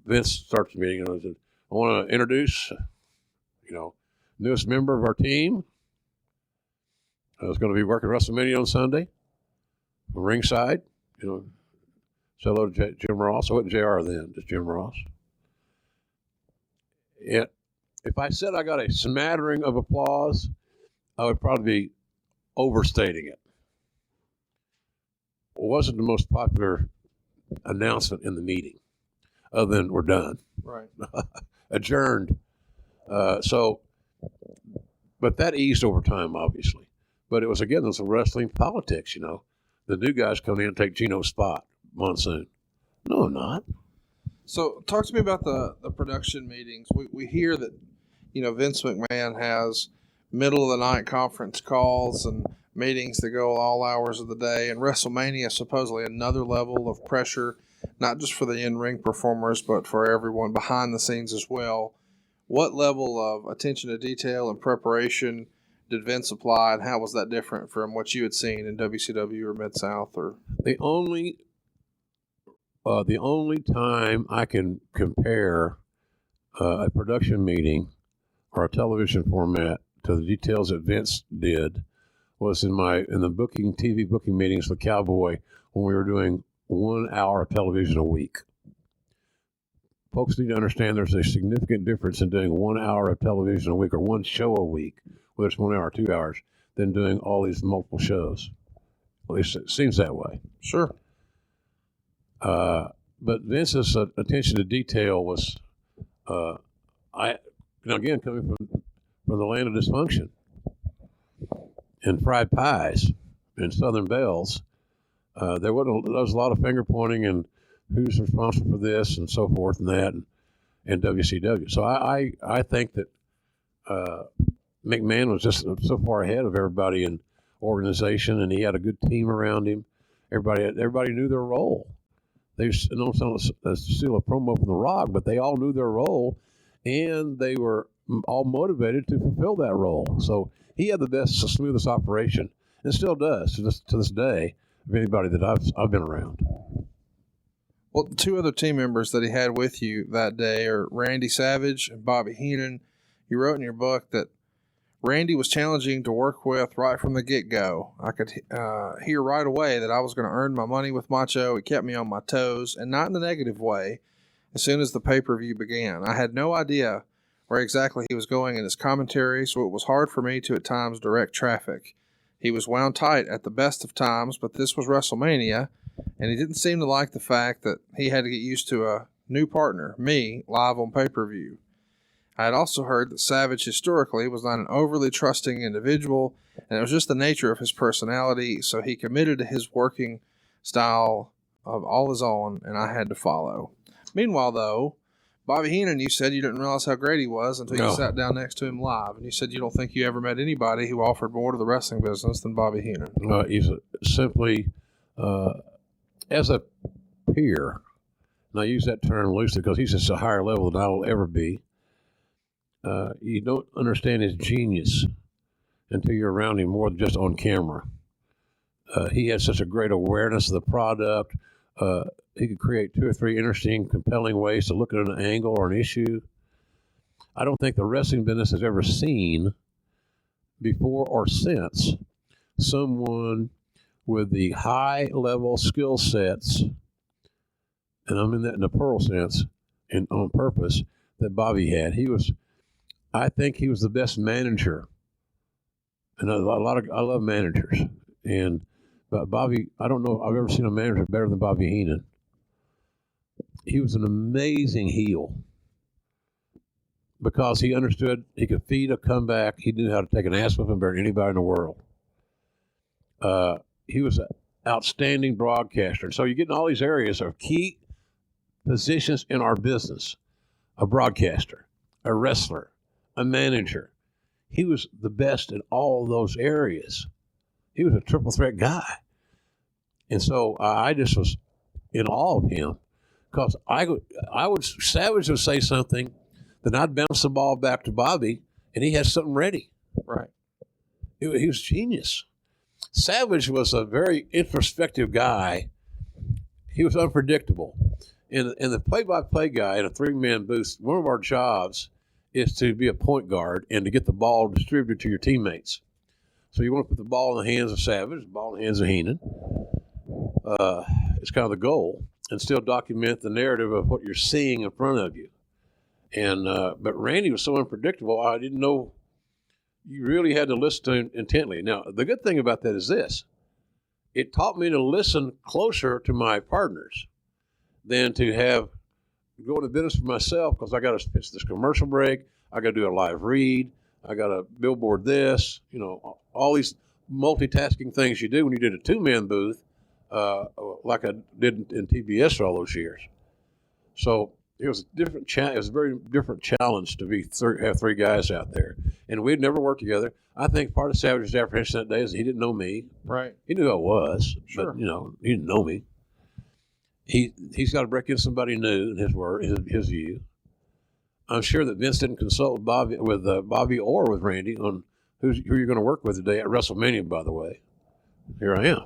Vince starts the meeting and I said, I want to introduce, newest member of our team. I was going to be working WrestleMania on Sunday, ringside. Say hello to Jim Ross. I wasn't JR then, just Jim Ross. And if I said I got a smattering of applause, I would probably be overstating it. It wasn't the most popular announcement in the meeting, other than we're done. Right. Adjourned. But that eased over time, obviously. But it was, again, those wrestling politics, The new guys come in and take Gino's spot, Monsoon. No, I'm not. So talk to me about the production meetings. We hear that, Vince McMahon has middle of the night conference calls and meetings that go all hours of the day. And WrestleMania is supposedly another level of pressure, not just for the in-ring performers, but for everyone behind the scenes as well. What level of attention to detail and preparation did Vince apply, and how was that different from what you had seen in WCW or Mid-South? Or the only time I can compare a production meeting or a television format to the details that Vince did was in the TV booking meetings with Cowboy when we were doing 1 hour of television a week. Folks need to understand there's a significant difference in doing 1 hour of television a week or one show a week, whether it's 1 hour or 2 hours, than doing all these multiple shows. At least it seems that way. Sure. But Vince's attention to detail was, again, coming from the land of dysfunction and fried pies and Southern Bells, there was a lot of finger pointing and who's responsible for this and so forth and that and WCW. So I think that McMahon was just so far ahead of everybody in organization, and he had a good team around him. Everybody knew their role. They don't steal a promo from The Rock, but they all knew their role, and they were all motivated to fulfill that role. So he had the best, smoothest operation, and still does to this day, of anybody that I've been around. Well, the two other team members that he had with you that day are Randy Savage and Bobby Heenan. You wrote in your book that Randy was challenging to work with right from the get-go. I could hear right away that I was going to earn my money with Macho. It kept me on my toes, and not in a negative way, as soon as the pay-per-view began. I had no idea where exactly he was going in his commentary, so it was hard for me to at times direct traffic. He was wound tight at the best of times, but this was WrestleMania, and he didn't seem to like the fact that he had to get used to a new partner, me, live on pay-per-view. I had also heard that Savage historically was not an overly trusting individual, and it was just the nature of his personality, so he committed to his working style of all his own, and I had to follow. Meanwhile, though, Bobby Heenan, you said you didn't realize how great he was until you sat down next to him live, and you said you don't think you ever met anybody who offered more to the wrestling business than Bobby Heenan. He's simply, as a peer, and I use that term loosely because he's just a higher level than I will ever be. You don't understand his genius until you're around him more than just on camera. He had such a great awareness of the product. He could create 2 or 3 interesting, compelling ways to look at an angle or an issue. I don't think the wrestling business has ever seen, before or since, someone with the high-level skill sets, and I mean that in the plural sense, and on purpose, that Bobby had. I think he was the best manager. And I love managers. But Bobby, I don't know if I've ever seen a manager better than Bobby Heenan. He was an amazing heel because he understood he could feed a comeback. He knew how to take an ass whipping better than anybody in the world. He was an outstanding broadcaster. So you get in all these areas of key positions in our business: a broadcaster, a wrestler, a manager. He was the best in all of those areas. He was a triple threat guy. And so I just was in awe of him because Savage would say something, then I'd bounce the ball back to Bobby, and he had something ready. Right. He was genius. Savage was a very introspective guy. He was unpredictable. And the play-by-play guy in a 3-man booth, one of our jobs is to be a point guard and to get the ball distributed to your teammates. So you want to put the ball in the hands of Savage, the ball in the hands of Heenan. It's kind of the goal, and still document the narrative of what you're seeing in front of you. And but Randy was so unpredictable, I didn't know. You really had to listen to him intently. Now, the good thing about that is this. It taught me to listen closer to my partners than to go into business for myself, because I got to pitch this commercial break. I got to do a live read. I got to billboard this, all these multitasking things you do when you did a 2-man booth, like I did in TBS for all those years. So it was a different it was a very different challenge to have 3 guys out there, and we'd never worked together. I think part of Savage's apprehension that day is he didn't know me. Right. He knew who I was, sure. But he didn't know me. He's got to break in somebody new in his view. I'm sure that Vince didn't consult with Bobby or with Randy on who you're going to work with today at WrestleMania. By the way, here I am.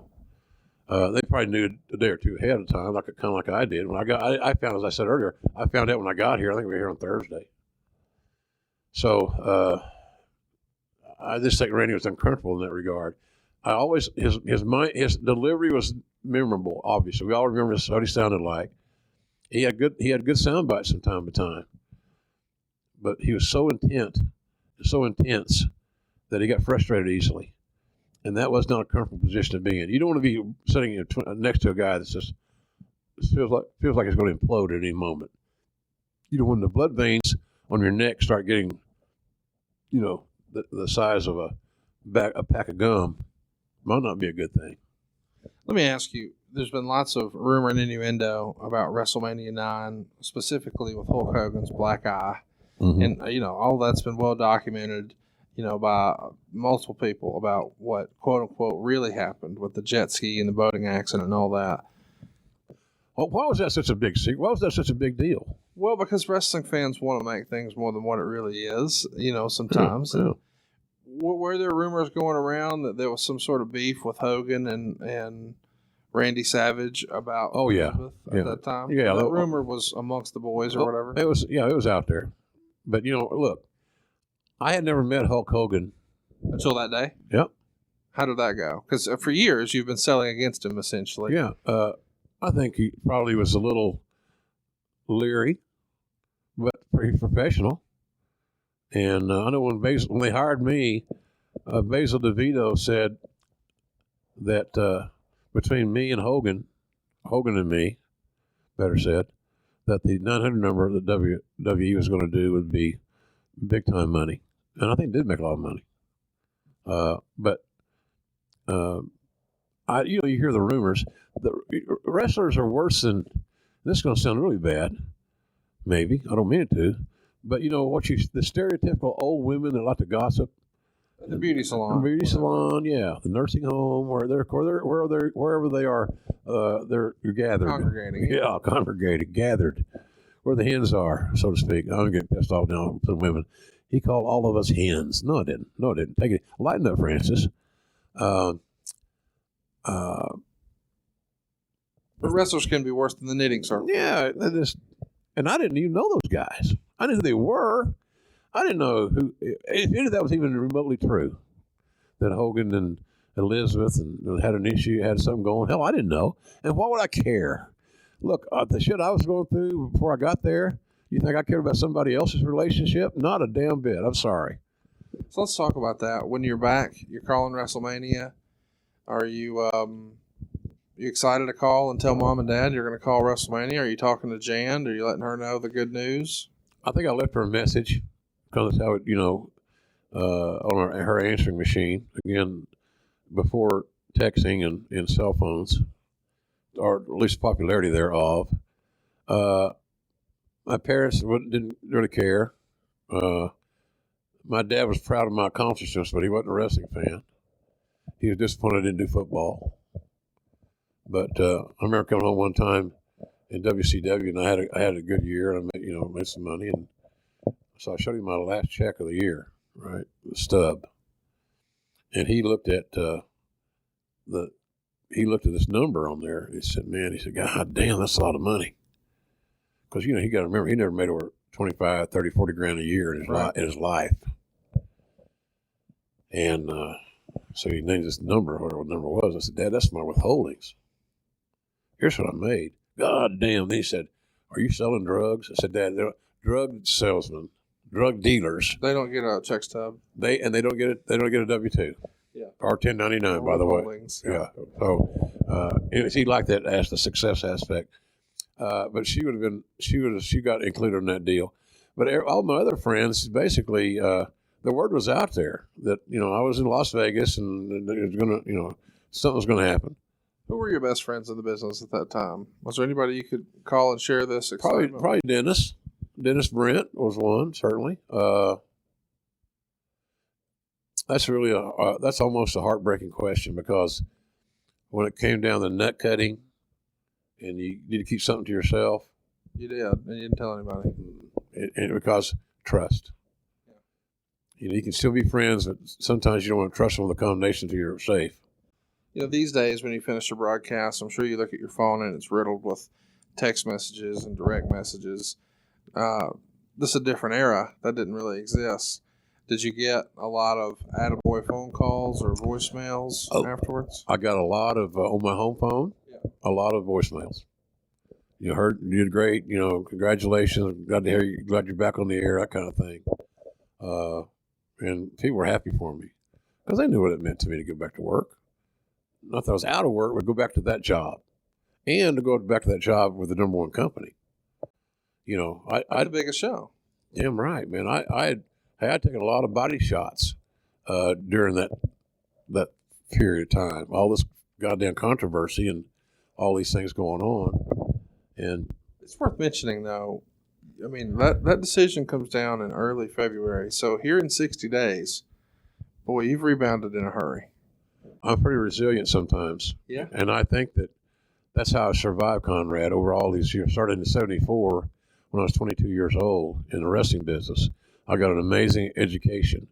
They probably knew a day or two ahead of time, kind of like I did. When I found, as I said earlier, I found out when I got here. I think we were here on Thursday. So I just think Randy was uncomfortable in that regard. His delivery was memorable. Obviously, we all remember what he sounded like. He had good sound bites from time to time. But he was so intense that he got frustrated easily. And that was not a comfortable position to be in. You don't want to be sitting next to a guy that just feels like it's going to implode at any moment. When the blood veins on your neck start getting, the size of a pack of gum, might not be a good thing. Let me ask you, there's been lots of rumor and innuendo about WrestleMania 9, specifically with Hulk Hogan's black eye. Mm-hmm. And, all that's been well documented, by multiple people about what, quote unquote, really happened with the jet ski and the boating accident and all that. Well, why was that such a big secret? Why was that such a big deal? Well, because wrestling fans want to make things more than what it really is, sometimes. Yeah. Were there rumors going around that there was some sort of beef with Hogan and Randy Savage about Elizabeth at that time? Yeah, that rumor was amongst the boys or whatever. It was out there. But, look, I had never met Hulk Hogan. Until that day? Yep. How did that go? Because for years you've been selling against him, essentially. Yeah. I think he probably was a little leery, but pretty professional. And I know when they hired me, Basil DeVito said that between me and Hogan and me, better said, that the 900 number that WWE was going to do would be big time money, and I think it did make a lot of money. But you hear the rumors. The wrestlers are worse than. This is going to sound really bad. Maybe I don't mean it to, but the stereotypical old women that like to gossip. The beauty salon. The beauty salon, yeah. The nursing home, wherever they are, they're gathered. Congregating. Yeah, congregated, gathered. Where the hens are, so to speak. I'm getting pissed off now with the women. He called all of us hens. No, I didn't. Take it. Lighten up, Francis. But wrestlers can be worse than the knitting circle. Yeah, and I didn't even know those guys. I knew who they were. I didn't know if any of that was even remotely true. That Hogan and Elizabeth and had an issue, had something going. Hell, I didn't know. And why would I care? Look, the shit I was going through before I got there, you think I cared about somebody else's relationship? Not a damn bit. I'm sorry. So let's talk about that. When you're back, you're calling WrestleMania. Are you excited to call and tell Mom and Dad you're going to call WrestleMania? Are you talking to Jan? Are you letting her know the good news? I think I left her a message because that's how it, on her answering machine. Again, before texting and cell phones, or at least popularity thereof. My parents didn't really care. My dad was proud of my accomplishments, but he wasn't a wrestling fan. He was disappointed I didn't do football. But I remember coming home one time in WCW, and I had a good year, and I made some money, and so I showed him my last check of the year, right, the stub, and he looked at this number on there. He said, "God damn, that's a lot of money." Because you got to remember, he never made over 25, 30, 40 grand a year in his life, and so he named this number, whatever the number was. I said, "Dad, that's my withholdings. Here's what I made." God damn. Then he said, "Are you selling drugs?" I said, "Dad, they're drug salesmen, drug dealers. They don't get a check stub. They don't get it. They don't get a W-2. Yeah. Or 1099, by the way. Yeah. So he liked that as the success aspect. But she got included in that deal. But all my other friends, basically, the word was out there that I was in Las Vegas and it was gonna, something was gonna happen. Who were your best friends in the business at that time? Was there anybody you could call and share this excitement? Probably Dennis. Dennis Brent was one, certainly. That's really that's almost a heartbreaking question, because when it came down to nut cutting, and you need to keep something to yourself. You did, and you didn't tell anybody. And because trust. Yeah. You can still be friends, but sometimes you don't want to trust them with a combination until you're safe. These days when you finish a broadcast, I'm sure you look at your phone and it's riddled with text messages and direct messages. This is a different era. That didn't really exist. Did you get a lot of attaboy phone calls or voicemails afterwards? I got a lot of, on my home phone, a lot of voicemails. You did great, congratulations, glad to hear you, glad you're back on the air, that kind of thing. And people were happy for me because they knew what it meant to me to go back to work. Not that I was out of work, but go back to that job, and to go back to that job with the number one company. I the biggest show. Damn right, man. I had taken a lot of body shots during that period of time. All this goddamn controversy and all these things going on, and it's worth mentioning though. I mean, that decision comes down in early February. So here in 60 days, boy, you've rebounded in a hurry. I'm pretty resilient sometimes. Yeah. And I think that's how I survived, Conrad, over all these years. Started in 74 when I was 22 years old in the wrestling business. I got an amazing education.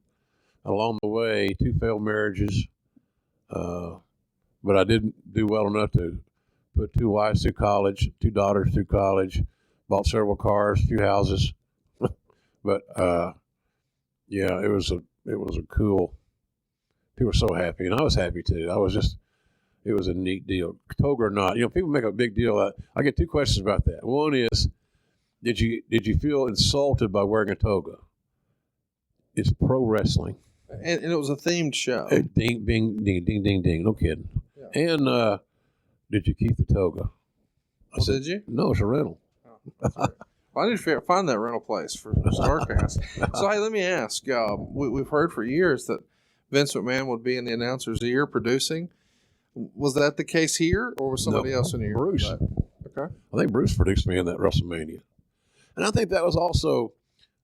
Along the way, 2 failed marriages, but I didn't do well enough to put 2 wives through college, 2 daughters through college, bought several cars, a few houses. But yeah, it was a cool. People were so happy, and I was happy too. It was a neat deal, toga or not. People make a big deal. I get 2 questions about that. One is, did you feel insulted by wearing a toga? It's pro wrestling, and it was a themed show. Ding, ding, ding, ding, ding, ding. No kidding. Yeah. And did you keep the toga? I said, did you? No, it's a rental. Oh, right. Well, I need to find that rental place for Starrcast. So hey, let me ask. We've heard for years that Vince McMahon would be in the announcer's ear producing. Was that the case here, or was somebody else in the ear? Bruce. Okay. I think Bruce produced me in that WrestleMania. And I think that was also,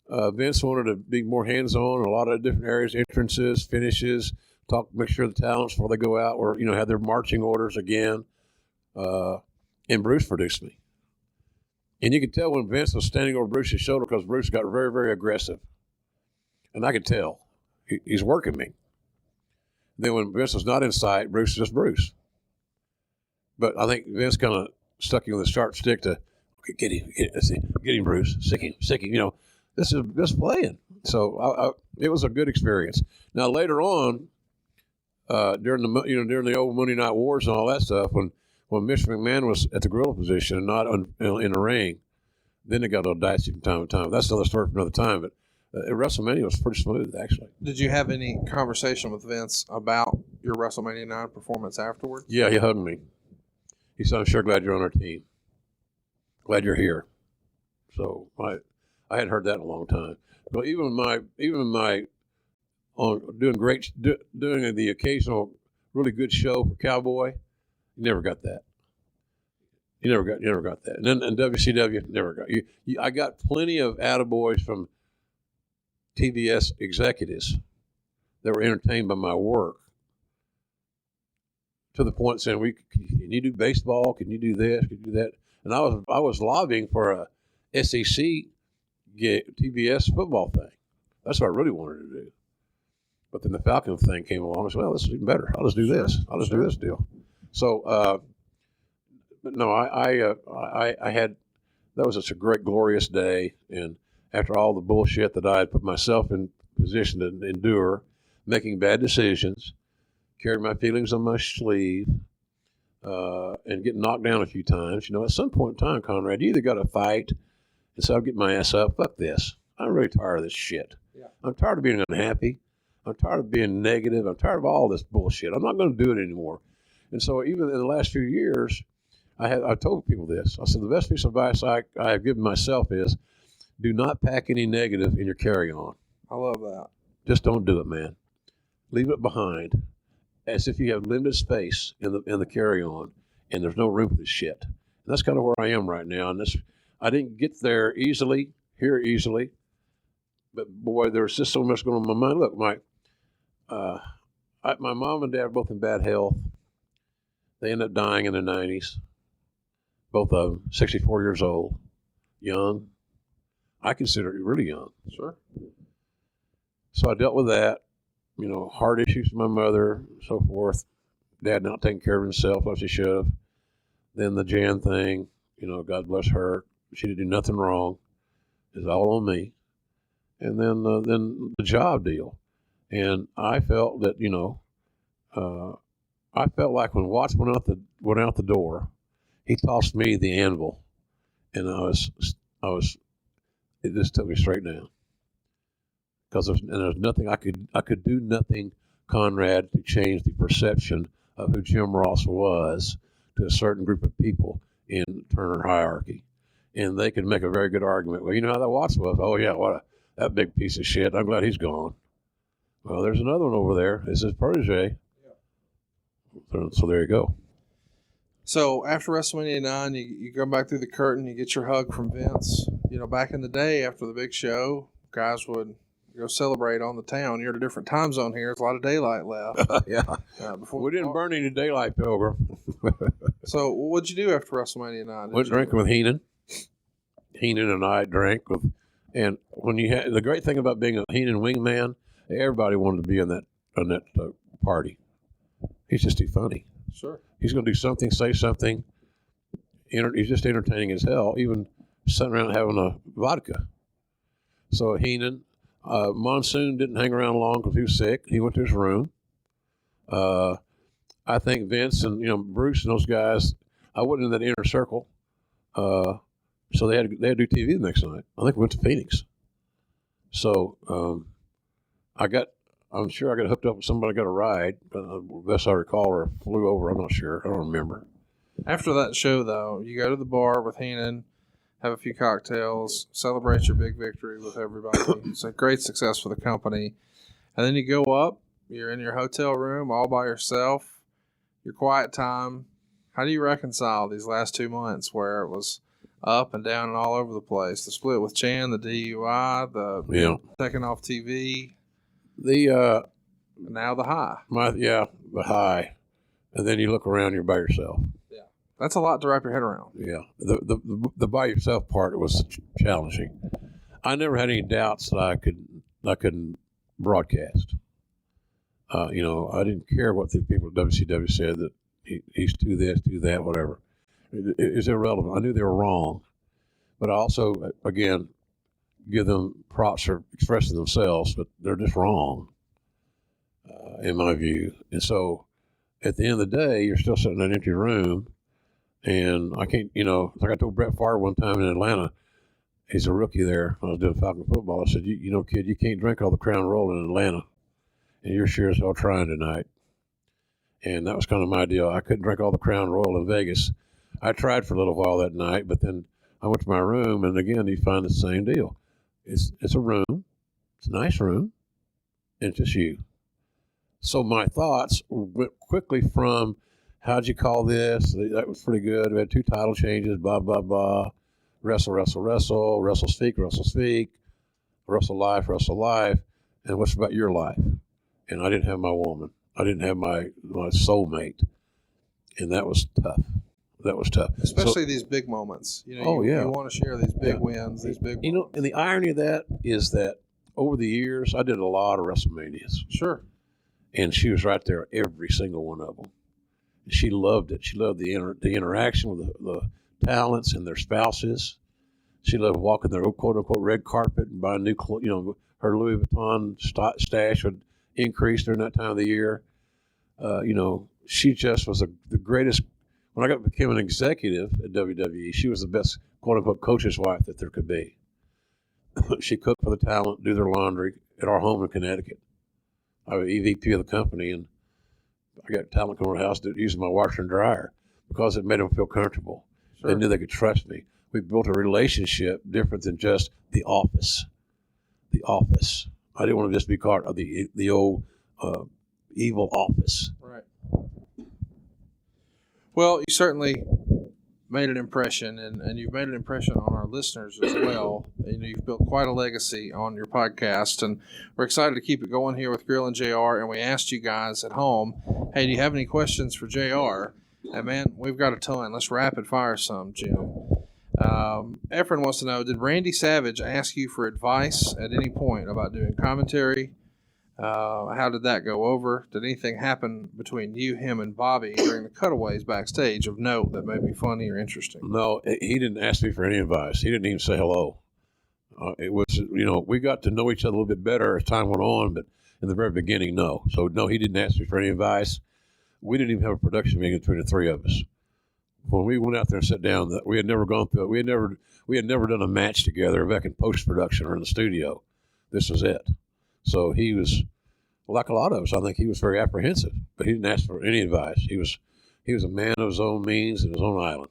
Vince wanted to be more hands-on in a lot of different areas, entrances, finishes, make sure the talents before they go out or, have their marching orders again. And Bruce produced me. And you could tell when Vince was standing over Bruce's shoulder because Bruce got very, very aggressive. And I could tell. He's working me. Then when Vince was not in sight, Bruce is just Bruce. But I think Vince kind of stuck him with a sharp stick to, okay, get him, Bruce, sick him. You know, this is just playing. So it was a good experience. Now later on, during the old Monday Night Wars and all that stuff, when Mr. McMahon was at the gorilla position and not in the ring, then it got a little dicey from time to time. That's another story for another time. But WrestleMania was pretty smooth, actually. Did you have any conversation with Vince about your WrestleMania 9 performance afterwards? Yeah, he hugged me. He said, "I'm sure glad you're on our team. Glad you're here." So I hadn't heard that in a long time. But even my on doing the occasional really good show for Cowboy, you never got that. You never got that. And then in WCW, never got you. I got plenty of attaboys from TBS executives that were entertained by my work, to the point saying, "Can you do baseball? Can you do this? Can you do that?" And I was lobbying for a SEC TBS football thing. That's what I really wanted to do. But then the Falcon thing came along. I said, "Well, this is even better. I'll just do this. I'll just do this deal." So, but no, I had, that was just a great, glorious day. And after all the bullshit that I had put myself in position to endure, making bad decisions, carrying my feelings on my sleeve, and getting knocked down a few times, you know, at some point in time, Conrad, you either got to fight and say, "I'll get my ass up. Fuck this. I'm really tired of this shit. Yeah. I'm tired of being unhappy. I'm tired of being negative. I'm tired of all this bullshit. I'm not going to do it anymore." And so even in the last few years, I told people this. I said, the best piece of advice I have given myself is, do not pack any negative in your carry-on. I love that. Just don't do it, man. Leave it behind, as if you have limited space in the carry-on, and there's no room for this shit. And that's kind of where I am right now. And I didn't get there easily, but boy, there's just so much going on in my mind. Look, my mom and dad are both in bad health. They ended up dying in the 90s. Both of them, 64 years old, young. I consider it really young. Sure. So I dealt with that, you know, heart issues with my mother, so forth. Dad not taking care of himself like she should have. Then the Jan thing, you know, God bless her. She didn't do nothing wrong. It's all on me. And then the job deal. And I felt that, you know, I felt like when Watts went out the door, he tossed me the anvil, and it just took me straight down. Because there's nothing I could do nothing, Conrad, to change the perception of who Jim Ross was to a certain group of people in Turner hierarchy, and they could make a very good argument. Well, you know how that Watts was. Oh yeah, that big piece of shit. I'm glad he's gone. Well, there's another one over there. It's his protege. Yeah. So there you go. So after WrestleMania 9, you go back through the curtain, you get your hug from Vince. You know, back in the day after the big show, guys would go celebrate on the town. You're at a different time zone here. There's a lot of daylight left. Yeah. We didn't burn any daylight, Pilgrim. So what'd you do after WrestleMania 9? Went drinking with Heenan. Heenan and I drank with, and when you had, the great thing about being a Heenan wingman, everybody wanted to be on that party. He's just too funny. Sure. He's going to do something, say something. He's just entertaining as hell, even sitting around having a vodka. So Heenan, Monsoon didn't hang around long because he was sick. He went to his room. I think Vince and, you know, Bruce and those guys, I wasn't in that inner circle. So they had to do TV the next night. I think we went to Phoenix. So I'm sure I got hooked up with somebody, got a ride. Best I recall, or flew over. I'm not sure. I don't remember. After that show, though, you go to the bar with Heenan, have a few cocktails, celebrate your big victory with everybody. It's a great success for the company. And then you go up, you're in your hotel room all by yourself, your quiet time. How do you reconcile these last 2 months where it was up and down and all over the place? The split with Chan, the DUI, the taking off TV. Now the high. The high. And then you look around, you're by yourself. Yeah. That's a lot to wrap your head around. Yeah. The by yourself part was challenging. I never had any doubts that I couldn't broadcast. You know, I didn't care what the people at WCW said, that He's to this, to that, whatever. It's irrelevant. I knew they were wrong, but I also, again, give them props for expressing themselves, but they're just wrong, in my view. And so at the end of the day, you're still sitting in an empty room, and I can't, like I told Brett Favre one time in Atlanta, he's a rookie there. I was doing Falcon football. I said, kid, you can't drink all the Crown Royal in Atlanta, and you're sure as hell trying tonight. And that was kind of my deal. I couldn't drink all the Crown Royal in Vegas. I tried for a little while that night, but then I went to my room, and again, you find the same deal. It's a room. It's a nice room, and it's just you. So my thoughts went quickly from, how'd you call this? That was pretty good. We had 2 title changes, blah, blah, blah. Wrestle, speak, wrestle life, and what's about your life? And I didn't have my woman. I didn't have my soulmate, and that was tough. Especially these big moments. You want to share these big wins, these big moments. And the irony of that is that over the years, I did a lot of WrestleManias. Sure. And she was right there every single one of them. She loved it. She loved the interaction with the talents and their spouses. She loved walking their quote-unquote red carpet and buying new clothes. Her Louis Vuitton stash would increase during that time of the year. She just was the greatest. When I became an executive at WWE, she was the best quote-unquote coach's wife that there could be. She cooked for the talent, do their laundry at our home in Connecticut. I was EVP of the company, and I got talent coming to the house using my washer and dryer because it made them feel comfortable. Sure. They knew they could trust me. We built a relationship different than just the office. The office. I didn't want to just be part of the old evil office. Right. Well, you certainly made an impression, and you've made an impression on our listeners as well. You've built quite a legacy on your podcast, and we're excited to keep it going here with Grill and JR. And we asked you guys at home, hey, do you have any questions for JR? And man, we've got a ton. Let's rapid fire some, Jim. Efren wants to know, did Randy Savage ask you for advice at any point about doing commentary? How did that go over? Did anything happen between you, him, and Bobby during the cutaways backstage of note that may be funny or interesting? No, he didn't ask me for any advice. He didn't even say hello. It was, we got to know each other a little bit better as time went on, but in the very beginning, no. So, no, he didn't ask me for any advice. We didn't even have a production meeting between the 3 of us. When we went out there and sat down, we had never gone through it. We had never done a match together back in post-production or in the studio. This was it. So he was, like a lot of us, I think he was very apprehensive, but he didn't ask for any advice. He was a man of his own means and his own island.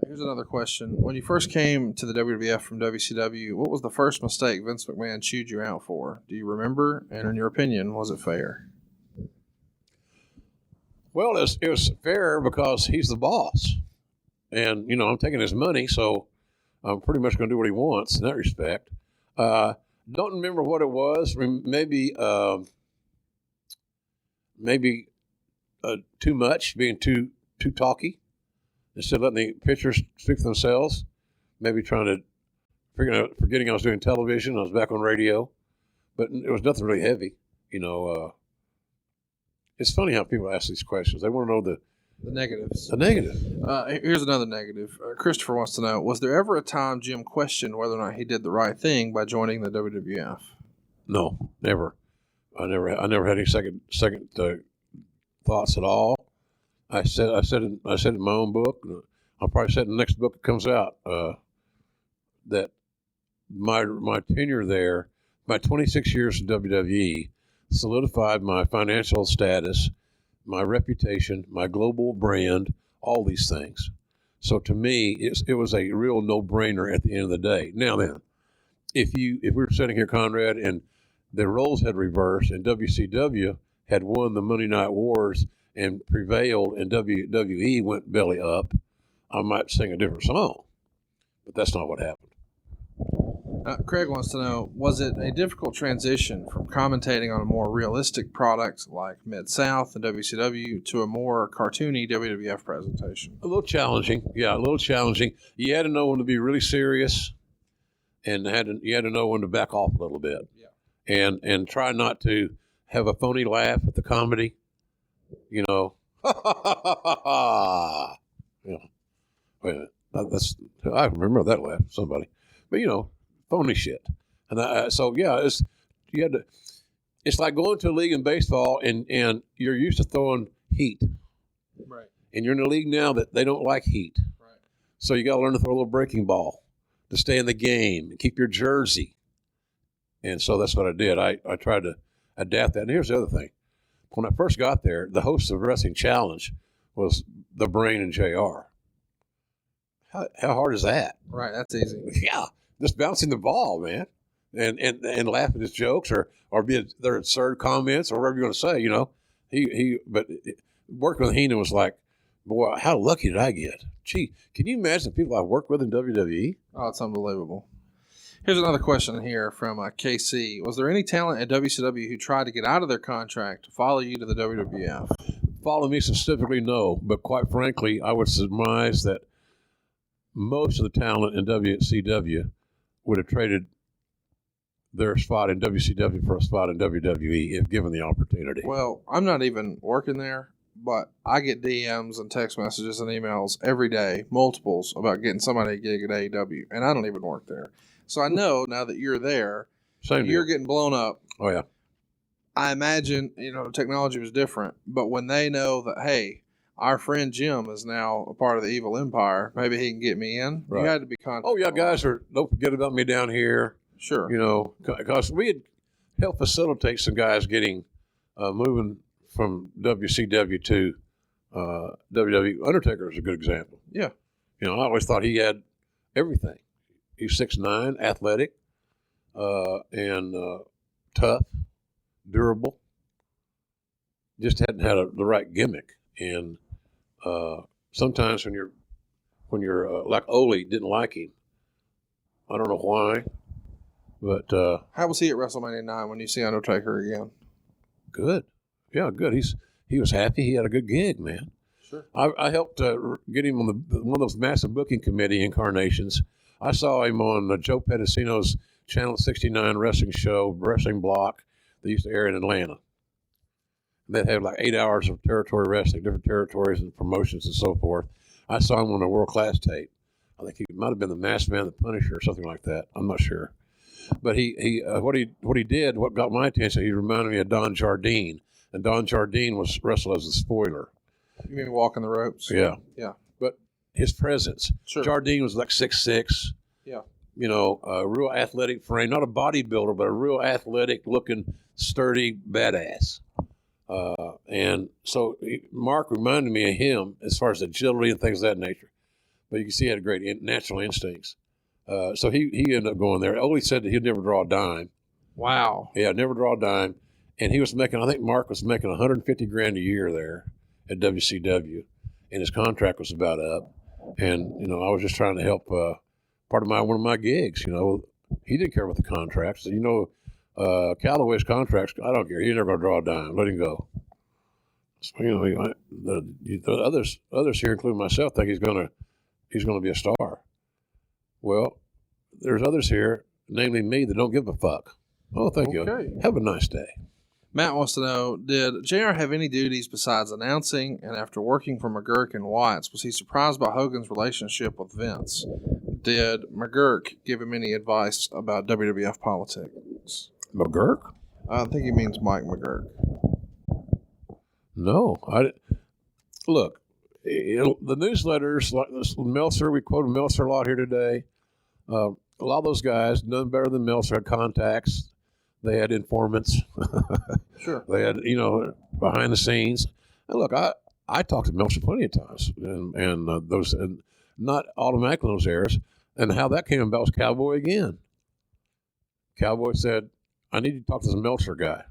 Here's another question. When you first came to the WWF from WCW, what was the first mistake Vince McMahon chewed you out for? Do you remember? And in your opinion, was it fair? Well, it was fair because he's the boss. And, I'm taking his money, so I'm pretty much going to do what he wants in that respect. Don't remember what it was. Maybe too much, being too talky. Instead of letting the pictures speak for themselves. Maybe forgetting I was doing television. I was back on radio. But it was nothing really heavy, It's funny how people ask these questions. They want to know the negatives. The negative. Here's another negative. Christopher wants to know, was there ever a time Jim questioned whether or not he did the right thing by joining the WWF? No, never. I never had any second thoughts at all. I said in my own book, I'll probably say in the next book that comes out, that my tenure there, my 26 years in WWE, solidified my financial status, my reputation, my global brand, all these things. So to me, it was a real no-brainer at the end of the day. Now then, if we were sitting here, Conrad, and the roles had reversed and WCW had won the Monday Night Wars and prevailed and WWE went belly up, I might sing a different song. But that's not what happened. Craig wants to know, was it a difficult transition from commentating on a more realistic product like Mid-South and WCW to a more cartoony WWF presentation? A little challenging. Yeah, a little challenging. You had to know when to be really serious and you had to know when to back off a little bit. Yeah. And try not to have a phony laugh at the comedy. Yeah. Wait a minute. I remember that laugh. Somebody, but phony shit. And so yeah, it's like going to a league in baseball and you're used to throwing heat, Right. and you're in a league now that they don't like heat. Right. So you got to learn to throw a little breaking ball to stay in the game and keep your jersey. And so that's what I did. I tried to adapt that. And here's the other thing. When I first got there, the host of the Wrestling Challenge was the Brain and JR. How hard is that? Right, that's easy. Yeah, just bouncing the ball, man, and laughing at his jokes or be their absurd comments or whatever you're going to say. But working with Heenan was like, boy, how lucky did I get? Gee, can you imagine the people I worked with in WWE? Oh, it's unbelievable. Here's another question here from KC. Was there any talent at WCW who tried to get out of their contract to follow you to the WWF? Follow me specifically, no. But quite frankly, I would surmise that most of the talent in WCW would have traded their spot in WCW for a spot in WWE if given the opportunity. Well, I'm not even working there, but I get DMs and text messages and emails every day, multiples, about getting somebody a gig at AEW, and I don't even work there. So I know now that you're there, you're getting blown up. Oh, yeah. I imagine, technology was different, but when they know that, hey, our friend Jim is now a part of the evil empire, maybe he can get me in. Right. You had to be contacted. Oh, yeah, guys, don't forget about me down here. Sure. Because we had helped facilitate some guys getting moving from WCW to WWE. Undertaker is a good example. Yeah. I always thought he had everything. He's 6'9", athletic, and tough, durable. Just hadn't had the right gimmick. And sometimes when you're like Ole, didn't like him. I don't know why, but how was he at WrestleMania 9 when you see Undertaker again? Good, yeah, good. He was happy. He had a good gig, man. Sure. I helped get him on one of those massive booking committee incarnations. I saw him on Joe Pedicino's Channel 69 wrestling show, Wrestling Block. They used to air in Atlanta. They had like 8 hours of territory wrestling, different territories and promotions and so forth. I saw him on a world-class tape. I think he might have been the Masked Man, the Punisher, or something like that. I'm not sure. But what he did, what got my attention, he reminded me of Don Jardine. And Don Jardine was wrestled as a spoiler. You mean walking the ropes? Yeah. Yeah. But his presence. Sure. Jardine was like 6'6". Yeah. A real athletic frame. Not a bodybuilder, but a real athletic-looking, sturdy badass. And so Mark reminded me of him as far as agility and things of that nature. But you can see he had great natural instincts. So he ended up going there. Ole said that he'd never draw a dime. Wow. Yeah, never draw a dime. And he was making, I think Mark was making $150,000 a year there at WCW. And his contract was about up. And, I was just trying to help one of my gigs. He didn't care about the contracts. Calloway's contracts, I don't care. He's never going to draw a dime. Let him go. So, the others here, including myself, think he's going to be a star. Well, there's others here, namely me, that don't give a fuck. Oh, thank you. Have a nice day. Matt wants to know, did JR have any duties besides announcing? And after working for McGurk and Watts, was he surprised by Hogan's relationship with Vince? Did McGurk give him any advice about WWF politics? McGurk? I think he means Mike McGurk. No. Look, the newsletters, like this Meltzer, we quoted Meltzer a lot here today. A lot of those guys, none better than Meltzer, had contacts. They had informants. Sure. They had, behind the scenes. And look, I talked to Meltzer plenty of times, and those, and not automatically in those eras. And how that came about was Cowboy again. Cowboy said, I need to talk to this Meltzer guy.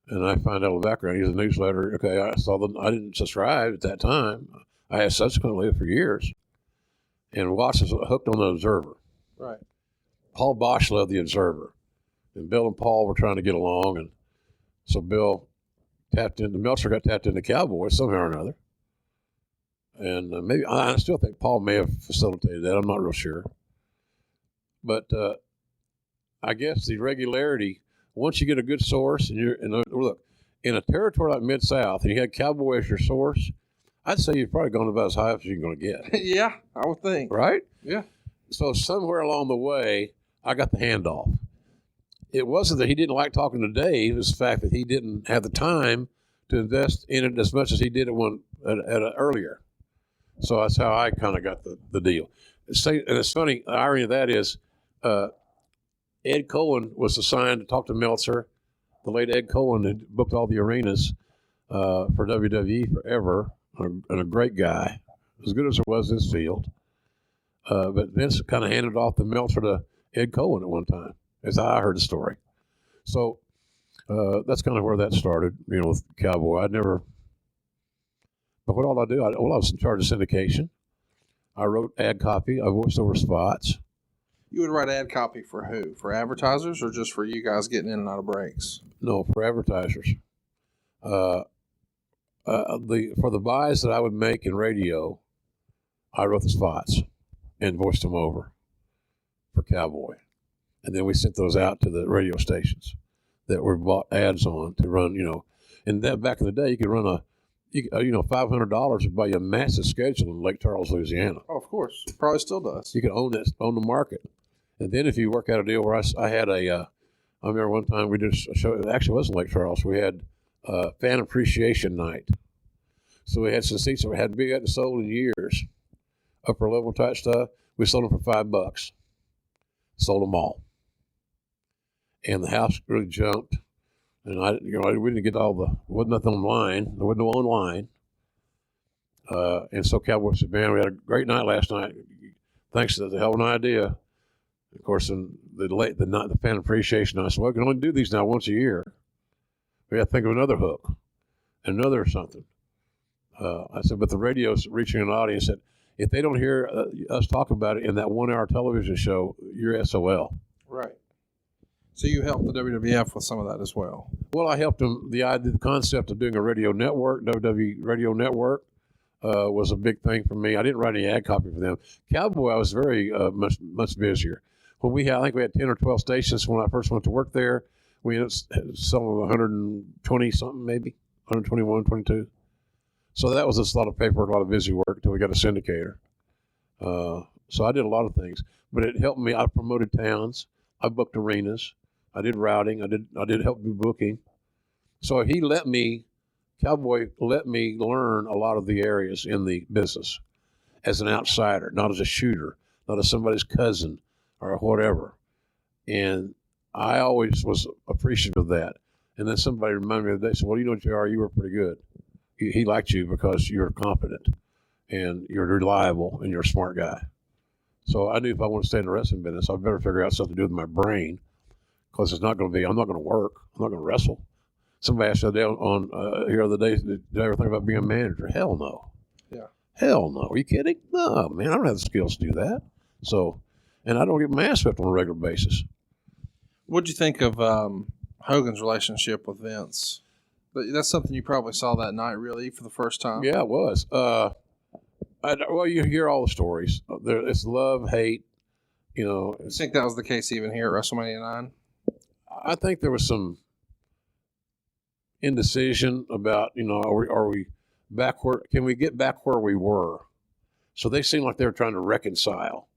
And I find out the background. He's a newsletter. Okay, I didn't subscribe at that time. I had subsequently for years. And Watts was hooked on the Observer. Right. Paul Bosch loved the Observer. And Bill and Paul were trying to get along. And so Bill Meltzer got tapped into Cowboy somehow or another. And maybe, I still think Paul may have facilitated that. I'm not real sure. But I guess the regularity, once you get a good source, look, in a territory like Mid-South, and you had Cowboy as your source, I'd say you've probably gone about as high as you're going to get. Yeah, I would think. Right? Yeah. So somewhere along the way, I got the handoff. It wasn't that he didn't like talking to Dave. It was the fact that he didn't have the time to invest in it as much as he did earlier. So that's how I kind of got the deal. And it's funny, the irony of that is Ed Cohen was assigned to talk to Meltzer. The late Ed Cohen had booked all the arenas for WWE forever, and a great guy, as good as it was in his field. But Vince kind of handed off the Meltzer to Ed Cohen at one time, as I heard the story. So that's kind of where that started, with Cowboy. But what all I do? I was in charge of syndication. I wrote ad copy. I voiced over spots. You would write ad copy for who? For advertisers or just for you guys getting in and out of breaks? No, for advertisers. For the buys that I would make in radio, I wrote the spots and voiced them over for Cowboy. And then we sent those out to the radio stations that were bought ads on to run, And that back in the day, you could run $500 would buy you a massive schedule in Lake Charles, Louisiana. Oh, of course. Probably still does. You could own the market. And then if you work out a deal where I had I remember one time we did a show, it actually wasn't Lake Charles, we had fan appreciation night. So we had some seats that we hadn't sold in years, upper level type stuff. We sold them for $5. Sold them all. And the house really jumped. And we didn't get wasn't nothing online. There wasn't no online. And so Cowboy said, man, we had a great night last night. Thanks to the hell of an idea. Of course, in the fan appreciation, I said, well, we can only do these now once a year. We got to think of another hook, another something. I said, but the radio's reaching an audience that if they don't hear us talk about it in that 1 hour television show, you're SOL. Right. So you helped the WWF with some of that as well. Well, I helped them. The concept of doing a radio network, WWE Radio Network, was a big thing for me. I didn't write any ad copy for them. Cowboy, I was very much busier. I think we had 10 or 12 stations when I first went to work there. We ended up selling 120 something, maybe 121, 22. So that was just a lot of paperwork, a lot of busy work until we got a syndicator. So I did a lot of things, but it helped me. I promoted towns. I booked arenas. I did routing. I did help do booking. So Cowboy let me learn a lot of the areas in the business as an outsider, not as a shooter, not as somebody's cousin or whatever. And I always was appreciative of that. And then somebody reminded me the other day, said, well, JR, you were pretty good. He liked you because you're competent and you're reliable and you're a smart guy. So I knew if I want to stay in the wrestling business, I better figure out something to do with my brain, because I'm not going to work. I'm not going to wrestle. Somebody asked the other day on here the other day, did I ever think about being a manager? Hell no. Yeah. Hell no. Are you kidding? No, man, I don't have the skills to do that. So, and I don't get my ass whipped on a regular basis. What'd you think of Hogan's relationship with Vince? That's something you probably saw that night, really, for the first time. Yeah, it was. Well, you hear all the stories. It's love, hate. I think that was the case even here at WrestleMania 9. I think there was some indecision about, are we back where? Can we get back where we were? So they seemed like they were trying to reconcile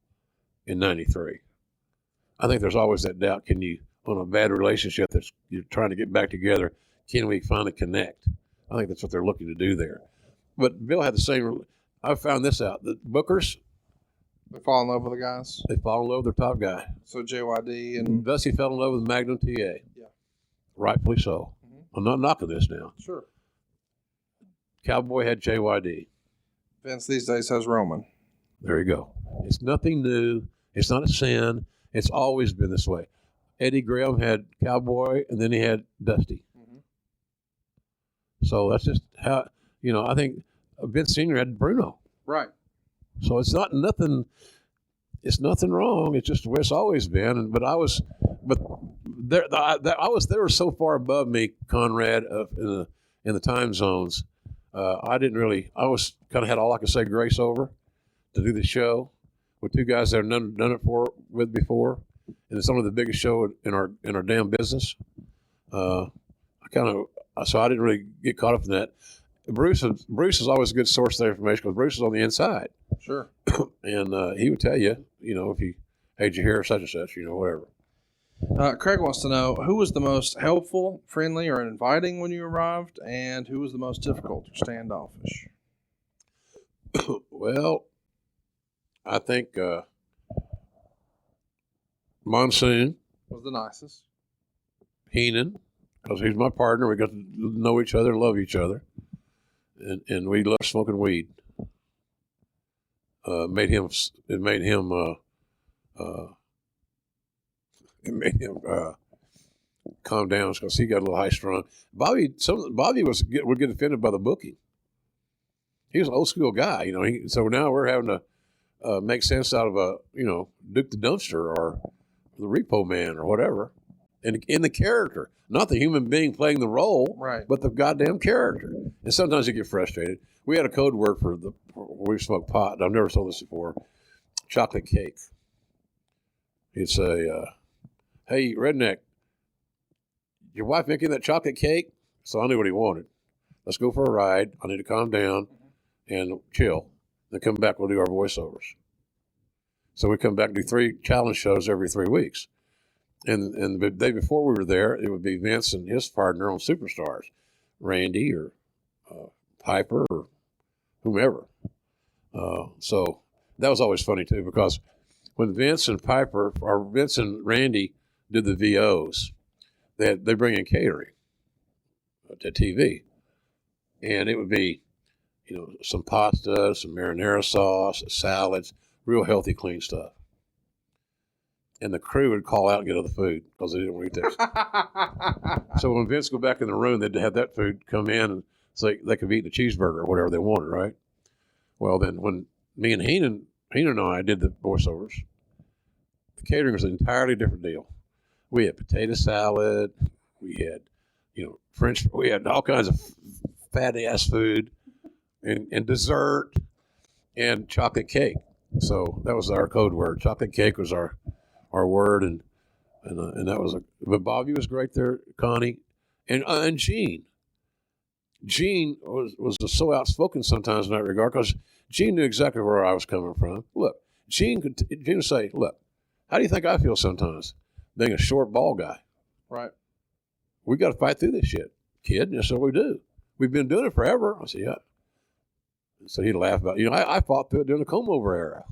in '93. I think there's always that doubt. Can you, on a bad relationship that's you're trying to get back together, can we finally connect? I think that's what they're looking to do there. But Bill had the same. I found this out. The bookers, they fall in love with the guys. They fall in love with their top guy. So JYD and Dusty fell in love with Magnum TA. Yeah, rightfully so. Mm-hmm. I'm not knocking this now. Sure. Cowboy had JYD. Vince these days has Roman. There you go. It's nothing new. It's not a sin. It's always been this way. Eddie Graham had Cowboy, and then he had Dusty. Mm-hmm. So that's just how, I think Vince Sr. had Bruno. Right. So it's nothing wrong. It's just the way it's always been. They were so far above me, Conrad, in the time zones. I was kind of had all I could say grace over to do the show with two guys that I've done it with before. And it's only the biggest show in our damn business. So I didn't really get caught up in that. Bruce is always a good source of information because Bruce is on the inside. Sure. And he would tell you, if you, hey, did you hear such and such, whatever. Craig wants to know who was the most helpful, friendly, or inviting when you arrived, and who was the most difficult or standoffish? Well, I think Monsoon Was the nicest. Heenan, because he's my partner. We got to know each other and love each other, and we love smoking weed. It made him calm down because he got a little high strung. Bobby would get offended by the booking. He was an old school guy, so now we're having to make sense out of Duke the Dumpster or the Repo Man or whatever, and in the character, not the human being playing the role, Right. but the goddamn character. And sometimes you get frustrated. We had a code word for we smoked pot. I've never told this before. Chocolate cake. He'd say, "Hey, redneck, your wife making that chocolate cake?" So I knew what he wanted. Let's go for a ride. I need to calm down and chill. Then come back, we'll do our voiceovers. So we come back and do 3 challenge shows every 3 weeks. And the day before we were there, it would be Vince and his partner on Superstars, Randy or Piper or whomever. So that was always funny too, because when Vince and Piper or Vince and Randy did the VOs, they bring in catering to TV, and it would be some pasta, some marinara sauce, salads, real healthy, clean stuff. And the crew would call out and get other food because they didn't want to eat this. So when Vince go back in the room, they'd have that food come in, and so they could eat a cheeseburger or whatever they wanted, right? Well, then when me and Heenan and I did the voiceovers, the catering was an entirely different deal. We had potato salad, we had French, we had all kinds of fat ass food, and dessert, and chocolate cake. So that was our code word. Chocolate cake was our word, and that was but Bobby was great there, Connie, and Gene. Gene was so outspoken sometimes in that regard because Gene knew exactly where I was coming from. Look, Gene would say, "Look, how do you think I feel sometimes being a short ball guy? Right. We got to fight through this shit, kid." And that's what we do. We've been doing it forever. I said, "Yeah." So he'd laugh about I fought through it during the comb-over era.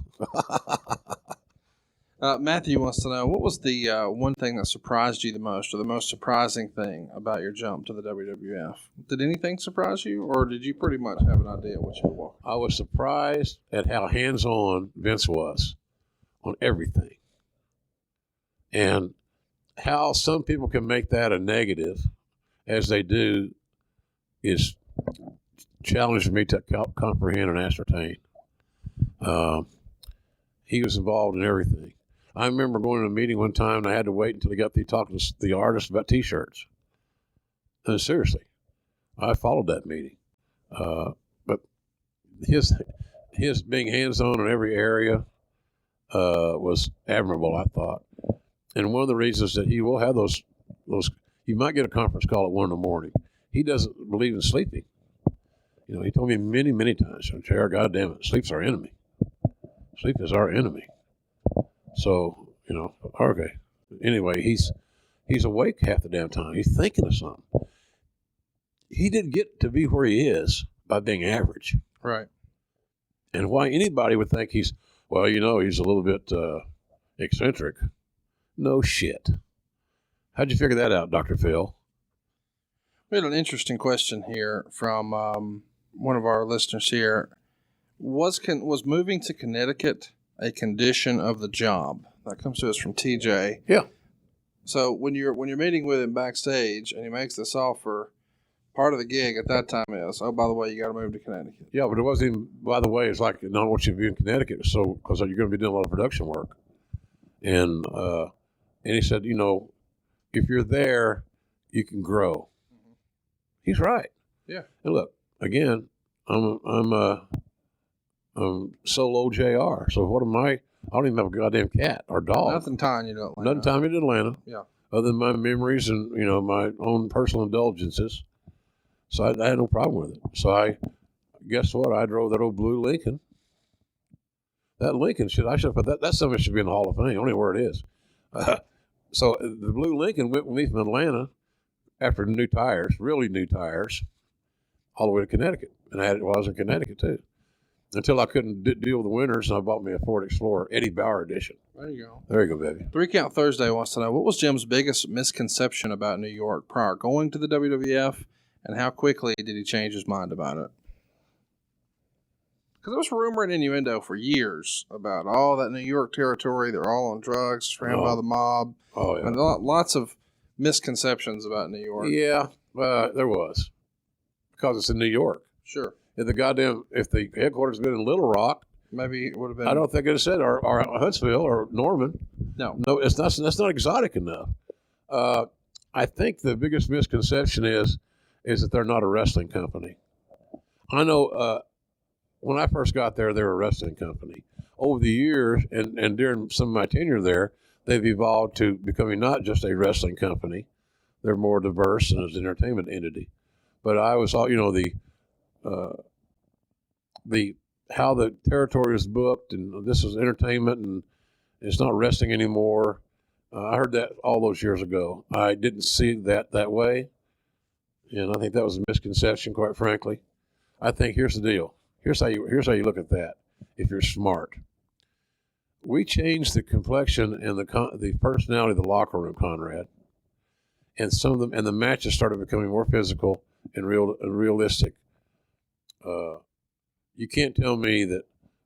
Matthew wants to know, what was the one thing that surprised you the most, or the most surprising thing about your jump to the WWF? Did anything surprise you, or did you pretty much have an idea what you were walking? I was surprised at how hands-on Vince was on everything, and how some people can make that a negative, as they do, is challenging me to comprehend and ascertain. He was involved in everything. I remember going to a meeting one time, and I had to wait until he got to talk to the artist about T-shirts. And seriously, I followed that meeting. But his being hands-on in every area was admirable, I thought. And one of the reasons that he will have those, you might get a conference call at 1 a.m. He doesn't believe in sleeping. He told me many, many times, "JR, goddamn it, sleep's our enemy. Sleep is our enemy." So, okay. Anyway, he's awake half the damn time. He's thinking of something. He didn't get to be where he is by being average. Right. And why anybody would think he's a little bit eccentric. No shit. How'd you figure that out, Dr. Phil? We had an interesting question here from one of our listeners here. Was moving to Connecticut a condition of the job? That comes to us from TJ. Yeah. So when you're meeting with him backstage and he makes this offer, part of the gig at that time is, oh, by the way, you got to move to Connecticut. Yeah, but it wasn't even, by the way, it's like, not what you do in Connecticut, so because you're going to be doing a lot of production work. And he said, if you're there, you can grow. Mm-hmm. He's right. Yeah. And look, again, I'm solo JR. So what am I? I don't even have a goddamn cat or dog. Nothing tying you to Atlanta. Nothing tying me to Atlanta. Yeah. Other than my memories and my own personal indulgences. So I had no problem with it. So guess what? I drove that old blue Lincoln. That Lincoln I should have put that something should be in the Hall of Fame. I don't know where it is. So the blue Lincoln went with me from Atlanta after new tires, really new tires, all the way to Connecticut. And I had it while I was in Connecticut too. Until I couldn't deal with the winters, and I bought me a Ford Explorer, Eddie Bauer edition. There you go. There you go, baby. 3 Count Thursday wants to know, what was Jim's biggest misconception about New York prior going to the WWF, and how quickly did he change his mind about it? Because there was rumor and innuendo for years about all that New York territory. They're all on drugs, ran by the mob. Oh, yeah. And lots of misconceptions about New York. Yeah, there was. Because it's in New York. Sure. If the headquarters had been in Little Rock, maybe it would have been. I don't think it would have said or Huntsville or Norman. No, it's not. That's not exotic enough. I think the biggest misconception is that they're not a wrestling company. I know when I first got there, they were a wrestling company. Over the years and during some of my tenure there, they've evolved to becoming not just a wrestling company. They're more diverse and as an entertainment entity. But I was, how the territory is booked, and this is entertainment, and it's not wrestling anymore. I heard that all those years ago. I didn't see that way, and I think that was a misconception, quite frankly. I think here's the deal. Here's how you look at that. If you're smart, we changed the complexion and the personality of the locker room, Conrad, and some of them, and the matches started becoming more physical and realistic. You can't tell me that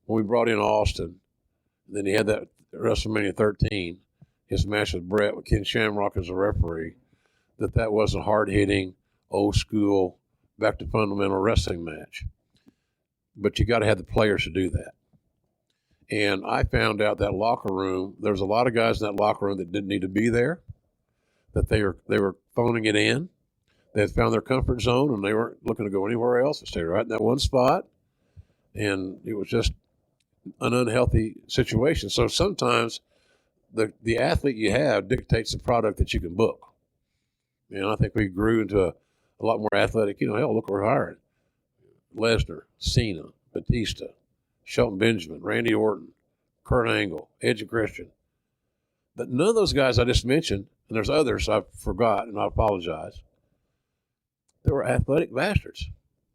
when we brought in Austin, then he had that WrestleMania 13, his match with Brett with Ken Shamrock as a referee, that wasn't a hard-hitting, old-school, back-to-fundamental wrestling match. But you got to have the players to do that. And I found out that locker room, there was a lot of guys in that locker room that didn't need to be there, that they were phoning it in. They had found their comfort zone, and they weren't looking to go anywhere else. They stayed right in that one spot. And it was just an unhealthy situation. So sometimes the athlete you have dictates the product that you can book. And I think we grew into a lot more athletic. Hell, look, we're hired. Lesnar, Cena, Batista, Shelton Benjamin, Randy Orton, Kurt Angle, Edge and Christian. But none of those guys I just mentioned, and there's others I forgot, and I apologize, they were athletic bastards.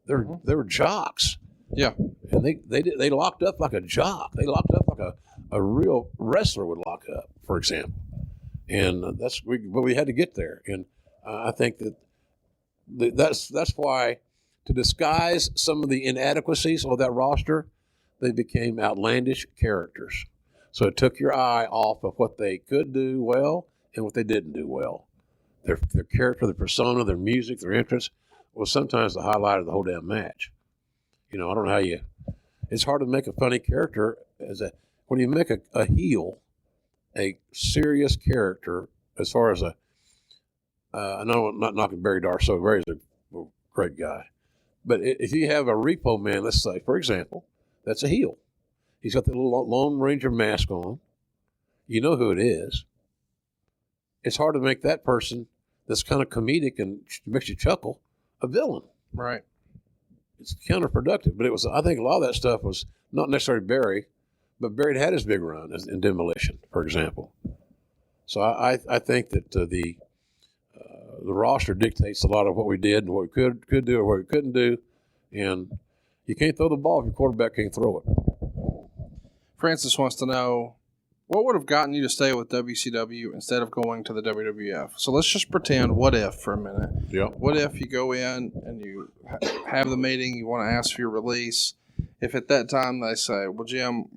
They were jocks. Yeah. And they locked up like a jock. They locked up like a real wrestler would lock up, for example. And but we had to get there. And I think that's why, to disguise some of the inadequacies of that roster, they became outlandish characters. So it took your eye off of what they could do well and what they didn't do well. Their character, their persona, their music, their entrance was sometimes the highlight of the whole damn match. I don't know how it's hard to make a funny character when you make a heel, a serious character, as far as I know I'm not knocking Barry Darsow. Barry's a great guy. But if you have a repo man, let's say, for example, that's a heel. He's got the little Lone Ranger mask on. You know who it is. It's hard to make that person that's kind of comedic and makes you chuckle a villain. Right. It's counterproductive. But I think a lot of that stuff was not necessarily Barry, but Barry had his big run in Demolition, for example. So I think that the roster dictates a lot of what we did and what we could do or what we couldn't do. And you can't throw the ball if your quarterback can't throw it. Francis wants to know, what would have gotten you to stay with WCW instead of going to the WWF? So let's just pretend, what if, for a minute. Yeah. What if you go in and you have the meeting, you want to ask for your release. If at that time they say, well, Jim,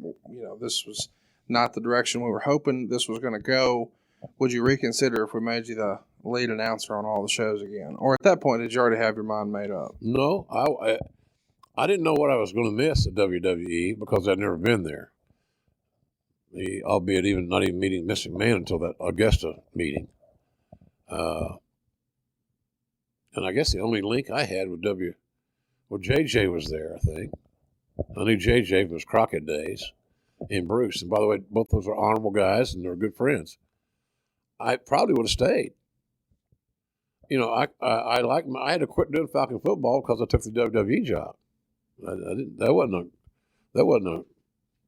this was not the direction we were hoping this was going to go, would you reconsider if we made you the lead announcer on all the shows again? Or at that point, did you already have your mind made up? No, I didn't know what I was going to miss at WWE because I'd never been there. Albeit not even meeting Miss McMahon until that Augusta meeting. And I guess the only link I had with JJ was there, I think. I knew JJ from his Crockett days and Bruce. And by the way, both those are honorable guys and they're good friends. I probably would have stayed. I had to quit doing Falcon football because I took the WWE job. That wasn't a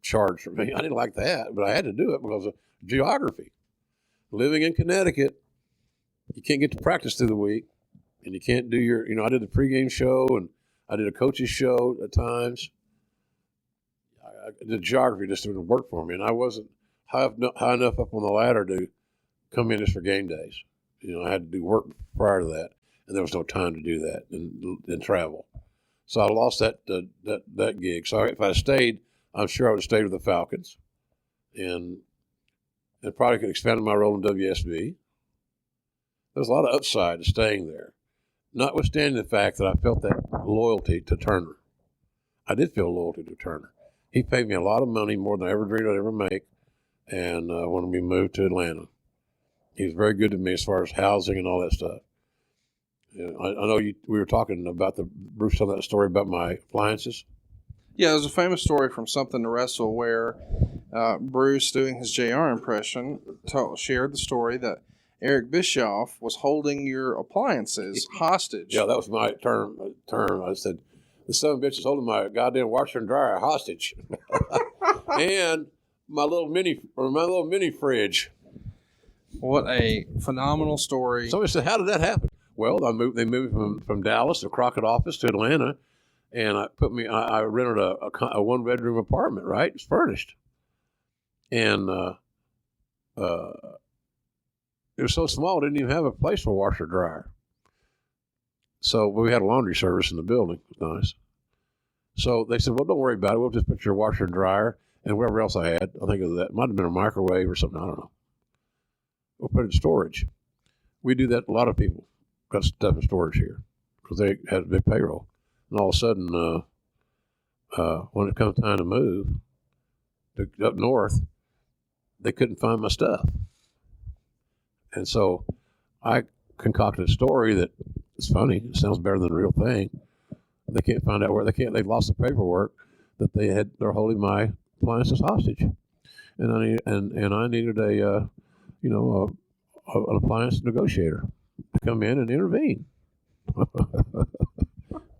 charge for me. I didn't like that, but I had to do it because of geography. Living in Connecticut, you can't get to practice through the week, and you can't do I did the pregame show and I did a coach's show at times. The geography just didn't work for me, and I wasn't high enough up on the ladder to come in just for game days. I had to do work prior to that, and there was no time to do that and travel. So I lost that gig. So if I stayed, I'm sure I would have stayed with the Falcons, and probably could expand my role in WSB. There's a lot of upside to staying there, notwithstanding the fact that I felt that loyalty to Turner. I did feel loyalty to Turner. He paid me a lot of money, more than I ever dreamed I'd ever make, and when we moved to Atlanta. He was very good to me as far as housing and all that stuff. I know we were talking about Bruce telling that story about my appliances. Yeah, there's a famous story from Something to Wrestle where Bruce, doing his JR impression, shared the story that Eric Bischoff was holding your appliances hostage. Yeah, that was my term. I said, the son of a bitch is holding my goddamn washer and dryer hostage. And my little mini fridge. What a phenomenal story. Somebody said, how did that happen? Well, they moved from Dallas, the Crockett office, to Atlanta, and I rented a one-bedroom apartment, right? It's furnished. And it was so small, it didn't even have a place for a washer dryer. So we had a laundry service in the building. It was nice. So they said, well, don't worry about it. We'll just put your washer and dryer and whatever else I had. I think of that. It might have been a microwave or something. I don't know. We'll put it in storage. We do that. A lot of people got stuff in storage here because they had a big payroll. And all of a sudden, when it comes time to move up north, they couldn't find my stuff. And so I concocted a story that it's funny. It sounds better than the real thing. They can't find out where they lost the paperwork that they're holding my appliances hostage. And I needed an appliance negotiator to come in and intervene.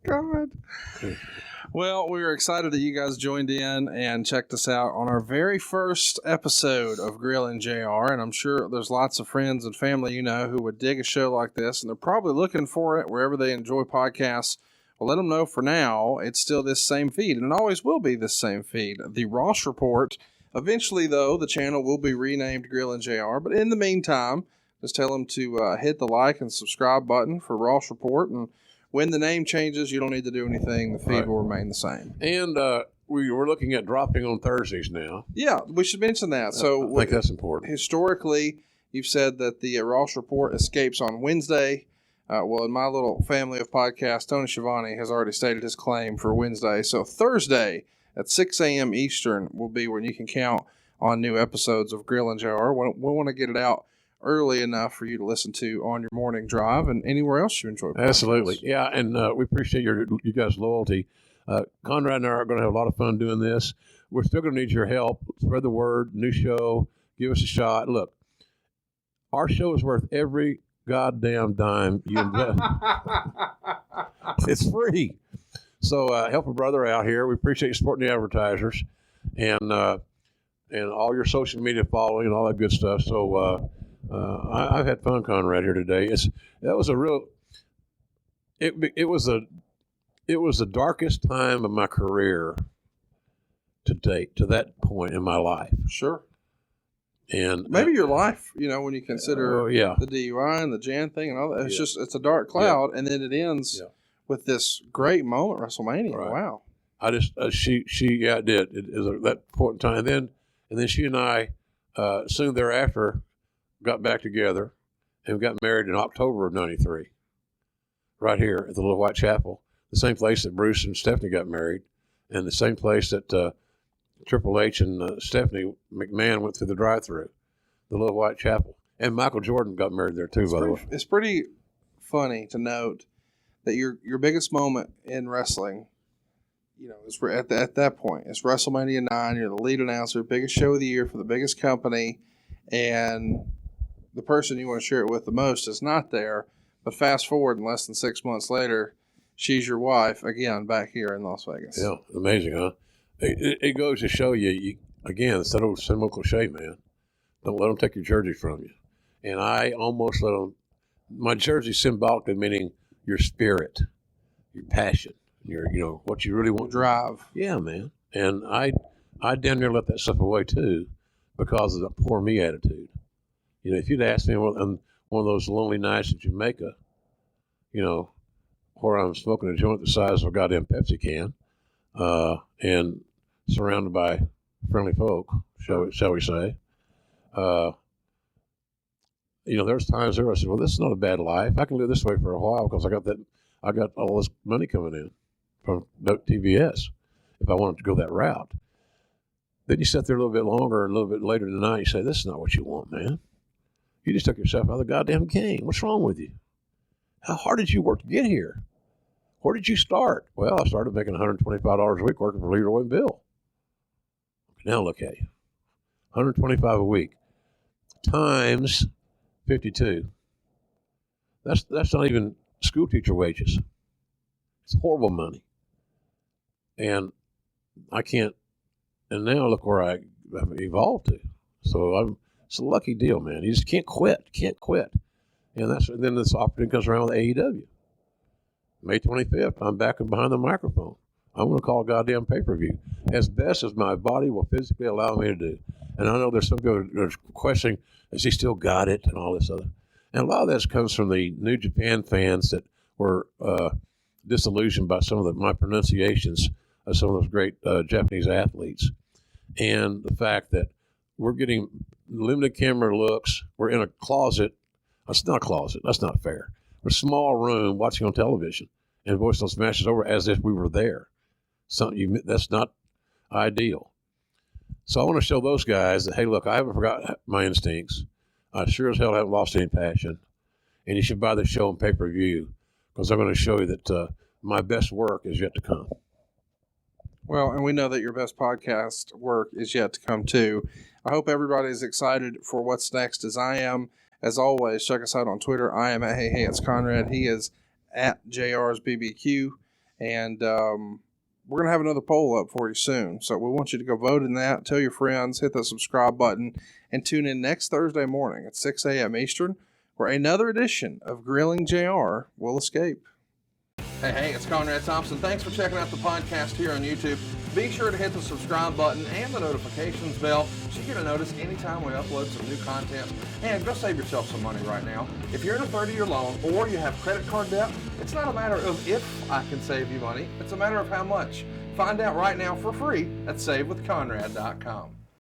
God. Well, we were excited that you guys joined in and checked us out on our very first episode of Grilling JR. And I'm sure there's lots of friends and family who would dig a show like this, and they're probably looking for it wherever they enjoy podcasts. Well, let them know for now it's still this same feed, and it always will be this same feed. The Ross Report. Eventually, though, the channel will be renamed Grilling JR. But in the meantime, just tell them to hit the like and subscribe button for Ross Report. And when the name changes, you don't need to do anything. The feed will remain the same. And we're looking at dropping on Thursdays now. Yeah, we should mention that. So I think that's important. Historically, you've said that the Ross Report escapes on Wednesday. Well, in my little family of podcasts, Tony Schiavone has already stated his claim for Wednesday. So Thursday at 6 a.m. Eastern will be when you can count on new episodes of Grilling JR. We want to get it out early enough for you to listen to on your morning drive and anywhere else you enjoy podcasts. Absolutely. Yeah, and we appreciate you guys' loyalty. Conrad and I are going to have a lot of fun doing this. We're still going to need your help. Spread the word, new show, give us a shot. Look, our show is worth every goddamn dime you invest. It's free. So help a brother out here. We appreciate you supporting the advertisers and all your social media following and all that good stuff. So I've had fun, Conrad, here today. It was the darkest time of my career to date, to that point in my life. Sure. And maybe your life, when you consider the DUI and the Jan thing and all that, it's a dark cloud, and then it ends with this great moment, WrestleMania. Right. Wow. I just she it did. It is that point in time, and then she and I soon thereafter got back together and got married in October of '93, right here at the Little White Chapel, the same place that Bruce and Stephanie got married, and the same place that Triple H and Stephanie McMahon went through the drive-thru, the Little White Chapel. And Michael Jordan got married there too, by the way. It's pretty funny to note that your biggest moment in wrestling, is at that point. It's WrestleMania 9. You're the lead announcer, biggest show of the year for the biggest company, and the person you want to share it with the most is not there. But fast forward, and less than 6 months later, she's your wife again back here in Las Vegas. Yeah, amazing, huh? It goes to show you, again, it's that old similar cliche, man. Don't let them take your jersey from you. And I almost let them. My jersey symbolically meaning your spirit, your passion, your what you really want. Drive. Yeah, man. And I damn near let that stuff away too, because of the poor me attitude. If you'd asked me on one of those lonely nights in Jamaica, where I'm smoking a joint the size of a goddamn Pepsi can, and surrounded by friendly folk, shall we say, there's times there I said, well, this is not a bad life. I can live this way for a while because I got all this money coming in from TVS if I wanted to go that route. Then you sit there a little bit longer and a little bit later in the night, you say, this is not what you want, man. You just took yourself out of the goddamn game. What's wrong with you? How hard did you work to get here? Where did you start? Well, I started making $125 a week working for Leroy and Bill. Now look at you. $125 a week times 52. That's not even school teacher wages. It's horrible money. And I can't, and now look where I've evolved to. So it's a lucky deal, man. You just can't quit. And then this opportunity comes around with AEW. May 25th, I'm back behind the microphone. I'm going to call a goddamn pay-per-view as best as my body will physically allow me to do. And I know there's some people that are questioning, has he still got it and all this other. And a lot of this comes from the New Japan fans that were disillusioned by some of my pronunciations of some of those great Japanese athletes. And the fact that we're getting limited camera looks. We're in a closet. It's not a closet. That's not fair. We're a small room watching on television and voice those matches over as if we were there. That's not ideal. So I want to show those guys that, hey, look, I haven't forgot my instincts. I sure as hell haven't lost any passion. And you should buy the show on pay-per-view because I'm going to show you that my best work is yet to come. Well, and we know that your best podcast work is yet to come too. I hope everybody's excited for what's next as I am. As always, check us out on Twitter. I am at Hey It's Conrad. He is at JR's BBQ. And we're going to have another poll up for you soon. So we want you to go vote in that. Tell your friends. Hit the subscribe button. And tune in next Thursday morning at 6 a.m. Eastern, where another edition of Grilling JR will escape. Hey, it's Conrad Thompson. Thanks for checking out the podcast here on YouTube. Be sure to hit the subscribe button and the notifications bell so you get a notice anytime we upload some new content. And go save yourself some money right now. If you're in a 30-year loan or you have credit card debt, it's not a matter of if I can save you money. It's a matter of how much. Find out right now for free at SaveWithConrad.com.